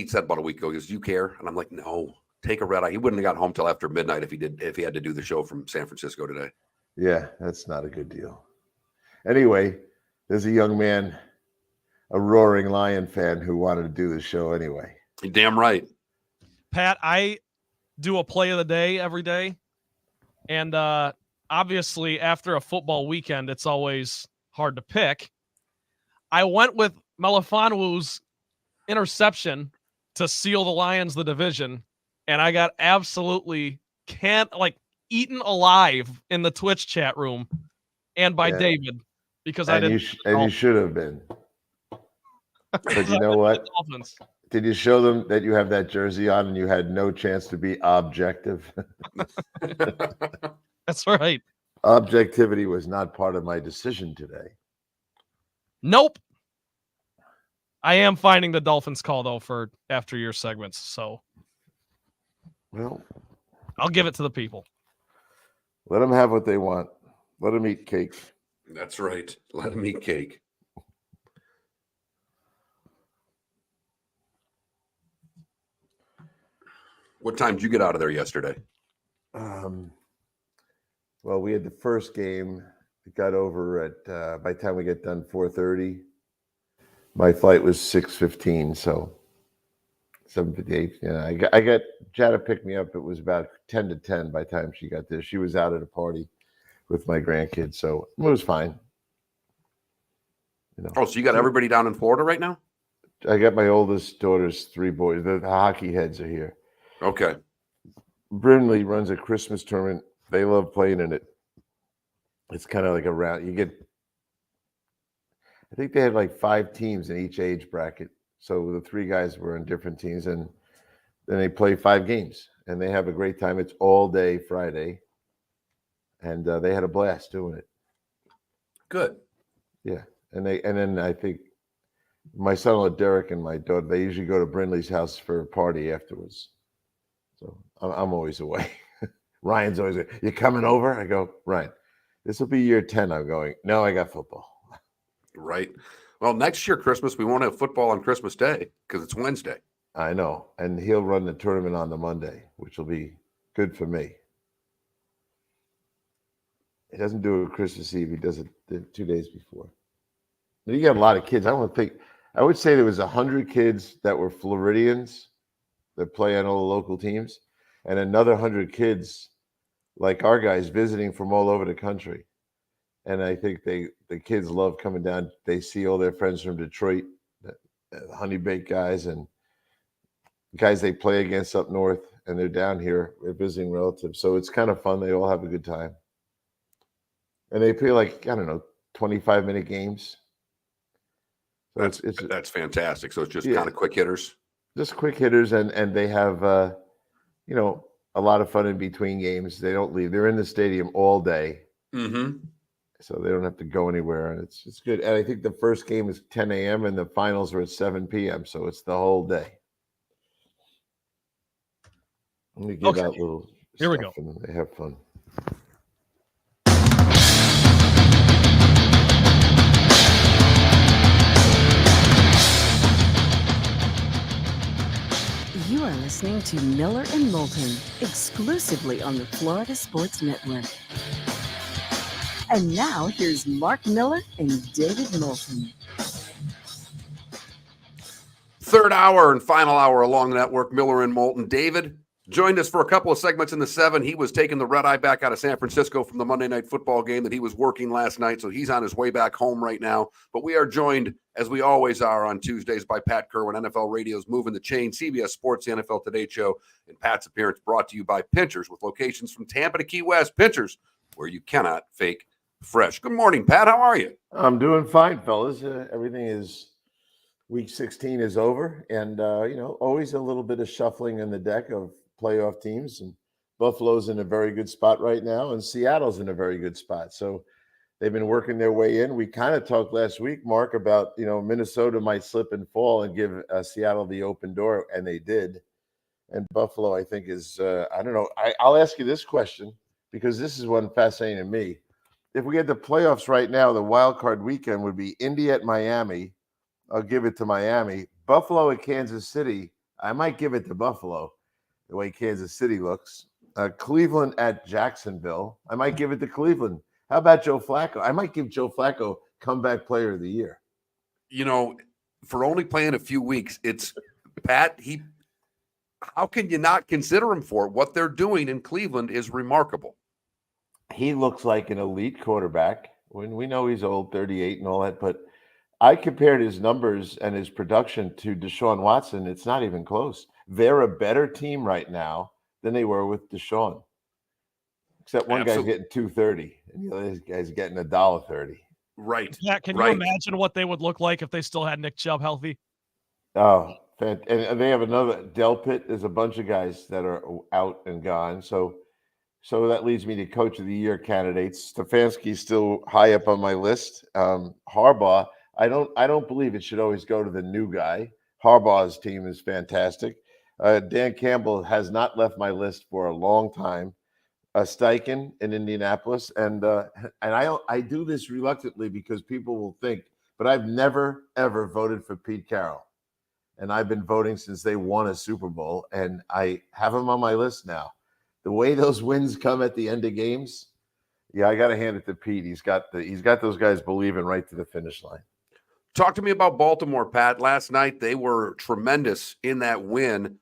said about a week ago, he goes, "You care?" And I'm like, "No, take a red eye." He wouldn't have got home till after midnight if he had to do the show from San Francisco today. Yeah, that's not a good deal. Anyway, there's a young man, a roaring Lion fan, who wanted to do the show anyway. You're damn right. Pat, I do a play of the day every day. And obviously, after a football weekend, it's always hard to pick. I went with Melifonwu's interception to seal the Lions the division, and I got absolutely eaten alive in the Twitch chat room and by David because I didn't. You should have been. But you know what? Did you show them that you have that jersey on and you had no chance to be objective? That's right. Objectivity was not part of my decision today. Nope. I am finding the Dolphins call, though, for after your segments. So, well, I'll give it to the people. Let them have what they want. Let them eat cake. That's right. Let them eat cake. What time did you get out of there yesterday? Well, we had the first game. We got over at by the time we get done 4:30. My flight was 6:15, so 7:58. Yeah, I got Jada picked me up. It was about 10 to 10 by the time she got there. She was out at a party with my grandkids, so it was fine. Oh, so you got everybody down in Florida right now? I got my oldest daughter's 3 boys. The hockey heads are here. Okay. Brinley runs a Christmas tournament. They love playing in it. It's kind of like a round. I think they had like 5 teams in each age bracket. So the 3 guys were in different teams, and then they play 5 games, and they have a great time. It's all day Friday, and they had a blast doing it. Good. Yeah, and then I think my son-in-law Derek and my daughter, they usually go to Brinley's house for a party afterwards. So I'm always away. Ryan's always like, "You coming over?" I go, "Ryan, this will be year 10." I'm going, "No, I got football." Right. Well, next year, Christmas, we won't have football on Christmas Day because it's Wednesday. I know. And he'll run the tournament on the Monday, which will be good for me. He doesn't do it Christmas Eve. He does it the 2 days before. You got a lot of kids. I would say there was 100 kids that were Floridians that play on all the local teams, and another 100 kids like our guys visiting from all over the country. And I think the kids love coming down. They see all their friends from Detroit, the Honey Baked guys, and guys they play against up north, and they're down here. They're visiting relatives. So it's kind of fun. They all have a good time. And they play 25-minute games. So that's fantastic. So it's just kind of quick hitters. Just quick hitters, and they have a lot of fun in between games. They don't leave. They're in the stadium all day. Mm-hmm. So they don't have to go anywhere, and it's good. And I think the first game is 10 a.m. and the finals are at 7 p.m. So it's the whole day. Let me give out little. Here we go. And they have fun. You are listening to Miller and Moulton, exclusively on the Florida Sports Network. And now, here's Mark Miller and David Moulton. Third hour and final hour along the network, Miller and Moulton. David joined us for a couple of segments in the 7. He was taking the red eye back out of San Francisco from the Monday Night Football game that he was working last night, so he's on his way back home right now. But we are joined, as we always are on Tuesdays, by Pat Kirwan, NFL Radio's Moving the Chain, CBS Sports, the NFL Today Show, and Pat's appearance brought to you by Pinchers, with locations from Tampa to Key West. Pinchers, where you cannot fake fresh. Good morning, Pat. How are you? I'm doing fine, fellas. Everything is week 16 is over, and always a little bit of shuffling in the deck of playoff teams. And Buffalo's in a very good spot right now, and Seattle's in a very good spot. So they've been working their way in. We kind of talked last week, Mark, about Minnesota might slip and fall and give Seattle the open door, and they did. And Buffalo, I think, is I don't know. I'll ask you this question, because this is one fascinating to me. if we had the playoffs right now, the wild card weekend would be Indy at Miami. I'll give it to Miami. Buffalo at Kansas City. I might give it to Buffalo, the way Kansas City looks. Cleveland at Jacksonville. I might give it to Cleveland. How about Joe Flacco? I might give Joe Flacco comeback player of the year. You know, for only playing a few weeks, it's Pat. How can you not consider him for it? What they're doing in Cleveland is remarkable. He looks like an elite quarterback. When we know he's old, 38 and all that, but I compared his numbers and his production to Deshaun Watson. It's not even close. They're a better team right now than they were with Deshaun. Except one guy's getting $2.30 and the other guy's getting $1.30. Right. Yeah, can you imagine what they would look like if they still had Nick Chubb healthy? Oh, and they have another Delpit. There's a bunch of guys that are out and gone. So that leads me to Coach of the Year candidates. Stefanski's still high up on my list. Harbaugh, I don't believe it should always go to the new guy. Harbaugh's team is fantastic. Dan Campbell has not left my list for a long time. Steichen in Indianapolis, and I do this reluctantly because people will think, but I've never ever voted for Pete Carroll, and I've been voting since they won a Super Bowl, and I have him on my list now. The way those wins come at the end of games, yeah, I got to hand it to Pete. He's got those guys believing right to the finish line. Talk to me about Baltimore, Pat. Last night they were tremendous in that win.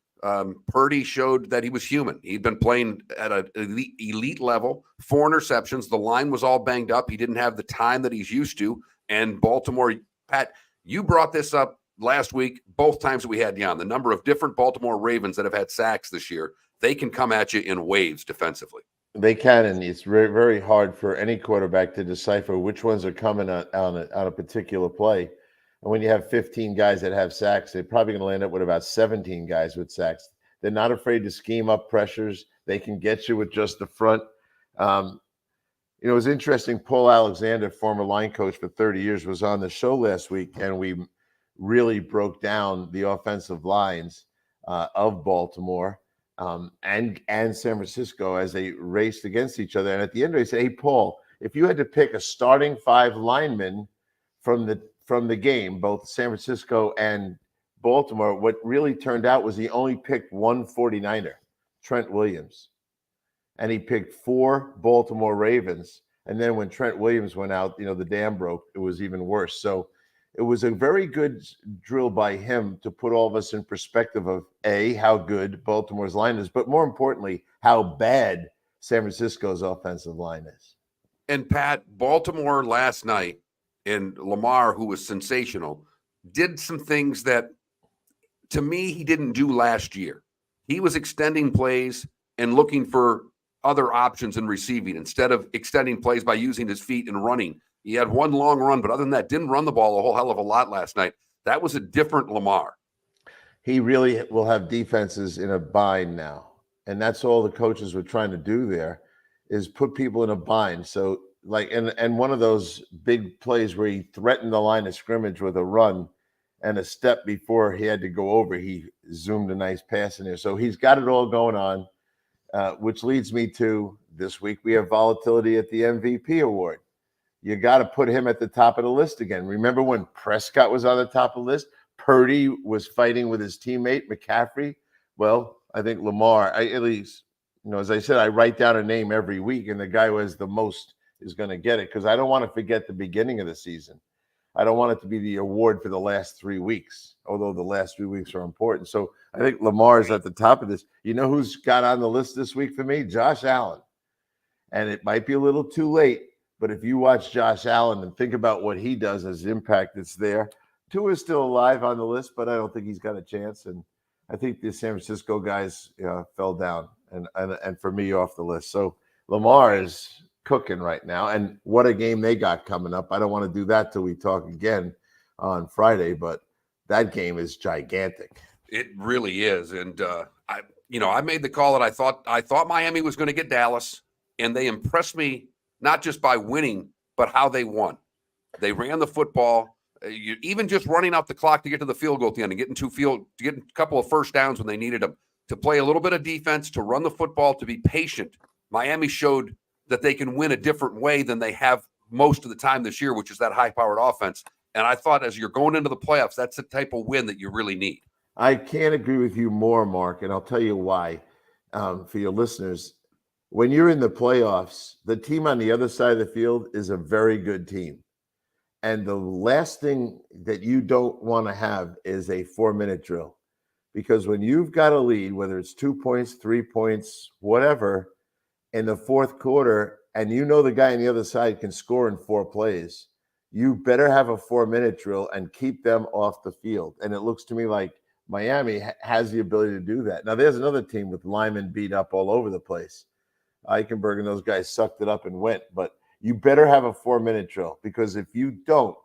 Purdy showed that he was human. He'd been playing at an elite level, 4 interceptions. The line was all banged up. He didn't have the time that he's used to. And Baltimore, Pat, you brought this up last week, both times that we had you on, the number of different Baltimore Ravens that have had sacks this year. They can come at you in waves defensively. They can, and it's very, very hard for any quarterback to decipher which ones are coming on a particular play. And when you have 15 guys that have sacks, they're probably going to land up with about 17 guys with sacks. They're not afraid to scheme up pressures. They can get you with just the front. It was interesting. Paul Alexander, former line coach for 30 years, was on the show last week, and we really broke down the offensive lines of Baltimore and San Francisco as they raced against each other. And at the end, they said, "Hey, Paul, if you had to pick a starting 5 linemen from the game, both San Francisco and Baltimore, what really turned out was he only picked one 49er, Trent Williams. And he picked 4 Baltimore Ravens. And then when Trent Williams went out, the dam broke. It was even worse. So it was a very good drill by him to put all of us in perspective of, A, how good Baltimore's line is, but more importantly, how bad San Francisco's offensive line is. And Pat, Baltimore last night, and Lamar, who was sensational, did some things that, to me, he didn't do last year. He was extending plays and looking for other options in receiving instead of extending plays by using his feet and running. He had one long run, but other than that, didn't run the ball a whole hell of a lot last night. That was a different Lamar. He really will have defenses in a bind now. And that's all the coaches were trying to do there, is put people in a bind. So, and one of those big plays where he threatened the line of scrimmage with a run, and a step before he had to go over, he zoomed a nice pass in there. So he's got it all going on, which leads me to this week. We have volatility at the MVP award. You got to put him at the top of the list again. Remember when Prescott was on the top of the list? Purdy was fighting with his teammate, McCaffrey. Well, I think Lamar, at least, as I said, I write down a name every week, and the guy who has the most is going to get it, because I don't want to forget the beginning of the season. I don't want it to be the award for the last 3 weeks, although the last 3 weeks are important. So I think Lamar is at the top of this. You know who's got on the list this week for me? Josh Allen. And it might be a little too late, but if you watch Josh Allen and think about what he does, his impact, it's there. Tua is still alive on the list, but I don't think he's got a chance. And I think the San Francisco guys fell down and for me off the list. So Lamar is cooking right now, and what a game they got coming up. I don't want to do that till we talk again on Friday, but that game is gigantic. It really is. And I made the call that I thought Miami was going to get Dallas, and they impressed me not just by winning, but how they won. They ran the football, even just running out the clock to get to the field goal at the end and getting a couple of first downs when they needed them, to play a little bit of defense, to run the football, to be patient. Miami showed that they can win a different way than they have most of the time this year, which is that high-powered offense. And I thought as you're going into the playoffs, that's the type of win that you really need. I can't agree with you more, Mark, and I'll tell you why. For your listeners, when you're in the playoffs, the team on the other side of the field is a very good team. And the last thing that you don't want to have is a 4-minute drill. Because when you've got a lead, whether it's 2 points, 3 points, whatever, in the fourth quarter, and you know the guy on the other side can score in 4 plays, you better have a 4-minute drill and keep them off the field. And it looks to me like Miami has the ability to do that. Now, there's another team with Lyman beat up all over the place. Eichenberg and those guys sucked it up and went. But you better have a 4-minute drill, because if you don't,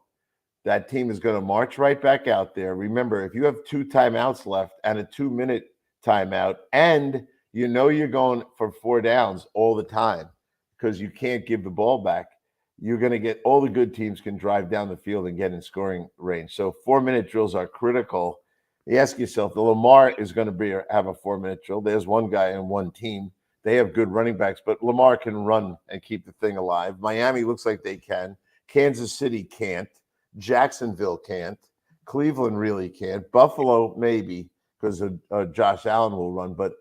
that team is going to march right back out there. Remember, if you have 2 timeouts left and a 2-minute timeout, and you know you're going for 4 downs all the time because you can't give the ball back, you're going to get all the good teams can drive down the field and get in scoring range. So 4-minute drills are critical. You ask yourself, the Lamar is going to have a 4-minute drill. There's one guy in one team. They have good running backs, but Lamar can run and keep the thing alive. Miami looks like they can. Kansas City can't. Jacksonville can't. Cleveland really can't. Buffalo maybe, because Josh Allen will run. But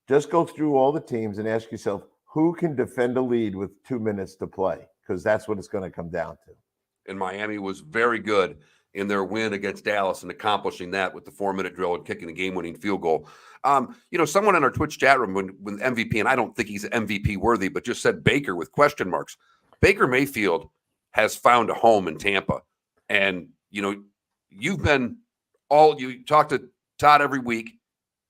just go through all the teams and ask yourself, who can defend a lead with 2 minutes to play? Because that's what it's going to come down to. And Miami was very good in their win against Dallas and accomplishing that with the 4-minute drill and kicking the game-winning field goal. Someone in our Twitch chat room with MVP, and I don't think he's MVP worthy, but just said Baker with question marks. Baker Mayfield has found a home in Tampa. And, you talk to Todd every week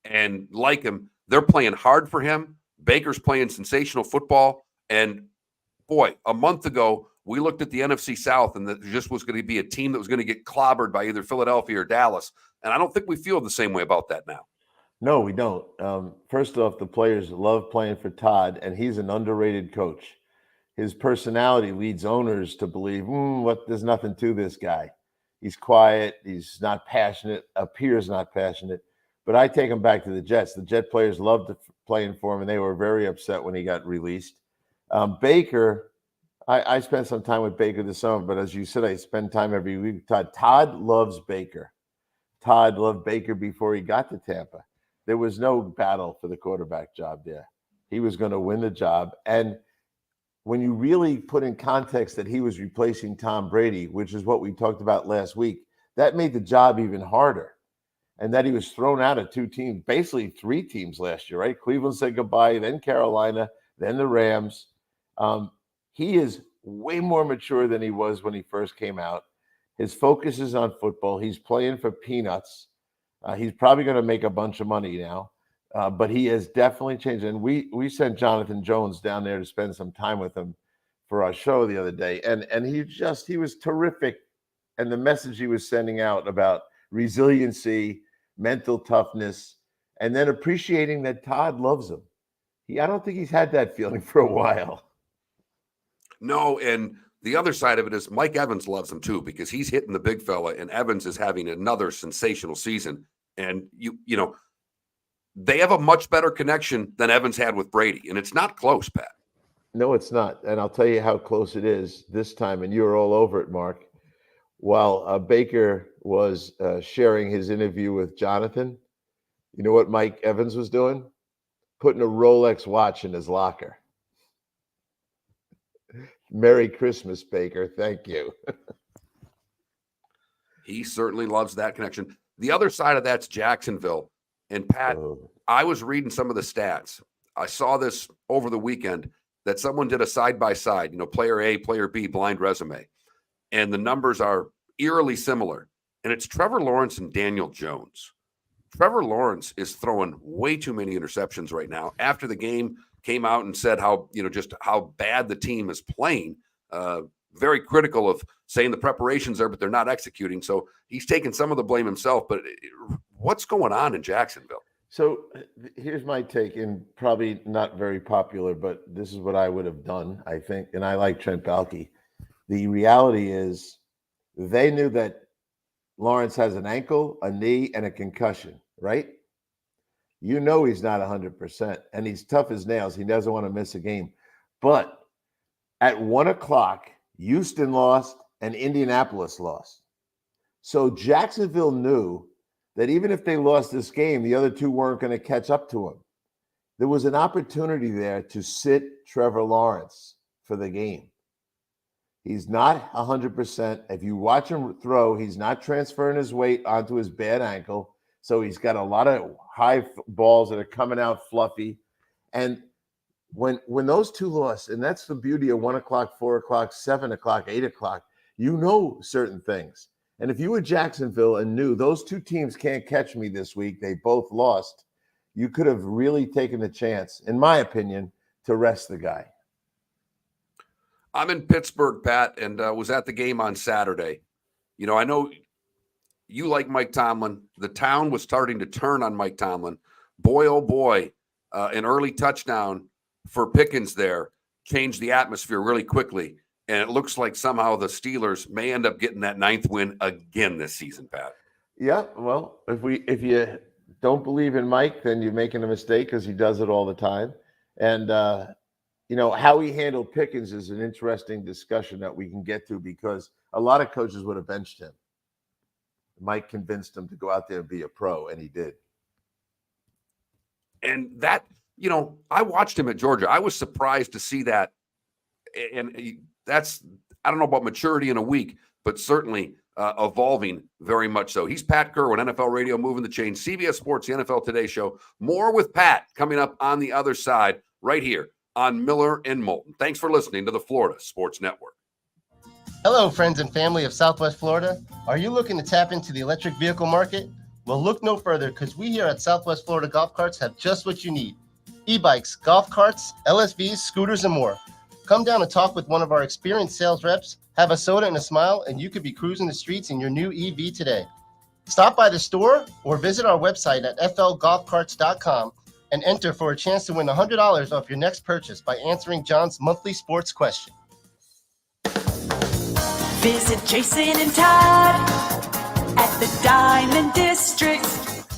and like him. They're playing hard for him. Baker's playing sensational football. And, boy, a month ago, we looked at the NFC South, and that just was going to be a team that was going to get clobbered by either Philadelphia or Dallas. And I don't think we feel the same way about that now. No, we don't. First off, the players love playing for Todd, and he's an underrated coach. His personality leads owners to believe, there's nothing to this guy. He's quiet. He's not passionate, appears not passionate. But I take him back to the Jets. The Jet players loved playing for him, and they were very upset when he got released. Baker, I spent some time with Baker this summer, but as you said, I spend time every week. Todd loves Baker. Todd loved Baker before he got to Tampa. There was no battle for the quarterback job there. He was going to win the job. And when you really put in context that he was replacing Tom Brady, which is what we talked about last week, that made the job even harder. And that he was thrown out of 2 teams, basically 3 teams last year, right? Cleveland said goodbye, then Carolina, then the Rams. He is way more mature than he was when he first came out. His focus is on football. He's playing for peanuts. He's probably going to make a bunch of money now, but he has definitely changed. And we sent Jonathan Jones down there to spend some time with him for our show the other day. And he was terrific. And the message he was sending out about resiliency, mental toughness, and then appreciating that Todd loves him. I don't think he's had that feeling for a while. No, and the other side of it is Mike Evans loves him too, because he's hitting the big fella, and Evans is having another sensational season. And they have a much better connection than Evans had with Brady, and it's not close, Pat. No, it's not. And I'll tell you how close it is this time, and you were all over it, Mark. While Baker was sharing his interview with Jonathan, you know what Mike Evans was doing? Putting a Rolex watch in his locker. Merry Christmas, Baker. Thank you. He certainly loves that connection. The other side of that's Jacksonville. And Pat, I was reading some of the stats. I saw this over the weekend that someone did a side-by-side, player A, player B, blind resume. And the numbers are eerily similar. And it's Trevor Lawrence and Daniel Jones. Trevor Lawrence is throwing way too many interceptions right now. After the game, came out and said how, just how bad the team is playing. Very critical of saying the preparation's there, but they're not executing. So he's taking some of the blame himself. But what's going on in Jacksonville? So here's my take, and probably not very popular, but this is what I would have done, I think. And I like Trent Baalke. The reality is they knew that Lawrence has an ankle, a knee, and a concussion, right? He's not 100%, and he's tough as nails. He doesn't want to miss a game. But At 1 o'clock, Houston lost and Indianapolis lost. So Jacksonville knew that even if they lost this game, the other two weren't going to catch up to them. There was an opportunity there to sit Trevor Lawrence for the game. He's not 100%. If you watch him throw, he's not transferring his weight onto his bad ankle. So he's got a lot of high balls that are coming out fluffy. And when those two lost, and that's the beauty of 1 o'clock, 4 o'clock, 7 o'clock, 8 o'clock, you know certain things. And if you were Jacksonville and knew those two teams can't catch me this week, they both lost, you could have really taken the chance, in my opinion, to rest the guy. I'm in Pittsburgh, Pat, and was at the game on Saturday. You know, I know you like Mike Tomlin. The town was starting to turn on Mike Tomlin. Boy, oh boy, an early touchdown for Pickens there changed the atmosphere really quickly. And it looks like somehow the Steelers may end up getting that 9th win again this season, Pat. Yeah, well, if you don't believe in Mike, then you're making a mistake because he does it all the time. And, you know, how he handled Pickens is an interesting discussion that we can get to because a lot of coaches would have benched him. Mike convinced him to go out there and be a pro, and he did. And that, you know, I watched him at Georgia. I was surprised to see that. And that's, I don't know about maturity in a week, but certainly evolving very much so. He's Pat Kirwan, NFL Radio Moving the Chain, CBS Sports, the NFL Today Show. More with Pat coming up on the other side right here on Miller and Moulton. Thanks for listening to the Florida Sports Network. Hello, friends and family of Southwest Florida. Are you looking to tap into the electric vehicle market? Well, look no further because we here at Southwest Florida Golf Carts have just what you need. E-bikes, golf carts, LSVs, scooters, and more. Come down and talk with one of our experienced sales reps, have a soda and a smile, and you could be cruising the streets in your new EV today. Stop by the store or visit our website at flgolfcarts.com and enter for a chance to win $100 off your next purchase by answering John's monthly sports question. Visit Jason and Todd at the Diamond District.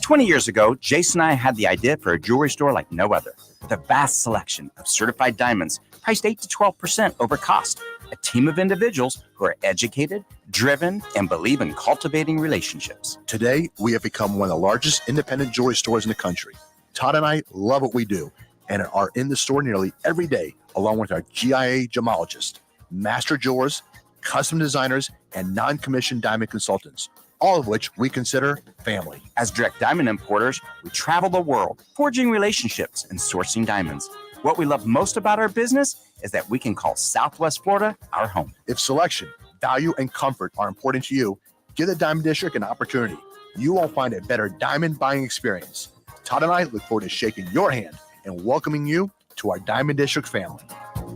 20 years ago, Jason and I had the idea for a jewelry store like no other, with a vast selection of certified diamonds priced 8 to 12% over cost. A team of individuals who are educated, driven, and believe in cultivating relationships. Today, we have become one of the largest independent jewelry stores in the country. Todd and I love what we do and are in the store nearly every day, along with our GIA gemologists, master jewelers, custom designers, and non-commissioned diamond consultants, all of which we consider family. As direct diamond importers, we travel the world, forging relationships and sourcing diamonds. What we love most about our business is that we can call Southwest Florida our home. If selection, value, and comfort are important to you, give the Diamond District an opportunity. You won't find a better diamond buying experience. Todd and I look forward to shaking your hand and welcoming you to our Diamond District family.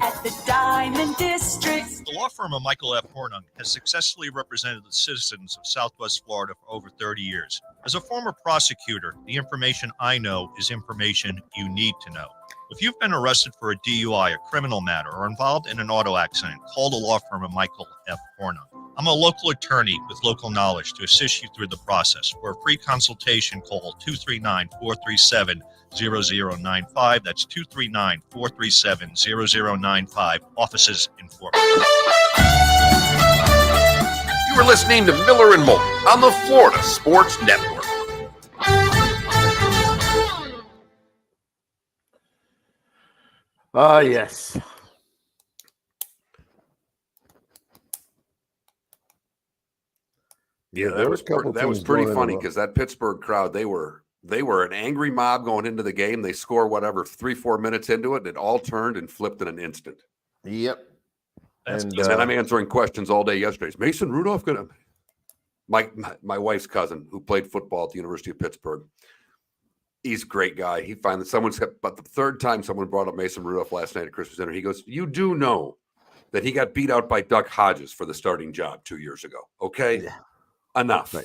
At the Diamond District. The law firm of Michael F. Hornung has successfully represented the citizens of Southwest Florida for over 30 years. As a former prosecutor, the information I know is information you need to know. If you've been arrested for a DUI, a criminal matter, or involved in an auto accident, call the law firm of Michael F. Hornung. I'm a local attorney with local knowledge to assist you through the process. For a free consultation, call 239-437-0095. That's 239-437-0095. Offices in Fort Worth. You are listening to Miller and Moulton on the Florida Sports Network. Yes. Yeah, that was pretty funny because that Pittsburgh crowd, they were an angry mob going into the game. They score whatever 3-4 minutes into it, and it all turned and flipped in an instant. Yep. And then I'm answering questions all day yesterday. Is Mason Rudolph gonna? My wife's cousin who played football at the University of Pittsburgh. He's a great guy. He finally but the third time someone brought up Mason Rudolph last night at Christmas dinner, he goes, "You do know that he got beat out by Duck Hodges for the starting job 2 years ago, okay?" Yeah. Enough.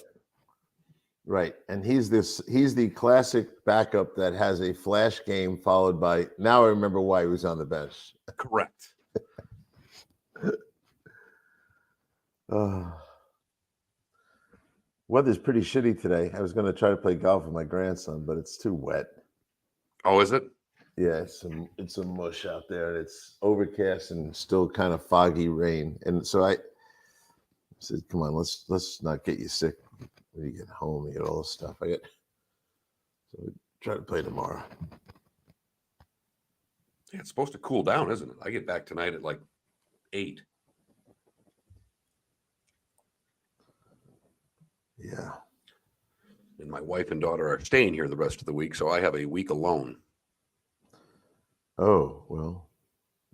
Right. And he's the classic backup that has a flash game followed by, now I remember why he was on the bench. Correct. Weather's pretty shitty today. I was going to try to play golf with my grandson, but it's too wet. Oh, is it? Yeah, it's a mush out there, and it's overcast and still kind of foggy rain. And so I said, "Come on, let's not get you sick when you get home. You get all this stuff." So we try to play tomorrow. Yeah, it's supposed to cool down, isn't it? I get back tonight at like 8. Yeah. And my wife and daughter are staying here the rest of the week, so I have a week alone. Oh, well,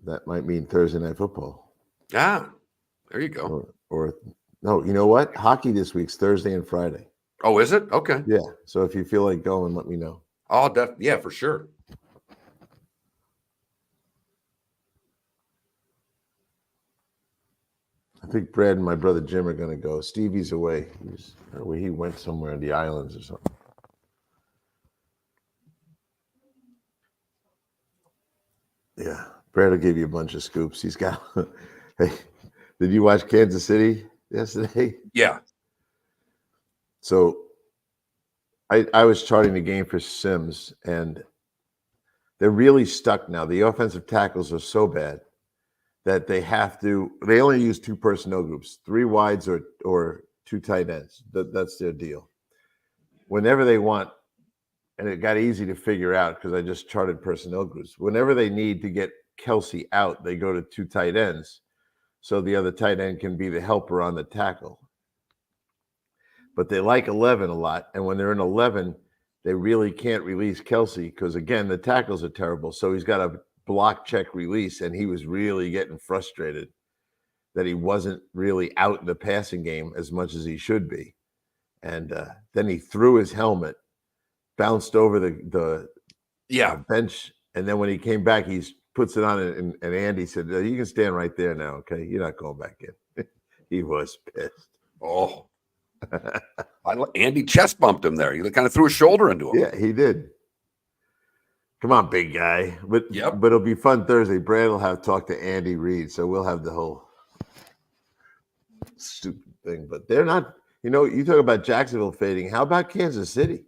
that might mean Thursday night football. Ah, there you go. Or no, you know what? Hockey this week's Thursday and Friday. Oh, is it? Okay. Yeah. So if you feel like going, let me know. Yeah, for sure. I think Brad and my brother Jim are going to go. Stevie's away. He went somewhere in the islands or something. Yeah, Brad will give you a bunch of scoops. He's got. Hey, did you watch Kansas City yesterday? Yeah. So, I was charting the game for Sims, and they're really stuck now. The offensive tackles are so bad that they only use 2 personnel groups, 3 wides or 2 tight ends. That's their deal. Whenever they want, and it got easy to figure out because I just charted personnel groups. Whenever they need to get Kelsey out, they go to 2 tight ends, so the other tight end can be the helper on the tackle. But they like 11 a lot, and when they're in 11, they really can't release Kelsey because, again, the tackles are terrible. So he's got a block check release, and he was really getting frustrated that he wasn't really out in the passing game as much as he should be. And then he threw his helmet, bounced over the bench, and then when he came back, he puts it on, and Andy said, "You can stand right there now, okay? You're not going back in." He was pissed. Oh. Andy chest bumped him there. He kind of threw his shoulder into him. Yeah, he did. Come on, big guy. But it'll be fun Thursday. Brad will have talked to Andy Reid, so we'll have the whole stupid thing. But they're not. You talk about Jacksonville fading. How about Kansas City?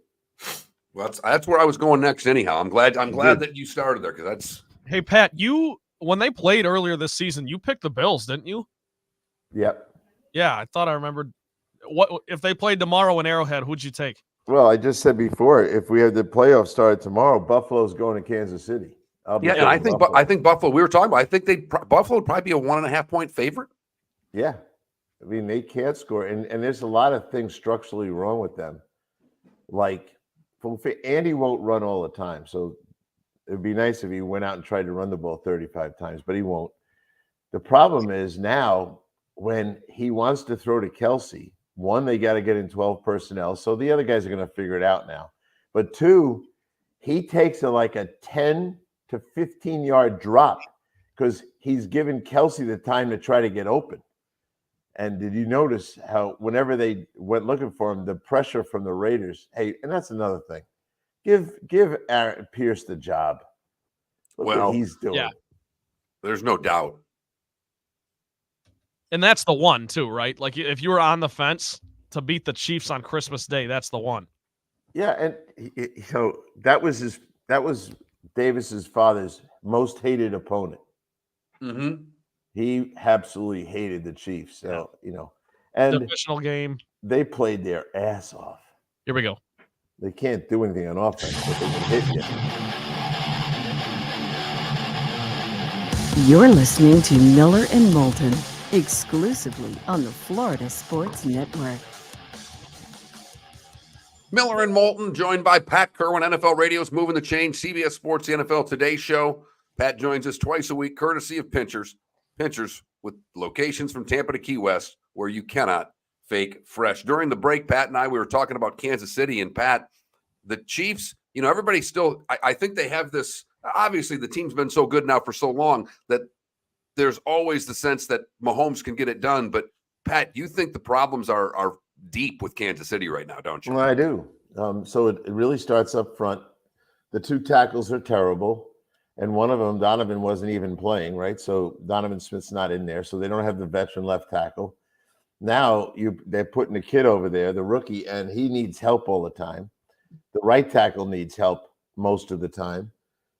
Well, that's where I was going next. Anyhow, I'm glad that you started there because that's. Hey Pat, when they played earlier this season, you picked the Bills, didn't you? Yep. Yeah, I thought I remembered. What if they played tomorrow in Arrowhead? Who'd you take? Well, I just said before, if we have the playoffs started tomorrow, Buffalo's going to Kansas City. Yeah, and I think Buffalo. We were talking about. I think Buffalo would probably be a 1.5 point favorite. Yeah, I mean they can't score, and there's a lot of things structurally wrong with them. Like Andy won't run all the time, so it'd be nice if he went out and tried to run the ball 35 times, but he won't. The problem is now when he wants to throw to Kelsey. 1, they got to get in 12 personnel. So the other guys are going to figure it out now. But 2, he takes a 10 to 15 yard drop because he's given Kelsey the time to try to get open. And did you notice how whenever they went looking for him, the pressure from the Raiders, hey, and that's another thing. Give Aaron Pierce the job. Look what he's doing. Yeah. There's no doubt. And that's the one too, right? Like if you were on the fence to beat the Chiefs on Christmas Day, that's the one. Yeah, and that was Davis's father's most hated opponent. Mm-hmm. He absolutely hated the Chiefs. So and divisional game. They played their ass off. Here we go. They can't do anything on offense, but they can hit you. You're listening to Miller and Moulton, exclusively on the Florida Sports Network. Miller and Moulton, joined by Pat Kirwan, NFL Radio's Moving the Chain, CBS Sports, the NFL Today Show. Pat joins us twice a week, courtesy of Pinchers. Pinchers with locations from Tampa to Key West, where you cannot fake fresh. During the break, Pat and I, we were talking about Kansas City, and Pat, the Chiefs, everybody still, I think they have this, obviously the team's been so good now for so long that there's always the sense that Mahomes can get it done. But Pat, you think the problems are deep with Kansas City right now, don't you? Well, I do. So it really starts up front. The 2 tackles are terrible. And one of them, Donovan, wasn't even playing, right? So Donovan Smith's not in there. So they don't have the veteran left tackle. Now they're putting the kid over there, the rookie, and he needs help all the time. The right tackle needs help most of the time.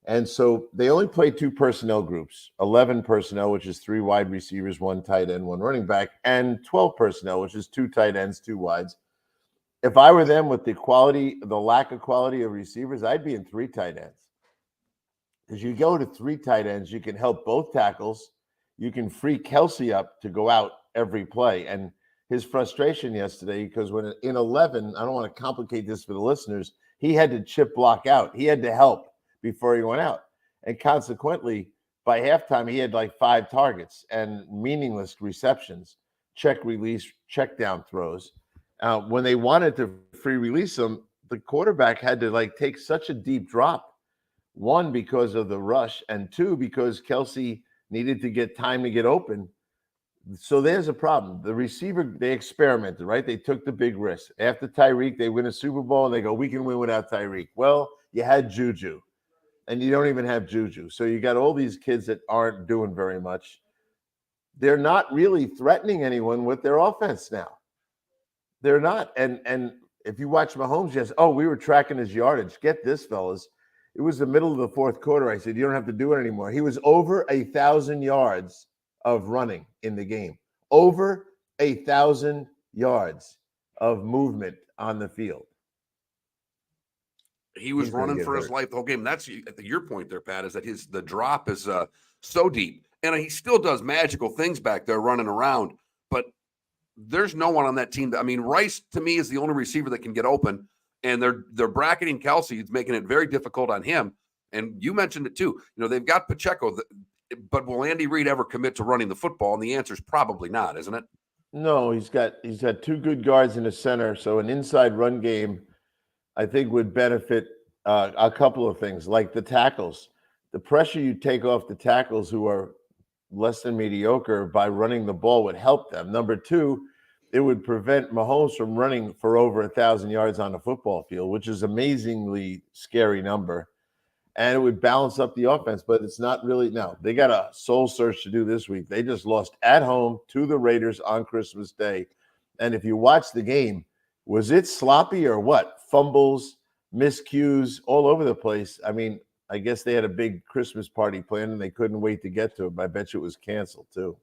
And so they only play 2 personnel groups, 11 personnel, which is 3 wide receivers, 1 tight end, 1 running back, and 12 personnel, which is 2 tight ends, 2 wides. If I were them with the lack of quality of receivers, I'd be in 3 tight ends. Because you go to 3 tight ends, you can help both tackles. You can free Kelsey up to go out every play. And his frustration yesterday, because when in 11, I don't want to complicate this for the listeners, he had to chip block out. He had to help before he went out. And consequently, by halftime, he had like 5 targets and meaningless receptions, check release, check down throws. When they wanted to free release him, the quarterback had to like take such a deep drop. 1, because of the rush, and 2, because Kelsey needed to get time to get open. So there's a problem. The receiver, they experimented, right? They took the big risk. After Tyreek, they win a Super Bowl, and they go, we can win without Tyreek. Well, you had Juju, and you don't even have Juju. So you got all these kids that aren't doing very much. They're not really threatening anyone with their offense now. They're not. And if you watch Mahomes, we were tracking his yardage. Get this, fellas. It was the middle of the 4th quarter. I said, you don't have to do it anymore. He was over 1,000 yards of running in the game. Over 1,000 yards of movement on the field. He was running for his life the whole game. That's your point there, Pat, is that the drop is so deep. And he still does magical things back there running around. But there's no one on that team. Rice, to me, is the only receiver that can get open. And they're bracketing Kelsey. It's making it very difficult on him. And you mentioned it too. They've got Pacheco, but will Andy Reid ever commit to running the football? And the answer is probably not, isn't it? No, he's got 2 good guards in the center. So an inside run game, I think, would benefit a couple of things, like the tackles. The pressure you take off the tackles who are less than mediocre by running the ball would help them. Number 2, it would prevent Mahomes from running for over 1,000 yards on a football field, which is amazingly scary number. And it would balance up the offense, but it's not really. No, they got a soul search to do this week. They just lost at home to the Raiders on Christmas Day. And if you watch the game, was it sloppy or what? Fumbles, miscues all over the place. I guess they had a big Christmas party planned and they couldn't wait to get to it. But I bet you it was canceled too.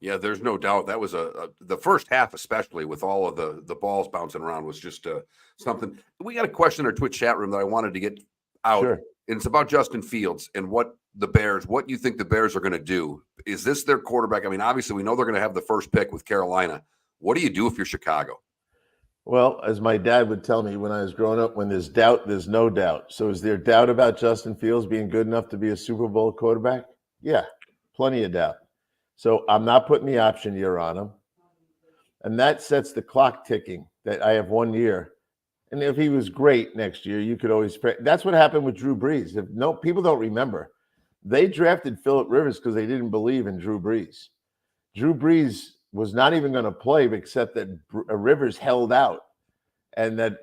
Yeah, there's no doubt that was the first half, especially with all of the balls bouncing around, was just something. We got a question in our Twitch chat room that I wanted to get out. Sure. And it's about Justin Fields and what you think the Bears are going to do. Is this their quarterback? Obviously we know they're going to have the first pick with Carolina. What do you do if you're Chicago? Well, as my dad would tell me when I was growing up, when there's doubt, there's no doubt. So is there doubt about Justin Fields being good enough to be a Super Bowl quarterback? Yeah, plenty of doubt. So I'm not putting the option year on him. And that sets the clock ticking that I have 1 year. And if he was great next year, you could always – that's what happened with Drew Brees. People don't remember. They drafted Phillip Rivers because they didn't believe in Drew Brees. Drew Brees was not even going to play except that Rivers held out. And that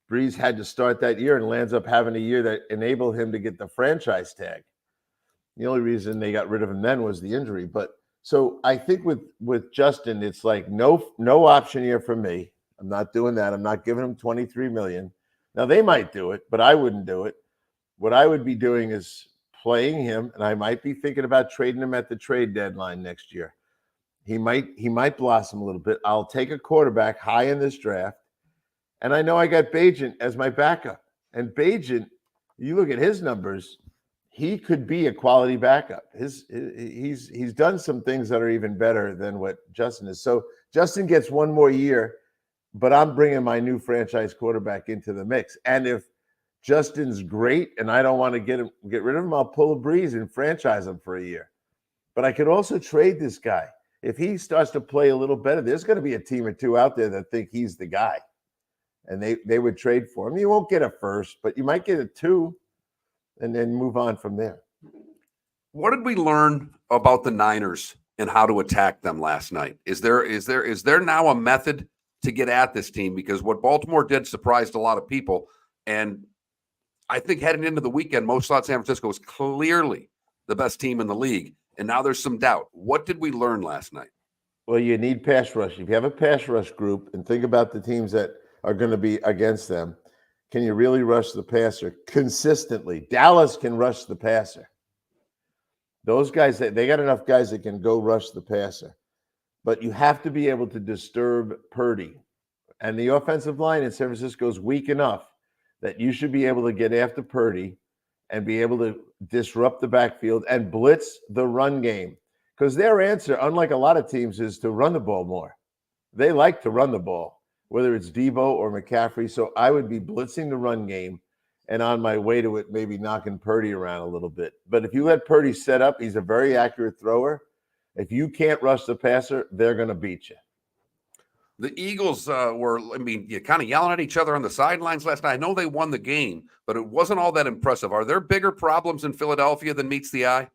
Brees had to start that year and lands up having a year that enabled him to get the franchise tag. The only reason they got rid of him then was the injury. But so I think with Justin, it's like no option here for me. I'm not doing that. I'm not giving him $23 million. Now they might do it, but I wouldn't do it. What I would be doing is playing him, and I might be thinking about trading him at the trade deadline next year. He might blossom a little bit. I'll take a quarterback high in this draft, and I know I got Bagent as my backup. And Bagent, you look at his numbers. He could be a quality backup. He's done some things that are even better than what Justin is. So Justin gets 1 more year, but I'm bringing my new franchise quarterback into the mix. And if Justin's great and I don't want to get rid of him, I'll pull a Breeze and franchise him for a year. But I could also trade this guy. If he starts to play a little better, there's going to be a team or 2 out there that think he's the guy. And they would trade for him. You won't get a first, but you might get a 2. And then move on from there. What did we learn about the Niners and how to attack them last night? Is there now a method to get at this team? Because what Baltimore did surprised a lot of people. And I think heading into the weekend, most thought San Francisco was clearly the best team in the league. And now there's some doubt. What did we learn last night? Well, you need pass rush. If you have a pass rush group, and think about the teams that are going to be against them, can you really rush the passer consistently? Dallas can rush the passer. Those guys, they got enough guys that can go rush the passer. But you have to be able to disturb Purdy. And the offensive line in San Francisco is weak enough that you should be able to get after Purdy and be able to disrupt the backfield and blitz the run game. Because their answer, unlike a lot of teams, is to run the ball more. They like to run the ball, whether it's Debo or McCaffrey. So I would be blitzing the run game and on my way to it, maybe knocking Purdy around a little bit. But if you let Purdy set up, he's a very accurate thrower. If you can't rush the passer, they're going to beat you. The Eagles you kind of yelling at each other on the sidelines last night. I know they won the game, but it wasn't all that impressive. Are there bigger problems in Philadelphia than meets the eye?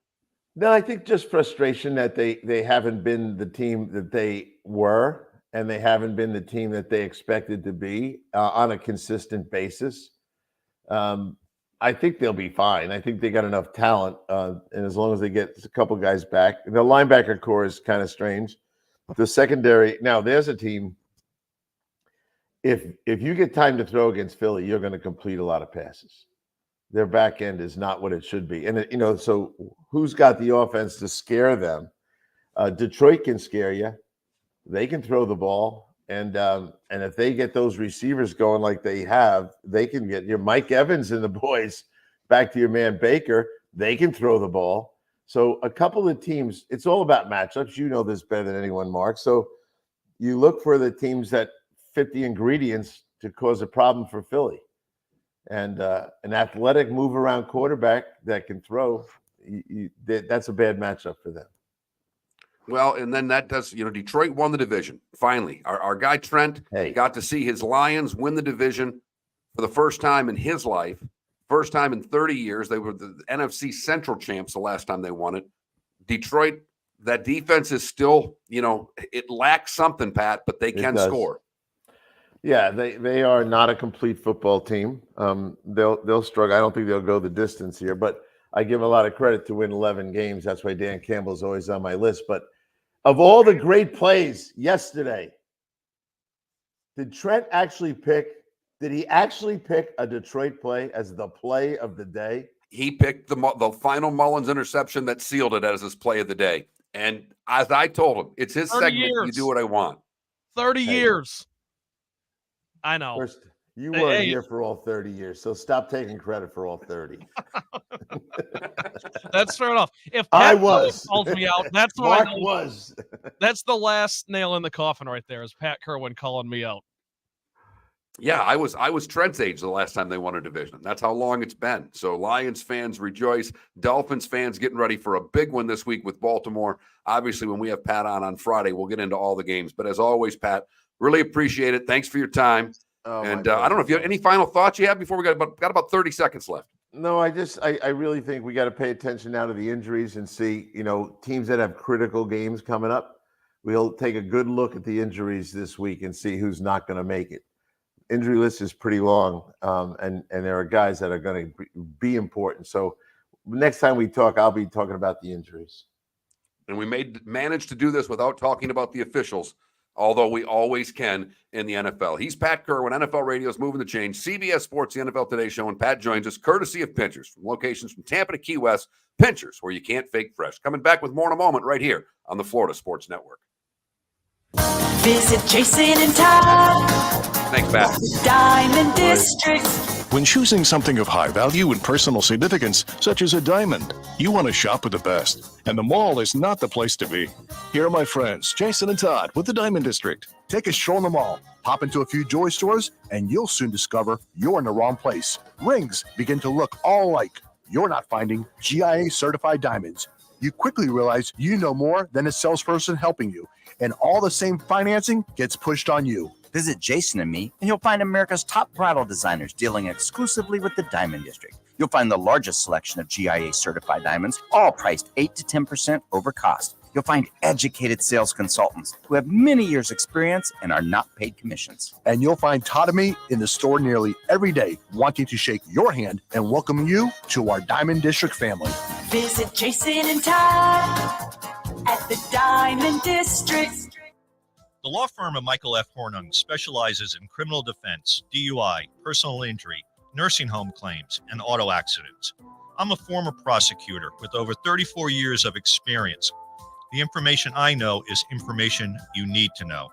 No, I think just frustration that they haven't been the team that they were, and they haven't been the team that they expected to be on a consistent basis. I think they'll be fine. I think they got enough talent, and as long as they get a couple guys back. The linebacker core is kind of strange. The secondary, now there's a team. If you get time to throw against Philly, you're going to complete a lot of passes. Their back end is not what it should be. And, so who's got the offense to scare them? Detroit can scare you. They can throw the ball. And if they get those receivers going like they have, they can get your Mike Evans and the boys back to your man Baker. They can throw the ball. So a couple of teams, it's all about matchups. You know this better than anyone, Mark. So you look for the teams that fit the ingredients to cause a problem for Philly. And an athletic move-around quarterback that can throw, that's a bad matchup for them. Well, and then that does, Detroit won the division. Finally, our guy Trent got to see his Lions win the division for the first time in his life, first time in 30 years. They were the NFC Central champs the last time they won it. Detroit, that defense is still, it lacks something, Pat, but they can score. Yeah, they are not a complete football team. They'll struggle. I don't think they'll go the distance here, but I give a lot of credit to win 11 games. That's why Dan Campbell's always on my list. But of all the great plays yesterday, did he actually pick a Detroit play as the play of the day? He picked the final Mullins interception that sealed it as his play of the day. And as I told him, it's his segment. You do what I want. 30 years. I know. First, you weren't here for all 30 years, so stop taking credit for all 30. That's fair enough. If I Pat was calls me out, that's what Mark I know. was. That's the last nail in the coffin right there. Is Pat Kirwan calling me out? Yeah, I was Trent's age the last time they won a division. That's how long it's been. So Lions fans rejoice. Dolphins fans getting ready for a big one this week with Baltimore. Obviously, when we have Pat on Friday, we'll get into all the games. But as always, Pat, really appreciate it. Thanks for your time. And I don't know if you have any final thoughts you have before we got about 30 seconds left. No, I really think we got to pay attention now to the injuries and see, teams that have critical games coming up. We'll take a good look at the injuries this week and see who's not going to make it. Injury list is pretty long, and there are guys that are going to be important. So next time we talk, I'll be talking about the injuries. And we managed to do this without talking about the officials, although we always can in the NFL. He's Pat Kirwan, NFL Radio's Moving the Change, CBS Sports, the NFL Today Show, and Pat joins us courtesy of Pinchers from locations from Tampa to Key West. Pinchers, where you can't fake fresh. Coming back with more in a moment right here on the Florida Sports Network. Visit Jason and Todd. Thanks, Pat. Diamond District. When choosing something of high value and personal significance, such as a diamond, you want to shop with the best. And the mall is not the place to be. Here are my friends, Jason and Todd with the Diamond District. Take a stroll in the mall, pop into a few joy stores, and you'll soon discover you're in the wrong place. Rings begin to look all alike. You're not finding GIA certified diamonds. You quickly realize you know more than a salesperson helping you, and all the same financing gets pushed on you. Visit Jason and me, and you'll find America's top bridal designers dealing exclusively with the Diamond District. You'll find the largest selection of GIA certified diamonds, all priced 8 to 10% over cost. You'll find educated sales consultants who have many years' experience and are not paid commissions. And you'll find Todd and me in the store nearly every day, wanting to shake your hand and welcome you to our Diamond District family. Visit Jason and Todd at the Diamond District. The law firm of Michael F. Hornung specializes in criminal defense, DUI, personal injury, nursing home claims, and auto accidents. I'm a former prosecutor with over 34 years of experience. The information I know is information you need to know.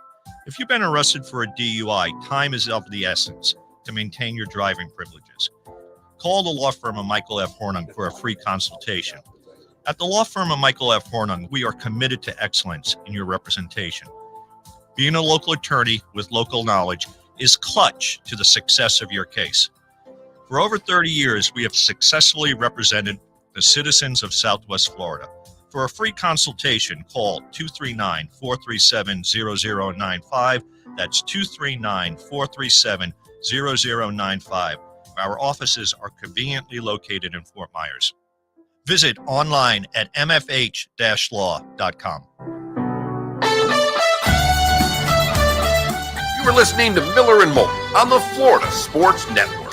If you've been arrested for a DUI, time is of the essence to maintain your driving privileges. Call the law firm of Michael F. Hornung for a free consultation. At the law firm of Michael F. Hornung, we are committed to excellence in your representation. Being a local attorney with local knowledge is clutch to the success of your case. For over 30 years, we have successfully represented the citizens of Southwest Florida. For a free consultation, call 239-437-0095. That's 239-437-0095. Our offices are conveniently located in Fort Myers. Visit online at mfh-law.com. You were listening to Miller and Moulton on the Florida Sports Network.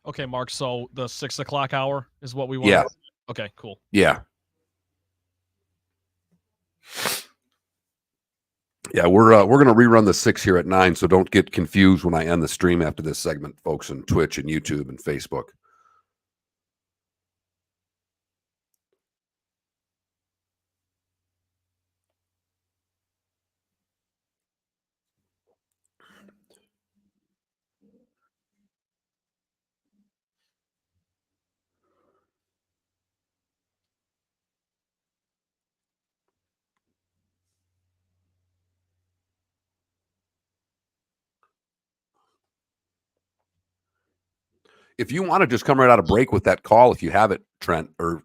Okay, Mark. So the 6 o'clock hour is what we want. Yeah. Okay, cool. Yeah. Yeah, we're going to rerun the 6 here at 9, so don't get confused when I end the stream after this segment, folks, on Twitch and YouTube and Facebook. If you want to just come right out of break with that call, if you have it, Trent, or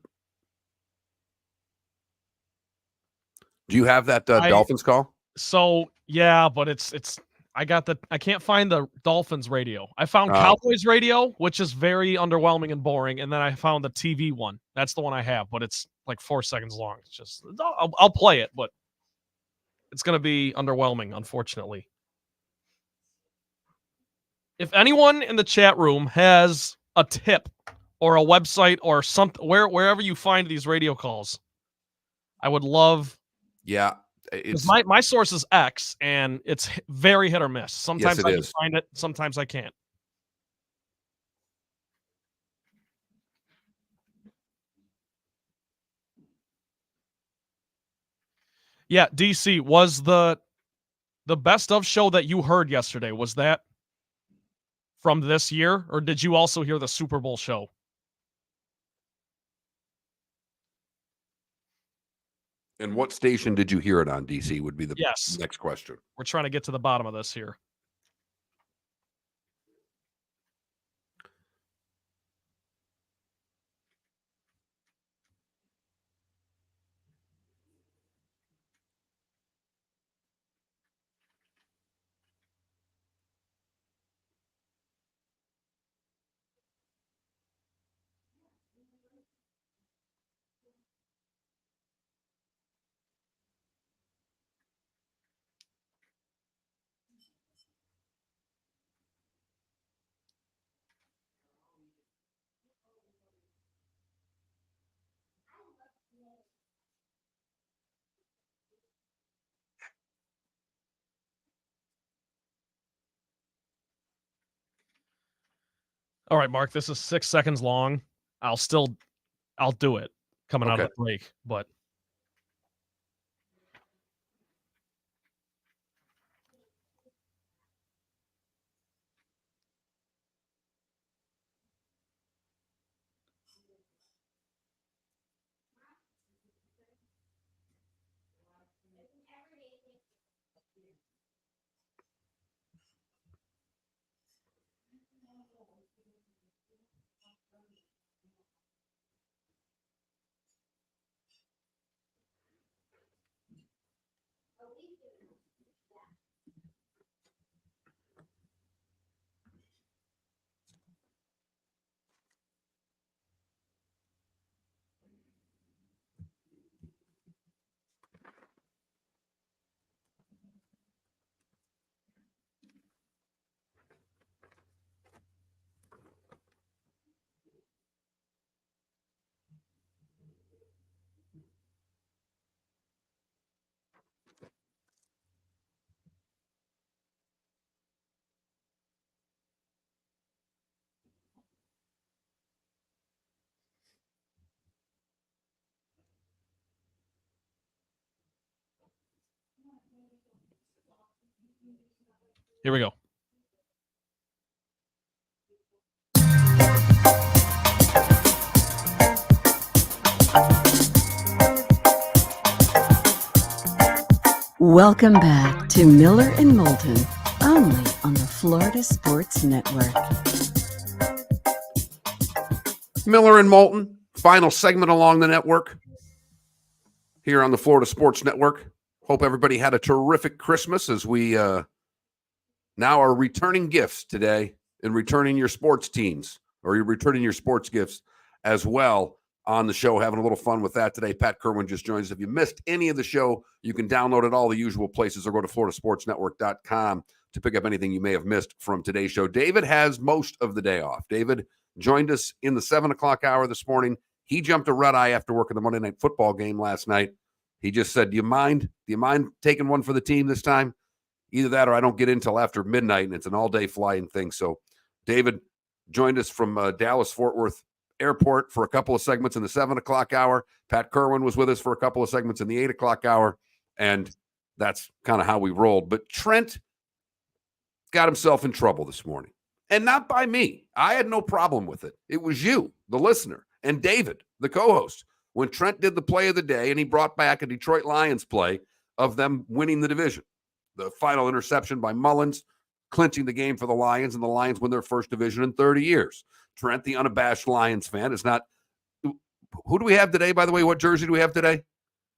do you have that Dolphins call? So yeah, but I can't find the Dolphins radio. I found Cowboys radio, which is very underwhelming and boring, and then I found the TV one. That's the one I have, but it's like 4 seconds long. It's just I'll play it, but it's gonna be underwhelming, unfortunately. If anyone in the chat room has a tip or a website or something, wherever you find these radio calls, I would love. Yeah, it's my source is X, and it's very hit or miss. Sometimes I can find it, sometimes I can't. Yeah, DC, was the best of show that you heard yesterday, was that from this year, or did you also hear the Super Bowl show? And what station did you hear it on, DC, would be the Yes. next question. We're trying to get to the bottom of this here. All right, Mark, this is 6 seconds long. I'll do it coming out of the break, but Here we go. Welcome back to Miller and Moulton, only on the Florida Sports Network. Miller and Moulton, final segment along the network here on the Florida Sports Network. Hope everybody had a terrific Christmas as we now are returning gifts today and returning your sports teams, or you're returning your sports gifts as well on the show, having a little fun with that today. Pat Kirwan just joined us. If you missed any of the show, you can download it all the usual places or go to floridasportsnetwork.com to pick up anything you may have missed from today's show. David has most of the day off. David joined us in the 7 o'clock hour this morning. He jumped a red eye after working the Monday Night Football game last night. He just said, do you mind taking one for the team this time? Either that or I don't get in until after midnight, and it's an all-day flying thing. So David joined us from Dallas-Fort Worth Airport for a couple of segments in the 7 o'clock hour. Pat Kirwan was with us for a couple of segments in the 8 o'clock hour, and that's kind of how we rolled. But Trent got himself in trouble this morning, and not by me. I had no problem with it. It was you, the listener, and David, the co-host, when Trent did the play of the day, and he brought back a Detroit Lions play of them winning the division. The final interception by Mullins, clinching the game for the Lions, and the Lions win their first division in 30 years. Trent, the unabashed Lions fan, is not. Who do we have today, by the way? What jersey do we have today?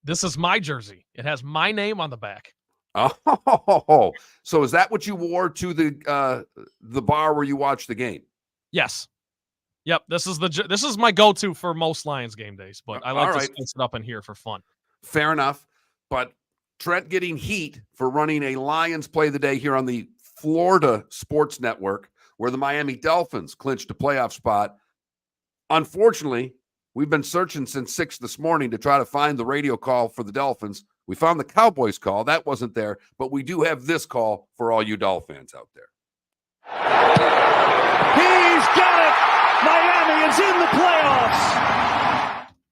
This is my jersey. It has my name on the back. Oh, so is that what you wore to the bar where you watched the game? Yes. Yep. This is my go-to for most Lions game days, but I like to spice it up in here for fun. Fair enough. But Trent getting heat for running a Lions play of the day here on the Florida Sports Network, where the Miami Dolphins clinched a playoff spot. Unfortunately, we've been searching since 6 this morning to try to find the radio call for the Dolphins. We found the Cowboys call. That wasn't there, but we do have this call for all you Dolphins fans out there. He's got it! Miami is in the playoffs!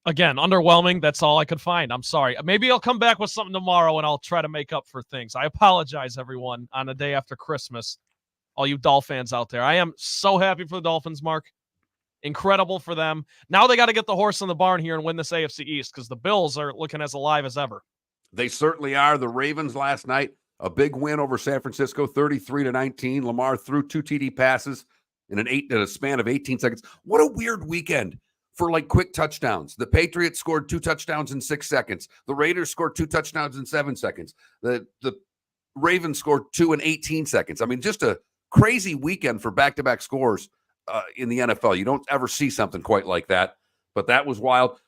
Again, underwhelming. That's all I could find. I'm sorry. Maybe I'll come back with something tomorrow, and I'll try to make up for things. I apologize, everyone, on the day after Christmas. All you Dolphins out there. I am so happy for the Dolphins, Mark. Incredible for them. Now they got to get the horse in the barn here and win this AFC East, because the Bills are looking as alive as ever. They certainly are. The Ravens last night, a big win over San Francisco, 33-19. Lamar threw 2 TD passes in a span of 18 seconds. What a weird weekend for like quick touchdowns. The Patriots scored 2 touchdowns in 6 seconds. The Raiders scored 2 touchdowns in 7 seconds. The Ravens scored 2 in 18 seconds. I mean, just a crazy weekend for back-to-back scores in the NFL. You don't ever see something quite like that, but that was wild.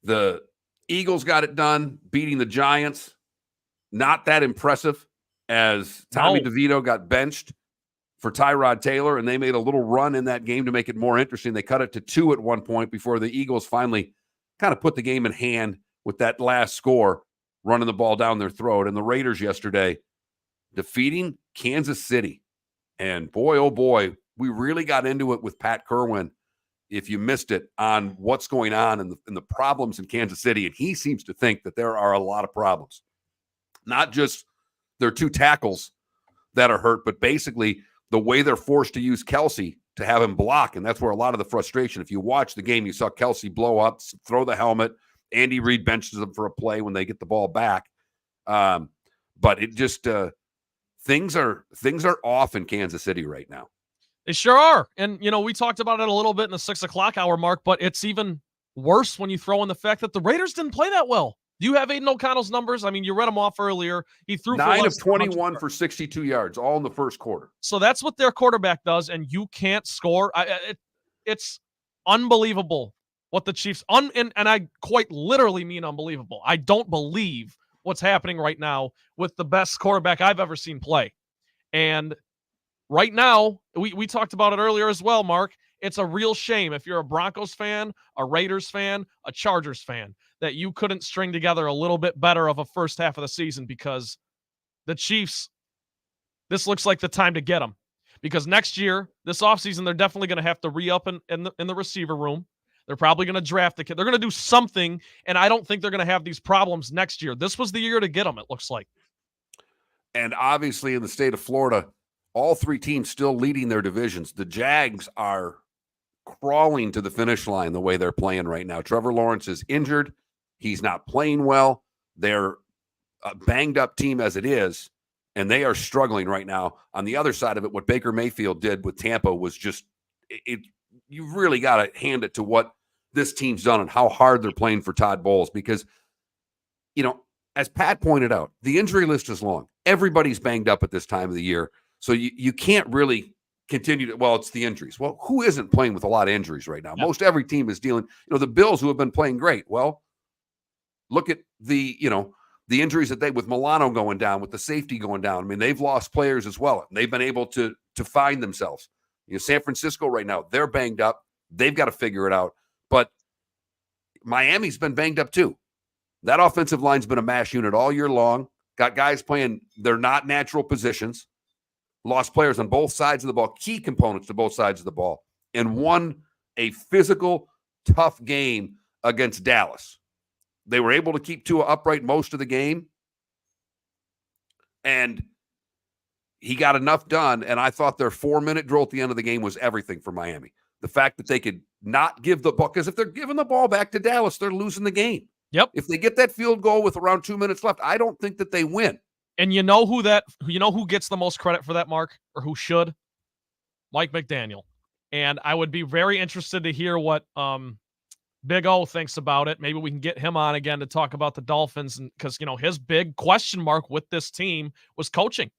The Eagles got it done, beating the Giants. Not that impressive, as Tommy DeVito got benched for Tyrod Taylor, and they made a little run in that game to make it more interesting. They cut it to 2 at one point before the Eagles finally kind of put the game in hand with that last score, running the ball down their throat. And the Raiders yesterday defeating Kansas City. And boy, oh boy, we really got into it with Pat Kirwan, if you missed it, on what's going on and the problems in Kansas City. And he seems to think that there are a lot of problems. Not just their 2 tackles that are hurt, but basically the way they're forced to use Kelsey to have him block. And that's where a lot of the frustration, if you watch the game, you saw Kelsey blow up, throw the helmet. Andy Reid benches him for a play when they get the ball back. But it just things are off in Kansas City right now. They sure are. And, we talked about it a little bit in the 6 o'clock hour, Mark, but it's even worse when you throw in the fact that the Raiders didn't play that well. Do you have Aiden O'Connell's numbers? I mean, you read them off earlier. He threw 9 of 21 for 62 yards, all in the first quarter. So that's what their quarterback does, and you can't score. It's unbelievable what the Chiefs, and I quite literally mean unbelievable. I don't believe what's happening right now with the best quarterback I've ever seen play. And right now, we talked about it earlier as well, Mark. It's a real shame if you're a Broncos fan, a Raiders fan, a Chargers fan, that you couldn't string together a little bit better of a first half of the season, because the Chiefs, this looks like the time to get them. Because next year, this offseason, they're definitely going to have to re-up in the receiver room. They're probably going to draft the kid. They're going to do something, and I don't think they're going to have these problems next year. This was the year to get them, it looks like. And obviously in the state of Florida, all three teams still leading their divisions. The Jags are crawling to the finish line the way they're playing right now. Trevor Lawrence is injured. He's not playing well. They're a banged up team as it is, and they are struggling right now. On the other side of it, what Baker Mayfield did with Tampa was just you really got to hand it to what this team's done and how hard they're playing for Todd Bowles, because, as Pat pointed out, the injury list is long. Everybody's banged up at this time of the year. So you can't really continue to, well, it's the injuries. Well, who isn't playing with a lot of injuries right now? Yep. Most every team is dealing, the Bills, who have been playing great. Well, look at the injuries that with Milano going down, with the safety going down. I mean, they've lost players as well. They've been able to find themselves. San Francisco right now, they're banged up. They've got to figure it out. But Miami's been banged up too. That offensive line's been a mash unit all year long. Got guys playing, they're not natural positions. Lost players on both sides of the ball, key components to both sides of the ball, and won a physical, tough game against Dallas. They were able to keep Tua upright most of the game, and he got enough done, and I thought their 4-minute drill at the end of the game was everything for Miami. The fact that they could not give the ball, because if they're giving the ball back to Dallas, they're losing the game. Yep. If they get that field goal with around 2 minutes left, I don't think that they win. And who gets the most credit for that, Mark, or who should? Mike McDaniel. And I would be very interested to hear what Big O thinks about it. Maybe we can get him on again to talk about the Dolphins, because his big question mark with this team was coaching.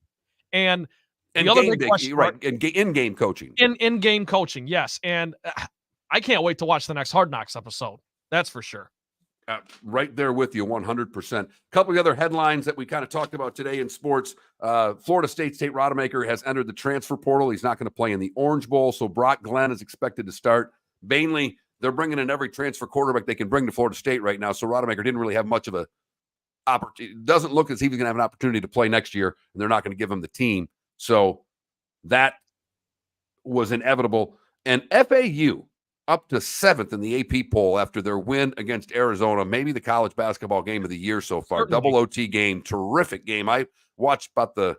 And the other big question, right? In-game coaching. In-game coaching, yes. And I can't wait to watch the next Hard Knocks episode. That's for sure. Right there with you, 100%. A couple of other headlines that we kind of talked about today in sports. Florida State Rodemaker has entered the transfer portal. He's not going to play in the Orange Bowl, so Brock Glenn is expected to start. Mainly, they're bringing in every transfer quarterback they can bring to Florida State right now, so Rodemaker didn't really have much of a opportunity. It doesn't look as if he's going to have an opportunity to play next year, and they're not going to give him the team. So that was inevitable. And FAU up to 7th in the AP poll after their win against Arizona, maybe the college basketball game of the year so far. Certainly. Double OT game, terrific game. I watched about the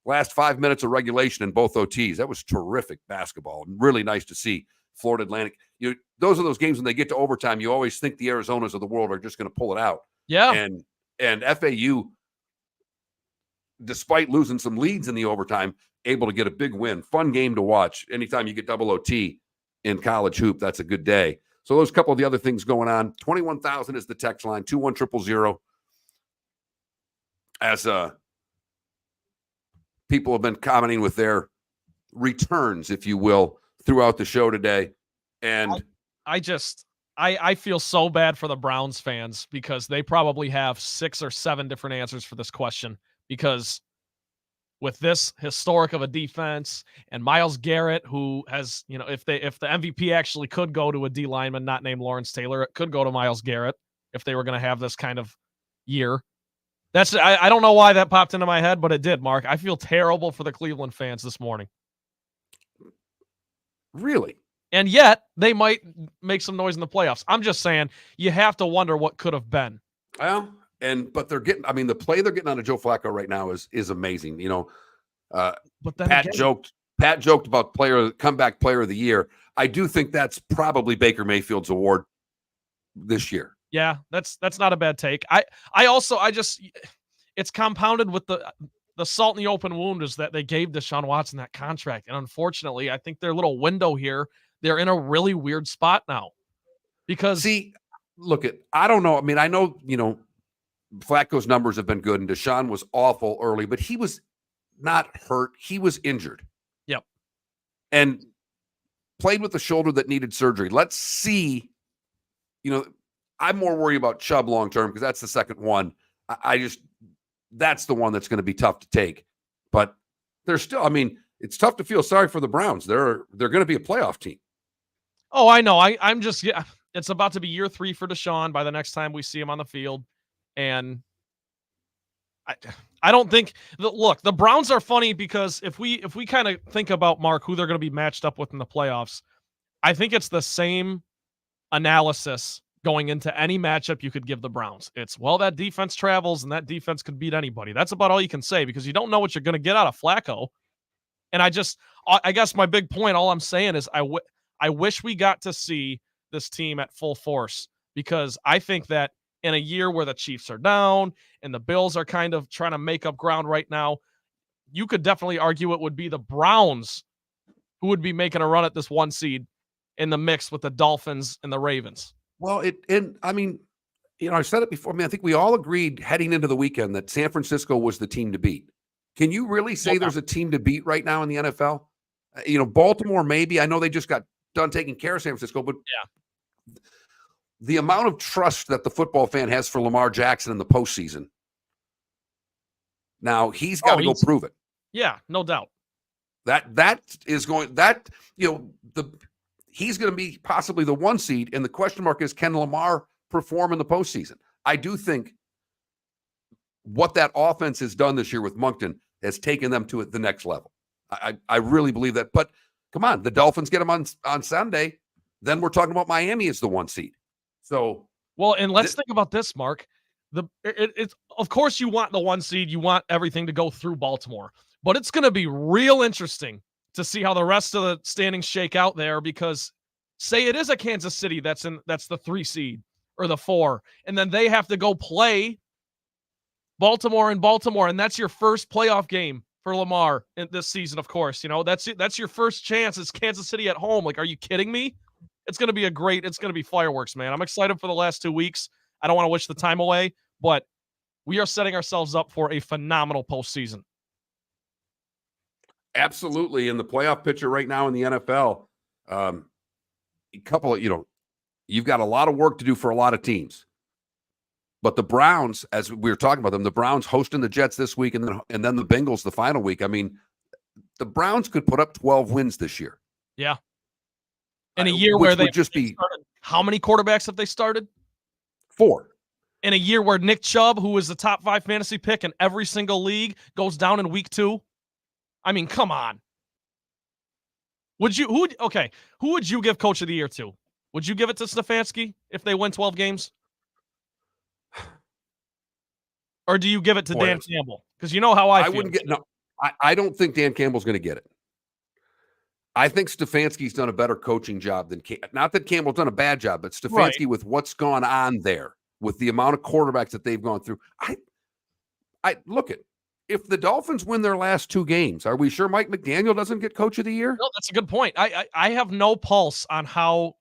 last 5 minutes of regulation in both OTs. That was terrific basketball. Really nice to see Florida Atlantic. Those are those games when they get to overtime, you always think the Arizonas of the world are just going to pull it out. Yeah. And FAU, despite losing some leads in the overtime, able to get a big win. Fun game to watch. Anytime you get double OT in college hoop, that's a good day. So those couple of the other things going on. 21,000 is the text line, 21000. As people have been commenting with their returns, if you will, throughout the show today. And I feel so bad for the Browns fans, because they probably have 6 or 7 different answers for this question, because with this historic of a defense and Myles Garrett, who has, if the MVP actually could go to a D lineman not named Lawrence Taylor, it could go to Myles Garrett if they were going to have this kind of year. I don't know why that popped into my head, but it did, Mark. I feel terrible for the Cleveland fans this morning. Really? And yet they might make some noise in the playoffs. I'm just saying, you have to wonder what could have been. Well, but they're getting, the play they're getting out of Joe Flacco right now is amazing. But then Pat joked about comeback player of the year. I do think that's probably Baker Mayfield's award this year. Yeah, that's not a bad take. It's compounded with the salt in the open wound is that they gave Deshaun Watson that contract. And unfortunately, I think their little window here, they're in a really weird spot now. Because I don't know. I know, Flacco's numbers have been good, and Deshaun was awful early, but he was not hurt. He was injured. Yep. And played with a shoulder that needed surgery. Let's see. I'm more worried about Chubb long term, because that's the second one. That's the one that's going to be tough to take. But they're still, it's tough to feel sorry for the Browns. They're going to be a playoff team. Oh, I know. It's about to be year 3 for Deshaun by the next time we see him on the field. And I don't think the Browns are funny, because if we kind of think about, Mark, who they're going to be matched up with in the playoffs, I think it's the same analysis going into any matchup you could give the Browns. It's, well, that defense travels and that defense could beat anybody. That's about all you can say because you don't know what you're going to get out of Flacco. And I guess my big point, all I'm saying is I wish we got to see this team at full force because I think that in a year where the Chiefs are down and the Bills are kind of trying to make up ground right now, you could definitely argue it would be the Browns who would be making a run at this 1 seed in the mix with the Dolphins and the Ravens. Well, I've said it before. I mean, I think we all agreed heading into the weekend that San Francisco was the team to beat. Can you really say there's a team to beat right now in the NFL? Baltimore, maybe. I know they just got done taking care of San Francisco, but the amount of trust that the football fan has for Lamar Jackson in the postseason. Now he's got to go prove it. Yeah, no doubt. He's going to be possibly the 1 seed, and the question mark is, can Lamar perform in the postseason? I do think what that offense has done this year with Moulton has taken them to the next level. I really believe that. But come on, the Dolphins get them on Sunday. Then we're talking about Miami as the 1 seed. So, well, and let's think about this, Mark. It's of course you want the 1 seed. You want everything to go through Baltimore, but it's going to be real interesting to see how the rest of the standings shake out there, because say it is a Kansas City that's the 3 seed or the 4, and then they have to go play Baltimore, and that's your first playoff game for Lamar in this season, of course. That's your first chance. It's Kansas City at home. Like, are you kidding me? It's going to be fireworks, man. I'm excited for the last 2 weeks. I don't want to wish the time away, but we are setting ourselves up for a phenomenal postseason. Absolutely. In the playoff picture right now in the NFL, you've got a lot of work to do for a lot of teams. But the Browns, as we were talking about them, the Browns hosting the Jets this week and then the Bengals the final week. I mean, the Browns could put up 12 wins this year. Yeah. In a year where they just be started, how many quarterbacks have they started? 4. In a year where Nick Chubb, who was the top 5 fantasy pick in every single league, goes down in week 2. I mean, come on. Who would you give Coach of the Year to? Would you give it to Stefanski if they win 12 games? Or do you give it to Dan Campbell? Because you know how I feel. I don't think Dan Campbell's going to get it. I think Stefanski's done a better coaching job than not that Campbell's done a bad job, but Stefanski with what's gone on there, with the amount of quarterbacks that they've gone through. I look at, if the Dolphins win their last 2 games, are we sure Mike McDaniel doesn't get Coach of the Year? No, that's a good point. I have no pulse on how,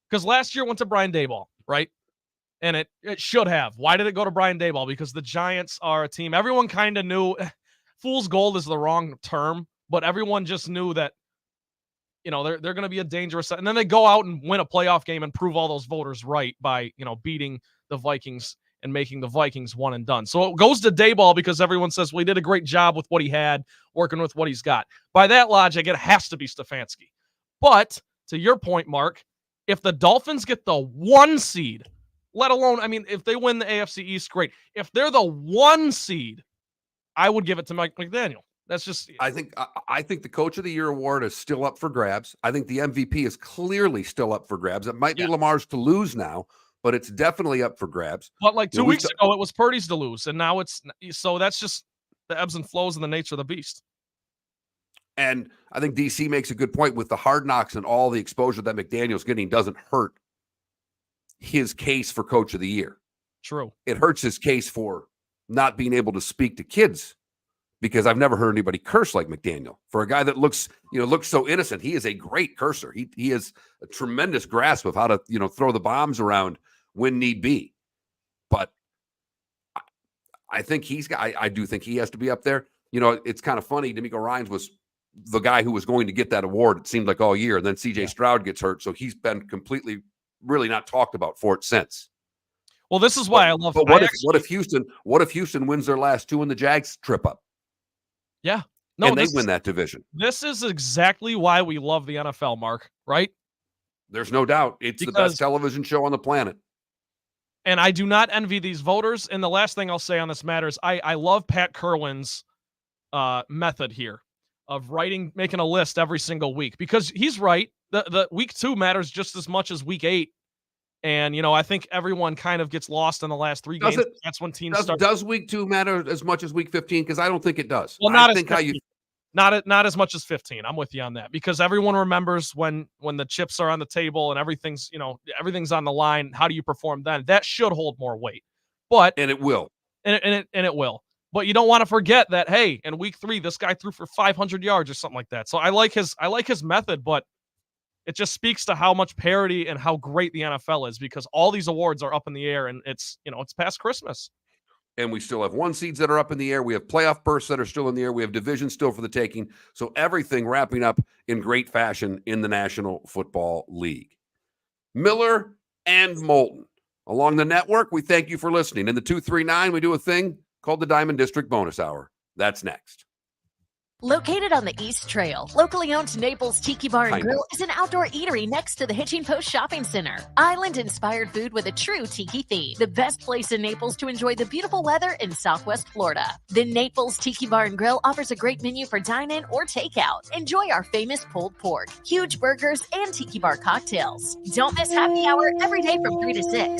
because last year went to Brian Daboll, right? And it should have. Why did it go to Brian Daboll? Because the Giants are a team everyone kind of knew. Fool's gold is the wrong term, but everyone just knew that, they're going to be a dangerous. And then they go out and win a playoff game and prove all those voters right by, beating the Vikings and making the Vikings one and done. So it goes to Daboll because everyone says, well, he did a great job with what he had, working with what he's got. By that logic, it has to be Stefanski. But to your point, Mark, if the Dolphins get the 1 seed, let alone, if they win the AFC East, great. If they're the 1 seed, I would give it to Mike McDaniel. That's just. I think the Coach of the Year award is still up for grabs. I think the MVP is clearly still up for grabs. It might be Lamar's to lose now, but it's definitely up for grabs. But like 2 weeks ago, it was Purdy's to lose, and now it's so that's just the ebbs and flows and the nature of the beast. And I think DC makes a good point with the hard knocks and all the exposure that McDaniel's getting doesn't hurt his case for Coach of the Year. True. It hurts his case for not being able to speak to kids, because I've never heard anybody curse like McDaniel. For a guy that looks so innocent, he is a great cursor. He has a tremendous grasp of how to, throw the bombs around when need be. But I think I do think he has to be up there. It's kind of funny. D'Amico Ryans was the guy who was going to get that award, it seemed like, all year. And then CJ Stroud gets hurt. So he's been completely, really not talked about for it since. Well, this is why I love. But what if Houston wins their last 2 and the Jags trip up? Yeah. No, and they win that division. This is exactly why we love the NFL, Mark, right? There's no doubt. It's the best television show on the planet. And I do not envy these voters. And the last thing I'll say on this matter is I love Pat Kirwan's method here of making a list every single week, because he's right. The week 2 matters just as much as week 8 And, I think everyone kind of gets lost in the last 3 games. That's when teams start. Does week 2 matter as much as week 15? Because I don't think it does. Well, not I as think how you 15. Not as much as 15. I'm with you on that, because everyone remembers when the chips are on the table and everything's on the line. How do you perform then? That should hold more weight, and it will, and it will. But you don't want to forget that, hey, in week 3, this guy threw for 500 yards or something like that. So I like his method, but it just speaks to how much parity and how great the NFL is, because all these awards are up in the air, and it's past Christmas. And we still have 1 seeds that are up in the air. We have playoff berths that are still in the air. We have divisions still for the taking. So everything wrapping up in great fashion in the National Football League. Miller and Moulton. Along the network, we thank you for listening. In the 239, we do a thing called the Diamond District Bonus Hour. That's next. Located on the East Trail, locally owned Naples Tiki Bar and Kind Grill is an outdoor eatery next to the Hitching Post Shopping Center. Island-inspired food with a true tiki theme. The best place in Naples to enjoy the beautiful weather in Southwest Florida. The Naples Tiki Bar and Grill offers a great menu for dine-in or takeout. Enjoy our famous pulled pork, huge burgers, and tiki bar cocktails. Don't miss happy hour every day from 3 to 6.